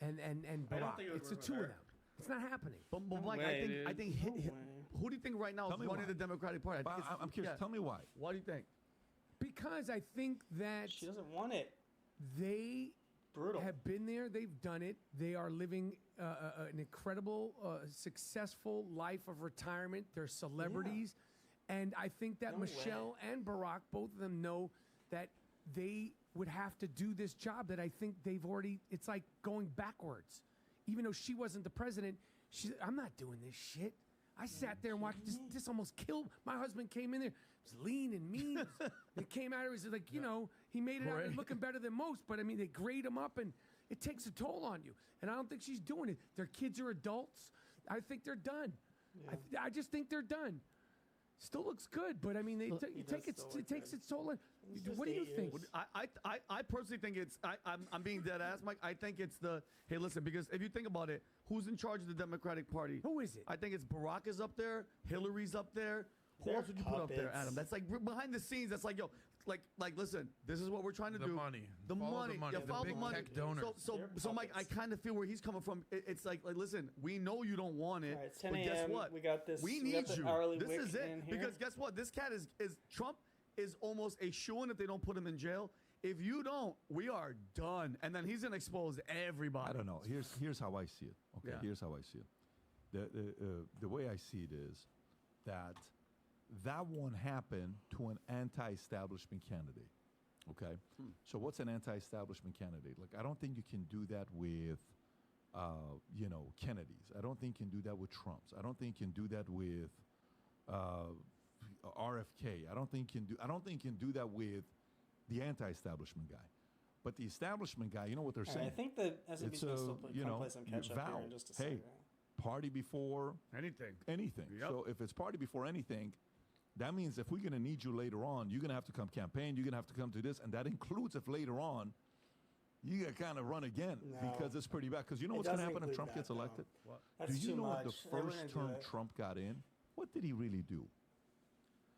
C: And Barack.
A: think it would
C: It's the
A: work with
C: two of
A: her.
C: them. It's not happening.
E: But Mike,
A: way,
E: I think
A: dude.
E: who do you think right now
B: Tell
E: is
B: me
E: running
B: why.
E: the Democratic Party? I
B: But
E: think it's-
B: I'm curious.
E: yeah.
B: Tell me why.
E: Why do you think?
C: Because I think that
A: she doesn't want it.
C: they
A: Brutal.
C: have been there. They've done it. They are living an incredible, successful life of retirement. They're celebrities. And I think that
A: No
C: Michelle and Barack, both of them know that they would have to do this job that I think they've already, it's like going backwards. Even though she wasn't the president, I'm not doing this shit. I sat there and watched this almost killed. My husband came in there, was lean and mean. He came out, it was like, you know, he made it out
D: Right.
C: looking better than most. But I mean, they grade him up and it takes a toll on you. And I don't think she's doing it. Their kids are adults. I think they're done. Yeah. I just think they're done. Still looks good, but I mean, it takes its toll. What do you think?
E: I personally think it's. I'm being dead ass, Mike. I think it's the. Hey, listen, because if you think about it, who's in charge of the Democratic Party?
C: Who is it?
E: I think it's Barack is up there. Hillary's up there. Who else would you put up there, Adam? That's like behind the scenes. That's like, yo, like, listen, this is what we're trying to do.
D: The money.
E: Follow the money.
D: The big tech donors.
E: So Mike, I kind of feel where he's coming from. It's like, listen, we know you don't want it,
A: right, 10
E: but guess what?
A: We got this.
E: We need you. This is it.
A: Here.
E: Because guess what? This cat is Trump is almost a shoo-in if they don't put him in jail. If you don't, we are done. And then he's gonna expose everybody.
B: I don't know. Here's how I see it. Okay, here's how I see it. The way I see it is that won't happen to an anti-establishment candidate. Okay? So what's an anti-establishment candidate? Like, I don't think you can do that with, Kennedys. I don't think you can do that with Trumps. I don't think you can do that with RFK. I don't think you can do that with the anti-establishment guy. But the establishment guy, you know what they're saying?
A: I think the SMB's going to still play some catch up here in just a second.
B: Party before
E: anything.
B: Yep. So if it's party before anything, that means if we're going to need you later on, you're going to have to come campaign, you're going to have to come to this, and that includes if later on you got to kind of run again because it's pretty bad. Because you know what's going to happen if Trump gets elected?
A: That's
B: do you know
A: much.
B: The first term Trump got in, what did he really do?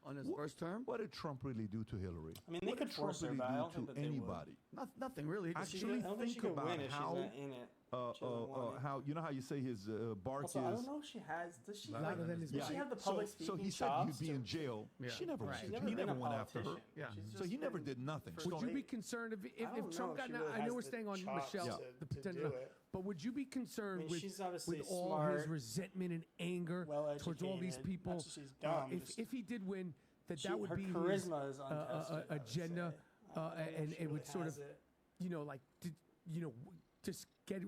E: On his first term?
B: What did Trump really do to Hillary?
A: I mean, they could force her, but I don't think that
B: anybody.
E: Nothing really.
B: Actually, think about how
A: in it.
B: How you know how you say his bark
A: also,
B: is.
A: I don't know if she has. Does she? Does she have the public speaking?
B: So he said you'd be in jail. Yeah. She never went. He never went after her.
E: Yeah.
B: So he never did nothing.
C: Would you be concerned if Trump got? I know we're staying on Michelle, the potential. But would you be concerned with all his resentment and anger towards all these people? If he did win, that would be his agenda, and it would sort of, just get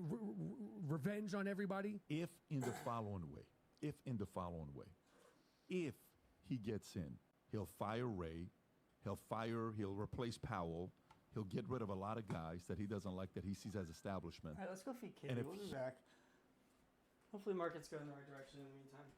C: revenge on everybody?
B: If in the following way, if he gets in, he'll fire Ray, he'll replace Powell, he'll get rid of a lot of guys that he doesn't like that he sees as establishment.
A: All right, let's go feed Kitty. We'll be back. Hopefully markets go in the right direction in the meantime.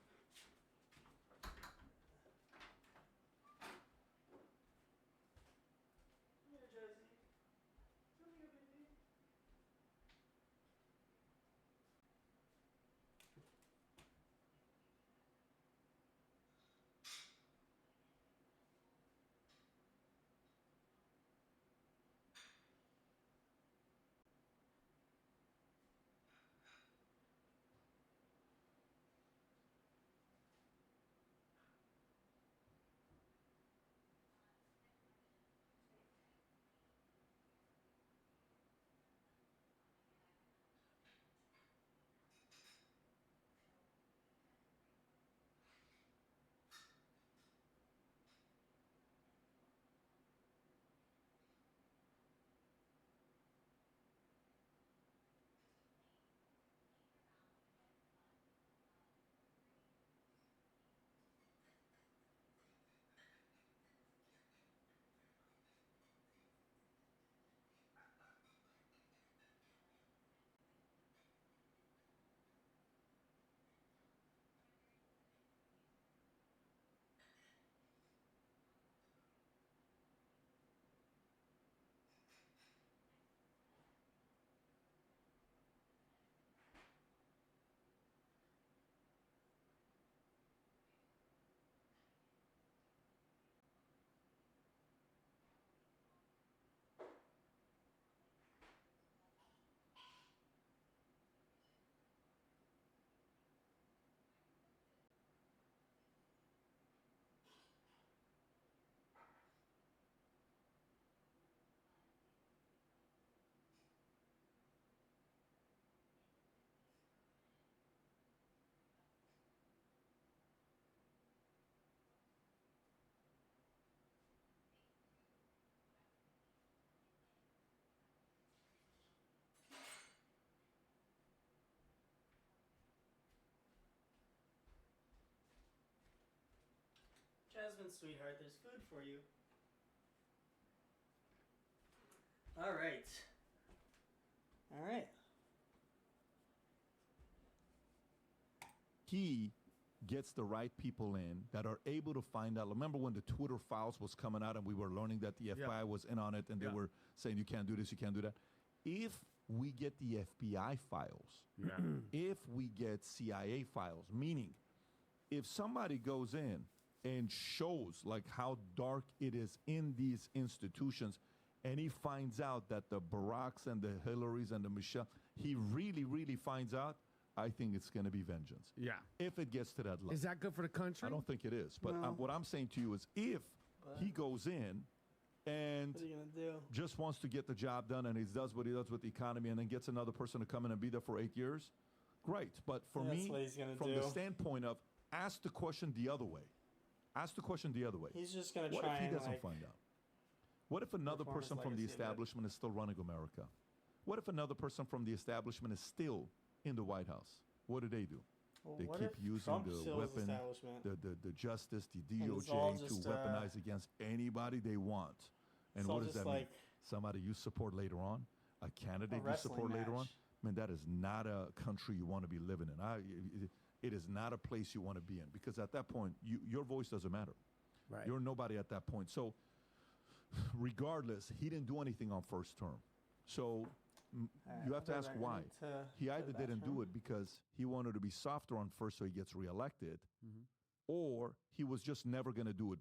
A: Jasmine, sweetheart, there's food for you. All right. All right.
B: He gets the right people in that are able to find out. Remember when the Twitter files was coming out and we were learning that the FBI was in on it and they were saying you can't do this, you can't do that. If we get the FBI files, if we get CIA files, meaning if somebody goes in and shows like how dark it is in these institutions and he finds out that the Baracks and the Hillarys and the Michelle, he really, really finds out, I think it's going to be vengeance.
E: Yeah.
B: If it gets to that level.
C: Is that good for the country?
B: I don't think it is. But what I'm saying to you is if he goes in and
A: what are you gonna do?
B: just wants to get the job done and he does what he does with the economy and then gets another person to come in and be there for 8 years, great. But for me, from the standpoint of ask the question the other way. Ask the question the other way.
A: He's just going to try
B: and What if he
A: and
B: doesn't find out? What if another person from the establishment is still running America? What if another person from the establishment is still in the White House? What do?
A: Well,
B: they keep using
A: Trump
B: the weapon, the justice, the DOJ to weaponize against anybody they want. And what does that mean? Somebody you support later on? A candidate you support later on? I mean, that is not a country you want to be living in. It is not a place you want to be in because at that point, your voice doesn't matter.
C: Right.
B: You're nobody at that point. So regardless, he didn't do anything on first term. So you have to ask why. He either didn't do it because he wanted to be softer on first so he gets reelected, or he was just never going to do it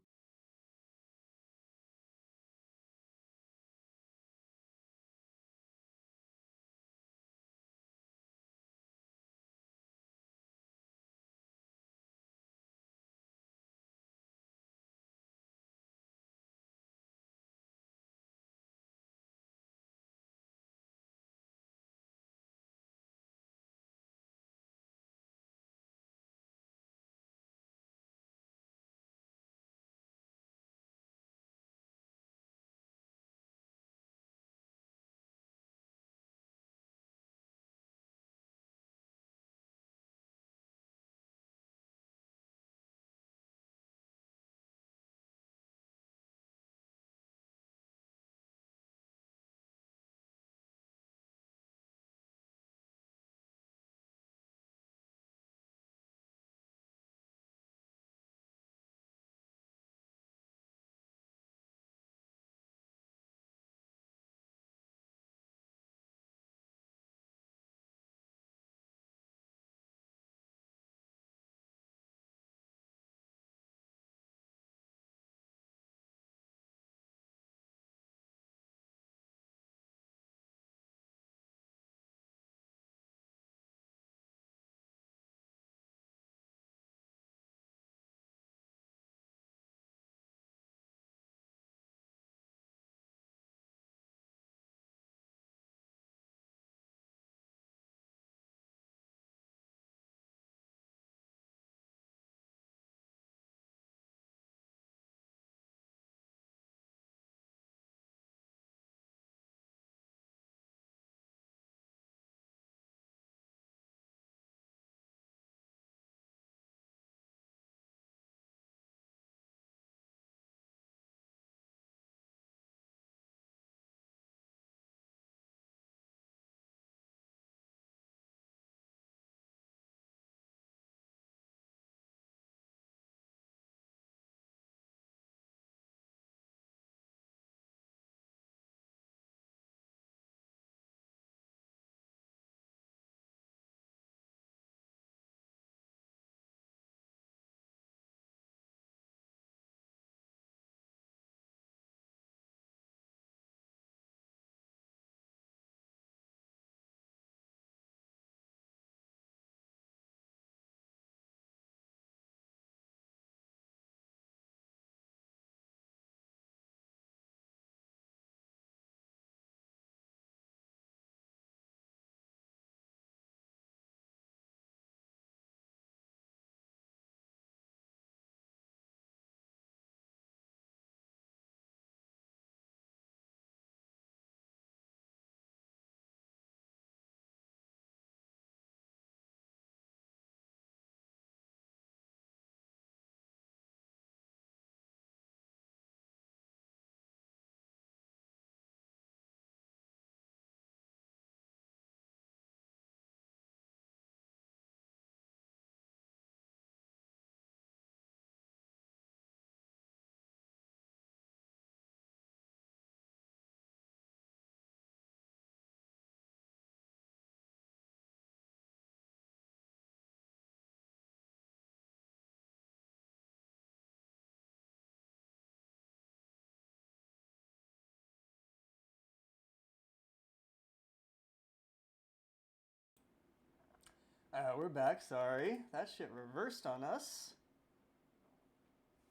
A: We're back. Sorry. That shit reversed on us.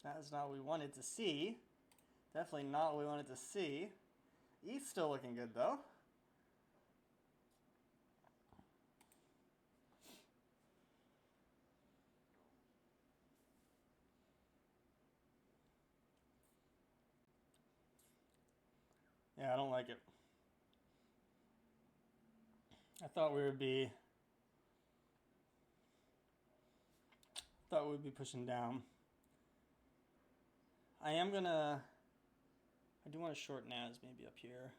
A: That is not what we wanted to see. Definitely not what we wanted to see. He's still looking good, though. Yeah, I don't like it. I thought we'd be pushing down. I do want to short Naz maybe up here.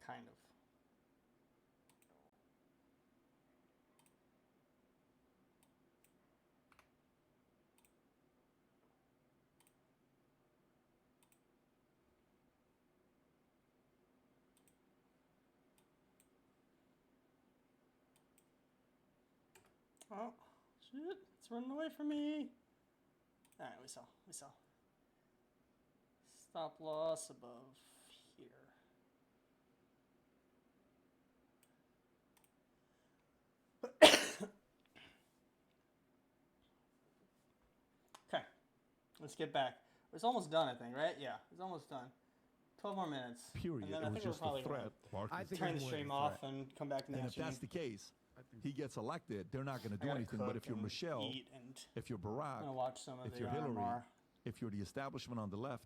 A: Kind of. Oh, shit. It's running away from me. Alright, we saw. Stop loss above here. Okay. Let's get back. It's almost done, I think, right? Yeah, it's almost done. 12 more minutes.
B: Period.
A: And then
B: it
A: I
B: was
A: think
B: just
A: we're
B: a
A: probably
B: threat.
C: I think
A: turn the stream off and come back in the
B: And if
A: afternoon.
B: that's the case, he gets elected, they're not going to do anything. But if you're Michelle, if you're Barack,
A: I'm gonna watch some of
B: if
A: the
B: you're Hillary,
A: RMR.
B: if you're the establishment on the left,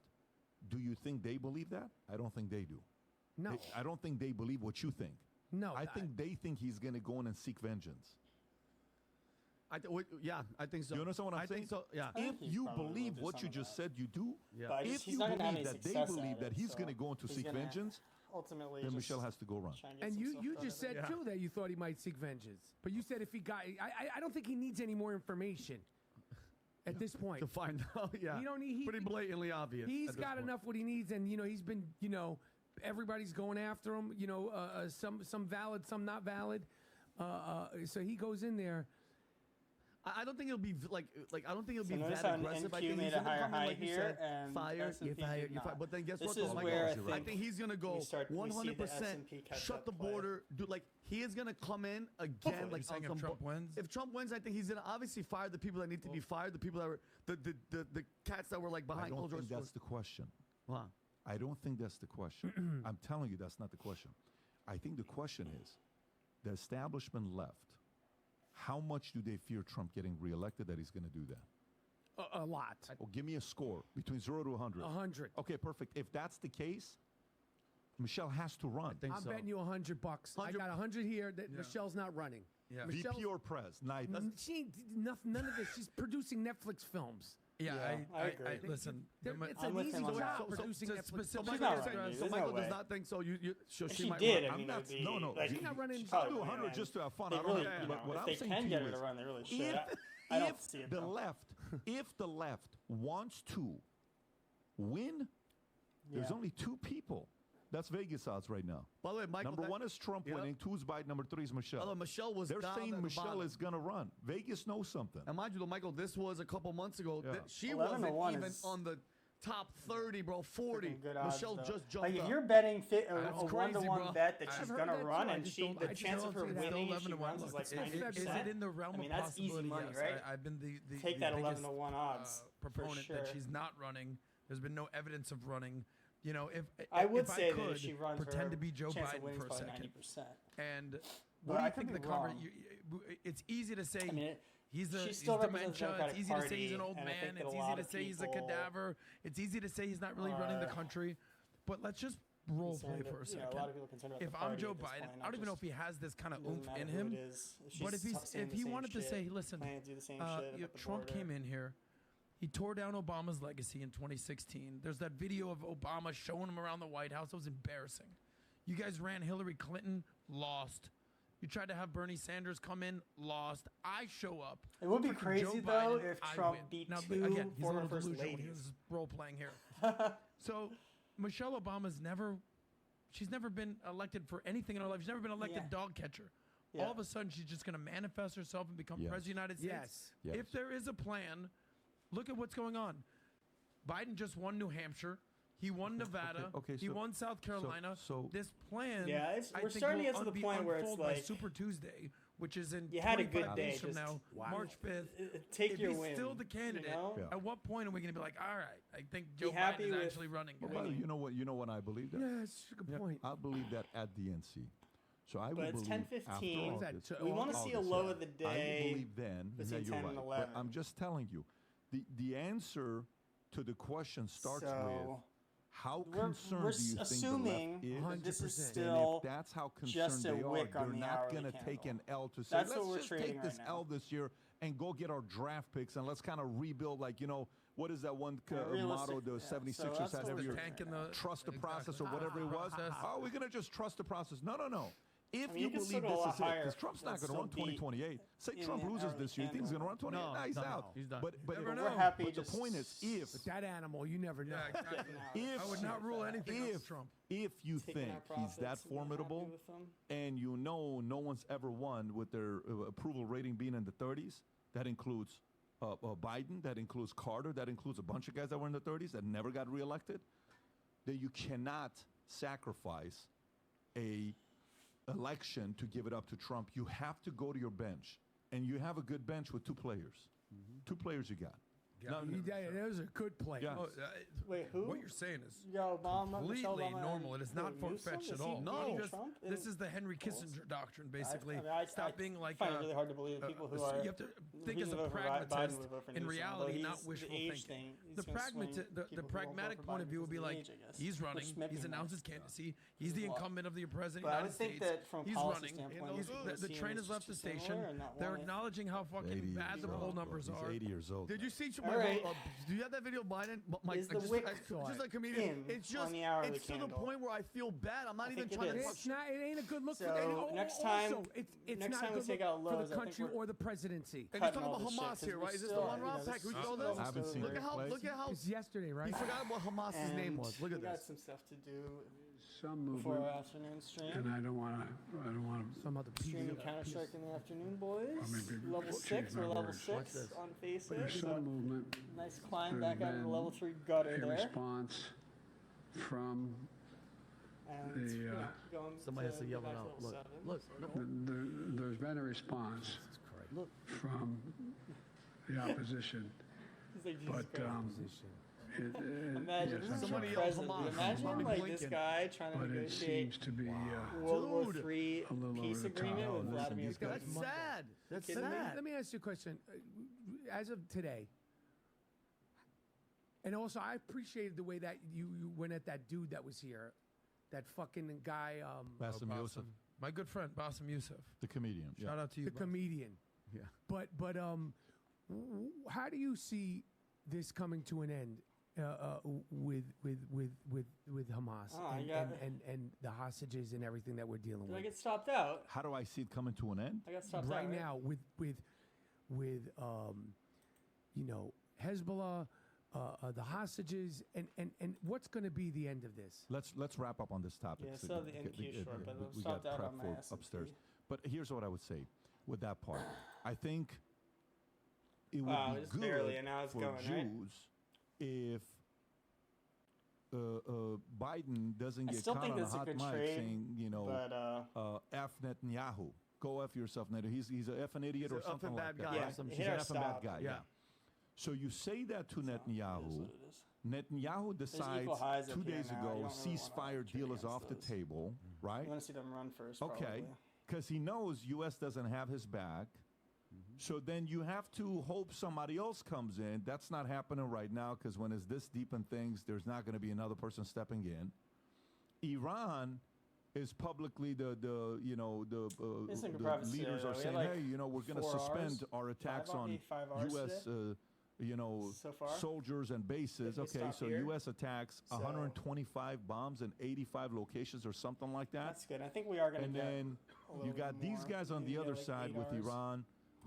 B: do you think they believe that? I don't think they do.
C: No.
B: I don't think they believe what you think.
C: No.
B: I think they think he's going to go in and seek vengeance.
E: I think so.
B: You understand what I'm saying?
E: think so. Yeah.
B: If
A: He's
B: you
A: probably
B: believe
A: will do
B: what
A: some
B: you
A: of
B: just
A: that.
B: said you do,
E: Yeah.
A: But
B: if
A: he's
B: you
A: not gonna have
B: believe
A: any
B: that they
A: success
B: believe
A: at
B: that
A: it,
B: he's
A: so
B: going to go into
A: he's
B: seek
A: gonna
B: vengeance,
A: ultimately
B: then
A: just
B: Michelle has to go run.
A: try and get
C: And
A: some
C: you
A: stuff done
C: just
A: with it.
C: said, too, that you thought he might seek vengeance. But you said if he got... I don't think he needs any more information at this point.
E: To find out, yeah.
C: You don't need...
E: Pretty blatantly obvious.
C: He's
E: at this
C: got
E: point.
C: enough what he needs, and, he's been, everybody's going after him, some valid, some not valid. So he goes in there...
E: I don't think it'll be I don't think it'll
A: So
E: be
A: notice
E: that
A: how
E: aggressive. I
A: MQ
E: think
A: made
E: he's
A: a
E: gonna
A: higher
E: come in,
A: high
E: like you
A: here,
E: said,
A: and
E: fired,
A: S&P
E: you're fired,
A: did
E: you're fired.
A: not.
E: But then guess
A: This
E: what?
A: is
E: though,
A: where
E: Michael? I think he's gonna go
A: we see the
E: 100%.
A: S&P catch
E: Shut
A: up
E: the
A: play.
E: border, dude. Like he is gonna come in again.
D: You're
E: Like
D: saying
E: on
D: if
E: some
D: Trump wins?
E: If Trump wins, I think he's gonna obviously fire the people that need to be fired. The people that were the cats that were like
B: I
E: behind
B: don't
E: closed doors.
B: think that's the question.
E: Wow.
B: I don't think that's the question. I'm telling you, that's not the question. I think the question is, the establishment left. How much do they fear Trump getting reelected that he's going to do that?
C: A lot.
B: Well, give me a score between 0 to 100.
C: 100.
B: Okay, perfect. If that's the case, Michelle has to run.
C: I'm betting you $100. I got 100 here that Michelle's not running.
D: Yeah.
B: VP or Prez? Neither.
C: She ain't none of this. She's producing Netflix films.
D: Yeah,
A: I agree.
D: Listen,
C: It's
A: I'm
C: an
A: with
C: easy
A: him on that.
C: job producing
D: So
C: Netflix.
D: specifically-
A: She's not
E: said-
A: running,
E: so
A: there's no
E: Michael
A: way.
E: does not think so. So
A: If
E: she
A: she
E: might
A: did,
E: run.
A: I mean,
B: I'm
A: it would be
B: not- no.
A: like,
C: She's not running.
A: she'd
B: I'll
A: probably
B: do
A: win,
B: 100
A: man.
B: just to have fun.
A: They
B: I don't
A: really,
B: care. But what
A: if
B: I'm
A: they
B: saying
A: can
B: to
A: get
B: you
A: her to
B: is,
A: run, they really should. I
B: if
A: don't see it,
B: the
A: though.
B: left, if the left wants to win, there's
A: Yeah.
B: only two people. That's Vegas odds right now.
E: By the way, Michael.
B: Number one is Trump winning. Two is Biden. Number three is Michelle.
E: Although Michelle was
B: They're
E: down
B: saying
E: at the
B: Michelle
E: bottom.
B: is going to run. Vegas knows something.
E: And mind you, though, Michael, this was a couple months ago.
B: Yeah.
E: She
A: 11 to
E: wasn't
A: 1
E: even
A: is
E: on the top 30, bro. 40.
A: Freaking good odds,
E: Michelle
A: though.
E: just jumped
A: Like, if
E: up.
A: you're betting a
D: That's
A: 1-to-1
D: crazy,
A: bet that
C: I've
A: she's
C: heard
A: gonna
C: that
A: run,
C: too. I
A: and
C: just
A: the
C: don't- I just
A: chance of
C: don't
A: her
C: see that.
A: winning if
D: 11
A: she
D: to 1.
A: runs is like
C: It's February.
A: 90%.
D: Is it in the realm
A: I mean,
D: of
A: that's easy
D: possibility?
A: money,
D: Yes.
A: right?
D: I've been the
A: Take that
D: biggest,
A: 11 to 1 odds
D: proponent
A: for sure.
D: that she's not running. There's been no evidence of running. You know, if
A: I would
D: if
A: say
D: I
A: that
D: could
A: if she runs,
D: pretend
A: her
D: to be Joe
A: chance of
D: Biden
A: winning
D: for a
A: is probably
D: second,
A: 90%.
D: and
A: But
D: what do
A: I
D: you
A: could
D: think the
A: be wrong.
D: It's easy to say
A: I mean,
D: he's
A: she still represents the
D: dementia. It's
A: Democratic
D: easy to say he's an
A: Party,
D: old
A: and I think
D: man.
A: that a
D: It's
A: lot
D: easy to
A: of
D: say he's a
A: people
D: cadaver. It's easy to say he's not really running the
A: are
D: country. But let's just role play
A: concerned
D: for a
A: that,
D: second.
A: a lot of people are concerned about
D: If
A: the
D: I'm
A: party
D: Joe
A: at this
D: Biden,
A: point,
D: I don't even know if
A: just-
D: he has this kind of
A: it doesn't
D: oomph
A: matter
D: in
A: who
D: him.
A: it is.
D: But if
A: saying the
D: he
A: same
D: wanted to
A: shit,
D: say, listen,
A: planning to do the same shit about the
D: Trump
A: border.
D: came in here. He tore down Obama's legacy in 2016. There's that video of Obama showing him around the White House. It was embarrassing. You guys ran Hillary Clinton, lost. You tried to have Bernie Sanders come in, lost. I show up.
A: It would be
D: Freaking
A: crazy,
D: Joe
A: though,
D: Biden,
A: if
D: I
A: Trump
D: win.
A: beat
D: now,
A: two
D: again, he's a
A: former
D: little
A: first
D: delusional.
A: ladies.
D: This is role playing here. So Michelle Obama's she's never been elected for anything in her life. She's never been elected dog catcher.
A: Yeah.
D: All of a sudden, she's just going to manifest herself and become
B: Yes.
D: president of the United States.
C: Yes.
B: Yes.
D: If there is a plan look at what's going on. Biden just won New Hampshire. He won Nevada. He won South Carolina.
B: So
D: this plan,
A: we're starting to get to the point where it's like
D: Super Tuesday, which is in
A: you had a good day
D: from now, March 5th.
A: Take your
D: if he's
A: win.
D: still the candidate, at what point are we going to be like, all right, I think Joe
A: happy
D: Biden is
A: with
D: actually running?
B: Well, you know what I believe that?
C: Yeah, that's a good point.
B: I believe that at the NC. So I
A: But
B: would
A: it's
B: believe
A: 10:15.
B: after
A: We want to see a low of the
B: I
A: day.
B: will believe then.
A: between
B: You're
A: 10
B: right.
A: and 11.
B: But I'm just telling you, the answer to the question starts with how concerned
A: we're
B: do you think
A: assuming
B: the left is?
A: this is
C: 100%.
A: still
B: And if that's how
A: just
B: concerned
A: a
B: they are,
A: wick on
B: they're
A: the
B: not
A: hourly
B: going to take an
A: candle.
B: L to say,
A: That's what
B: let's
A: we're
B: just
A: trading
B: take this
A: right now.
B: L this year and go get our draft picks and let's kind of rebuild, like, what is that one motto the 76ers
A: that's
B: had
A: what
B: every
A: we're
B: year?
D: Tank in the
B: Trust the process or
D: Exactly.
B: whatever it was.
D: Process.
B: Oh, we're going to just trust the process. No. If
A: I mean,
B: you
A: you can still
B: believe
A: go a
B: this
A: lot
B: is it,
A: higher
B: because Trump's not
A: and
B: going to run
A: still beat
B: 2028. Say
A: in
B: Trump
A: the
B: loses
A: hourly
B: this year, you think he's going to run 2028?
E: No,
B: Nah, he's
E: no,
B: out.
E: he's done.
B: But
D: Never know.
A: We're happy
B: but the
A: just
B: point is, if
C: But that animal, you never know.
D: Yeah, exactly.
B: If-
D: I would not rule anything else Trump.
B: if you
A: taking
B: think
A: our
B: he's that
A: profits and being happy
B: formidable,
A: with them.
B: and no one's ever won with their approval rating being in the 30s, that includes Biden, that includes Carter, that includes a bunch of guys that were in the 30s that never got reelected, then you cannot sacrifice a election to give it up to Trump. You have to go to your bench, and you have a good bench with two players. Two players you got. No,
C: Those are good players.
B: Yeah.
A: Wait, who?
D: What you're saying is
A: Yo, Obama, Michelle
D: completely
A: Obama,
D: normal. It is not
A: Newsom?
D: far-fetched
A: Is
D: at
A: he
D: all.
A: beating
D: Just-
A: Trump
D: this
A: in
D: is the Henry
A: polls?
D: Kissinger doctrine, basically.
A: I
D: Stop being like
A: find it really hard to believe people who are.
D: you have to think
A: who's
D: as a
A: vote for
D: pragmatist.
A: Biden would vote for
D: In
A: Newsom,
D: reality,
A: although
D: not
A: he's
D: wishful
A: the age
D: thinking.
A: thing,
D: The
A: he's gonna swing
D: the
A: people who won't
D: pragmatic
A: vote for
D: point of
A: Biden
D: view would be
A: because of
D: like,
A: age, I guess.
D: he's running,
A: Which might be
D: he's announced his
A: nice.
D: candidacy, he's the
A: Well,
D: incumbent of the president
A: But I
D: of
A: would
D: the
A: think
D: United States.
A: that from a
D: He's
A: policy
D: running.
A: standpoint,
D: The train has left the station. They're acknowledging how
B: He's
D: fucking
B: 80
D: bad
B: years
D: the poll
B: old, bro.
D: numbers
B: He's
D: are.
B: 80 years old.
E: Did you see?
A: All right.
E: Do you have that video of Biden?
A: Is the wick
E: just like comedian.
A: in
E: It's just
A: on the hourly
E: it's to the
A: candle?
E: point where I feel bad. I'm not
A: I
E: even
A: think it
E: trying to.
A: is.
C: It's not. It ain't a good look
A: So,
C: for the
A: next time-
C: Also, it's
A: next
C: not
A: time
C: a
A: we
C: good
A: take
C: look
A: out
C: for
A: lows,
C: the
A: I think
C: country
A: we're
C: or the presidency.
E: And he's
A: cutting
E: talking
A: all
E: about
A: this shit,
E: Hamas
A: 'cause
E: here,
A: we
E: right? Is this
A: still,
E: the one,
A: you
E: Rob?
A: know,
E: Can we
A: this
E: show
A: is
E: this?
A: almost
B: I haven't seen
A: over.
B: it.
E: Look at how
C: It's yesterday, right?
E: he forgot what Hamas's name was. Look at
A: we got
E: this.
A: some stuff to do
I: Some
A: before
I: movement,
A: our afternoon stream.
I: and I don't want to.
C: Some other
A: Streaming
C: piece.
A: Counter Strike in the afternoon, boys.
I: maybe
A: Level
I: change
A: 6
I: my
A: or level
I: words.
A: 6 on
I: There's
A: FACEIT.
I: some movement,
A: Nice climb
I: There's
A: back out of the
I: been
A: level 3 gutter
I: a
A: there.
I: response from
A: And
I: the,
A: yeah, going
E: Somebody has to yell it
A: back to
E: out.
A: level
E: Look,
A: 7.
E: look.
I: there's been a response from the opposition,
A: He's like, Jesus
I: but
A: Christ. Imagine
I: yes, I'm
E: Somebody
I: sorry.
E: yell
A: president.
E: Hamas.
A: Imagine
E: Hamas.
A: like
E: Blinken.
A: this guy trying to
I: But it
A: negotiate
I: seems to be
A: World War
E: Dude.
A: III
I: a little
A: peace
I: over the top.
A: agreement with
B: Listen,
A: Vladimir
B: these guys-
E: That's
A: Putin.
E: sad. That's
A: kidding me?
E: sad.
C: Let me ask you a question. As of today, and also I appreciated the way that you went at that dude that was here, that fucking guy,
B: Bassem Youssef,
D: My good friend, Bassem Youssef.
B: the comedian.
D: Shout out to you.
C: the
D: Bassem.
C: comedian.
E: Yeah.
C: But how do you see this coming to an end with Hamas
A: Oh,
C: and,
A: yeah.
C: and the hostages and everything that we're dealing
A: Did I
C: with
A: get stopped out?
B: How do I see it coming to an end?
A: I got stopped
C: right
A: out.
C: now with you know, Hezbollah, the hostages, and what's going to be the end of this?
B: Let's wrap up on this topic.
A: Yeah,
B: so
A: so
B: we
A: the
B: get-
A: NQ short, but I'm
B: we
A: stopped
B: got
A: out
B: prep
A: on my
B: for
A: S&P.
B: upstairs. But here's what I would say with that part. I think it would
A: Wow,
B: be
A: just
B: good
A: barely, and now it's
B: for
A: going, right?
B: Jews if Biden doesn't
A: I
B: get
A: still
B: caught
A: think
B: on a
A: that's a
B: hot
A: good
B: mic
A: trade,
B: saying, you know,
A: But
B: F Netanyahu. Go F yourself, Netanyahu. He's a F an idiot
E: He's
B: or
E: a
B: something
E: effing
B: like
E: bad
B: that.
E: guy or
B: right?
E: some
B: He's
E: shit.
B: an
A: Hit
B: effing
A: our
B: bad
A: stop.
B: guy, yeah. So you say that to Netanyahu. Netanyahu decides
A: equal highs up
B: 2
A: here
B: days
A: now. You
B: ago,
A: don't really wanna
B: ceasefire
A: trade
B: deal is
A: against
B: off the
A: those.
B: table, right?
A: you want to see them run first.
B: Okay,
A: Probably.
B: because he knows U.S. doesn't have his back. So then you have to hope somebody else comes in. That's not happening right now because when it's this deep in things, there's not going to be another person stepping in. Iran is publicly the
A: Listen,
B: leaders are
A: we had
B: saying,
A: like
B: hey, you know, we're going to
A: 4
B: suspend
A: hours,
B: our attacks on
A: 5 hours
B: U.S.
A: today? So far?
B: soldiers and bases.
A: If we
B: Okay,
A: stop
B: so
A: here.
B: U.S. attacks
A: So-
B: 125 bombs in 85 locations or something like that.
A: That's good. I think we are going to
B: And
A: get
B: then
A: a little
B: you got
A: bit
B: these
A: more.
B: guys on
A: Maybe
B: the other
A: like
B: side
A: 8
B: with
A: hours.
B: Iran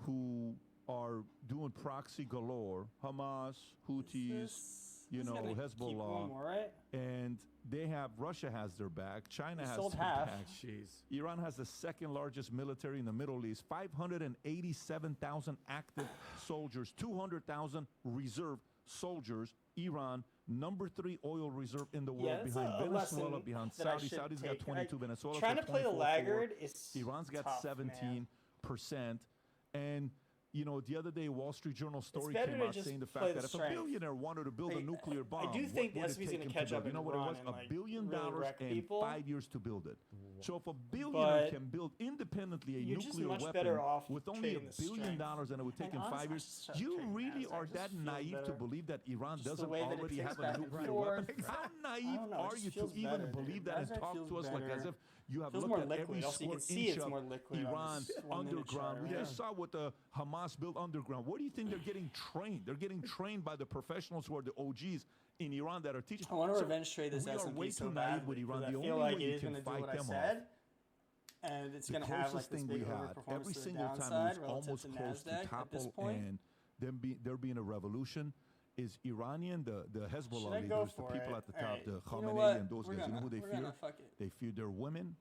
B: who are doing proxy galore. Hamas, Houthis,
A: This-
B: Hezbollah.
A: Keep one more, right?
B: And Russia has their back. China has
A: sold
B: their
A: half.
B: back. Iran has the second largest military in the Middle East, 587,000 active soldiers, 200,000 reserve soldiers. Iran, number 3 oil reserve in the world, behind Venezuela, behind Saudi. Saudi's got 22, Venezuela's
A: trying
B: got
A: to play the
B: 24,
A: laggard is
B: Iran's got
A: tough,
B: 17%. And the other day, Wall Street Journal story
A: better
B: came
A: to
B: out
A: just
B: saying the
A: play
B: fact
A: the
B: that if a
A: strength.
B: billionaire wanted to build a nuclear bomb,
A: I do think the
B: what would
A: SV's
B: it take
A: going to
B: him
A: catch
B: to
A: up
B: build? You know
A: and
B: what it
A: run
B: was?
A: and,
B: $1 billion
A: really wreck
B: and
A: people.
B: 5 years to build it. So if a billionaire can build independently a
A: you're just
B: nuclear
A: much
B: weapon
A: better off
B: with only $1
A: trading the
B: billion
A: strength.
B: and it would take
A: And
B: him 5
A: honestly,
B: years,
A: I
B: you
A: just
B: really
A: trade
B: are
A: that.
B: that
A: Just feels
B: naive to
A: better.
B: believe that Iran
A: Just the
B: doesn't
A: way that it
B: already
A: ticks
B: have
A: back
B: a
A: and
B: nuclear
A: forth.
B: weapon? How
A: I
B: naive
A: don't know,
B: are
A: it
B: you
A: just
B: to
A: feels
B: even
A: better,
B: believe
A: dude.
B: that and
A: That's why it
B: talk
A: feels
B: to us like as
A: better.
B: if you have
A: Feels
B: looked
A: more
B: at
A: liquid.
B: every
A: Also, you
B: square
A: can see
B: inch
A: it's
B: of
A: more liquid on
B: Iran
A: this 1 minute chart,
B: underground? We
A: right?
B: just saw what the Hamas built underground. What do you think they're getting trained? They're getting trained by the professionals who are the OGs in Iran that are teaching.
A: I want to revenge trade this
B: we are
A: S&P
B: way
A: so
B: too naive
A: badly
B: with Iran.
A: because
B: The
A: I feel
B: only
A: like
B: way
A: it
B: you
A: is
B: can
A: going to do
B: fight
A: what I
B: them
A: said.
B: off,
A: And it's
B: the
A: going to have
B: closest
A: like this
B: thing
A: big
B: we had
A: overperformance
B: every
A: to the
B: single time
A: downside
B: it was
A: relative
B: almost
A: to
B: close to
A: NASDAQ at this
B: topple
A: point.
B: and there being a revolution is Iranian, the Hezbollah
A: Should I go
B: leaders, the
A: for
B: people
A: it?
B: at the
A: All
B: top,
A: right.
B: the
A: You know
B: Khamenei
A: what?
B: and those
A: We're
B: guys. You know who they
A: we're
B: fear?
A: gonna fuck it.
B: They fear their women.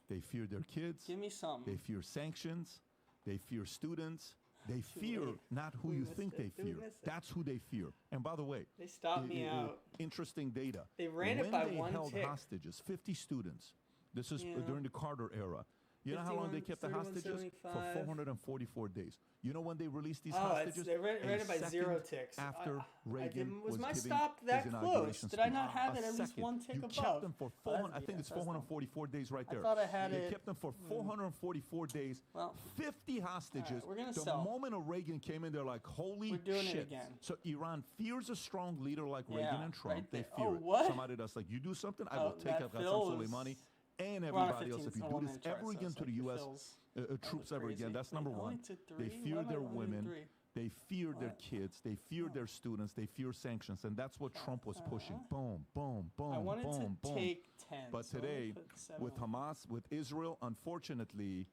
B: They fear their kids.
A: Give me something.
B: They fear sanctions. They fear students. They fear not who you think they fear. That's who they fear. And by the way,
A: They stopped me out.
B: interesting data.
A: They ran it
B: when
A: by
B: they
A: one
B: held
A: tick.
B: hostages, 50 students. This is
A: Yeah.
B: during the Carter era. You know how long they kept the hostages? For 444 days. You know when they released these hostages?
A: They ran it by 0
B: second
A: ticks.
B: After Reagan
A: was my
B: giving
A: stop
B: his
A: that close?
B: inauguration
A: Did I
B: speech.
A: not have
B: A
A: it at least
B: second.
A: 1 tick
B: You
A: above?
B: kept them for
A: Oh, that's
B: 400, I think
A: BS.
B: it's
A: That's
B: 444 days right there.
A: I thought I had
B: you
A: it.
B: kept them for 444 days.
A: Well,
B: 50 hostages.
A: we're gonna
B: the
A: sell.
B: moment of Reagan came in, they're like, holy
A: We're doing
B: shit.
A: it again.
B: So Iran fears a strong leader like
A: Yeah,
B: Reagan and Trump.
A: right
B: They
A: there.
B: fear
A: Oh,
B: it.
A: what?
B: Somebody that's like, you do something, I
A: Oh,
B: will take
A: that
B: Qasem
A: fills.
B: Soleimani and
A: We're on a
B: everybody else. If
A: 15
B: you do this
A: chart,
B: ever
A: so
B: again
A: it's
B: to the
A: like it
B: U.S.
A: fills.
B: Troops ever
A: crazy.
B: again, that's number
A: Wait, only
B: one.
A: to
B: They
A: 3?
B: fear
A: Why am I
B: their
A: only
B: women.
A: 3?
B: They fear their
A: What?
B: kids. They fear their students. They fear sanctions. And that's what Trump was pushing. Boom, boom, boom,
A: I wanted
B: boom,
A: to
B: boom.
A: take 10.
B: But
A: so let me
B: today,
A: put 7
B: with
A: on.
B: Hamas, with Israel, unfortunately,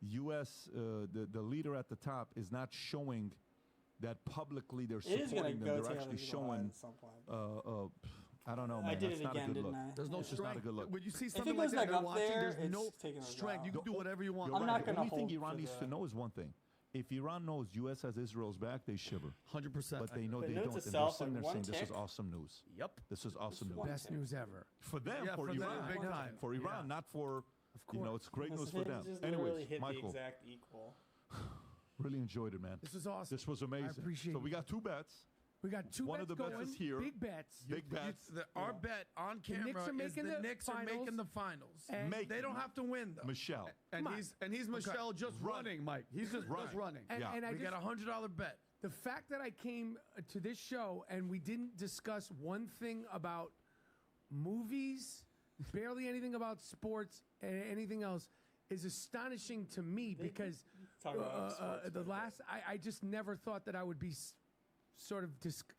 B: U.S., the leader at the top is not showing that publicly they're
A: It is going
B: supporting
A: to
B: them.
A: go
B: They're
A: together
B: actually
A: at
B: showing,
A: some point.
B: I don't know, man.
A: I did
B: That's
A: it
B: not
A: again,
B: a good
A: didn't
B: look.
A: I?
E: There's no
B: It's not a good look.
E: When you see
A: If it
E: something like
A: goes
E: that,
A: back
E: they're
A: up
E: watching.
A: there,
E: There's
A: it's
E: no
A: taking a
E: strength. You
A: while.
E: can do whatever you want.
B: You're
A: I'm
B: right.
A: not
B: The
A: gonna
B: only thing
A: hold
B: Iran
A: for
B: needs
A: the-
B: to know is one thing. If Iran knows U.S. has Israel's back, they shiver.
E: 100%.
B: But they know
A: But
B: they
A: note
B: don't.
A: to
B: And they're
A: self,
B: sitting
A: like
B: there saying
A: one
B: this is
A: tick.
B: awesome news.
E: Yep.
B: This is awesome news.
C: Best news ever.
B: For them,
E: Yeah,
B: for
E: for them,
B: Iran.
E: big time.
B: For Iran, not for, it's great news for
A: It
B: them.
A: just literally
B: Anyways,
A: hit the
B: Michael,
A: exact equal.
B: really enjoyed it, man.
C: This was awesome.
B: This was amazing.
C: I appreciate
B: So
C: it.
B: we got 2 bets.
C: We got 2
B: One
C: bets
B: of the bets
C: going.
B: is here.
C: Big bets.
B: Big bets.
D: Our bet on
C: The Knicks
D: camera
C: are
D: is
C: making
D: the
C: the
D: Knicks are
C: finals.
D: making the finals.
C: And
B: Make-
D: They don't have to win though.
B: Michelle.
E: And
C: Come on.
E: he's Michelle just
B: Run.
E: running, Mike. He's just running.
C: And,
B: Yeah.
C: and I
D: We
C: just,
D: got a $100 bet.
C: the fact that I came to this show and we didn't discuss one thing about movies, barely anything about sports, and anything else is astonishing to me because
A: Talk about sports,
C: the last I just never thought that I would be sort of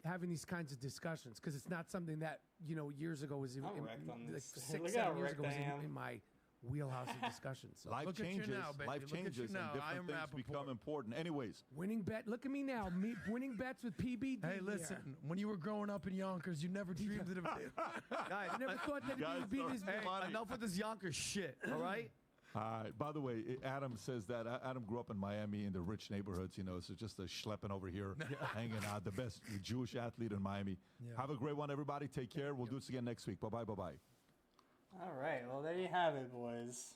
C: having these kinds of discussions because it's not something that years ago was in,
A: I'm wrecked on
C: like
A: this.
C: 6,
A: Look
C: 7
A: how
C: years ago was
A: wrecked I am.
C: in my wheelhouse of discussions. So.
B: Life
D: Look at you
B: changes.
D: now, baby.
B: Life
D: Look at you
B: changes,
D: now.
B: and
D: I
B: different
D: am
B: things become
D: Rapaport.
B: important. Anyways,
C: Winning bet. Look at me now. Me winning bets with PBD.
D: Hey,
C: here.
D: listen. When you were growing up in Yonkers, you never dreamed of it.
E: Guys,
C: I never thought that
B: Guys
C: it would be
B: are
C: this.
B: funny.
E: enough with this Yonkers shit, all right?
B: by the way, Adam says that Adam grew up in Miami in the rich neighborhoods, so just a schlepping over here, hanging out. The best Jewish athlete in Miami.
D: Yeah.
B: Have a great one, everybody. Take care. We'll do this again next week. Bye-bye, bye-bye.
A: All right. Well, there you have it, boys.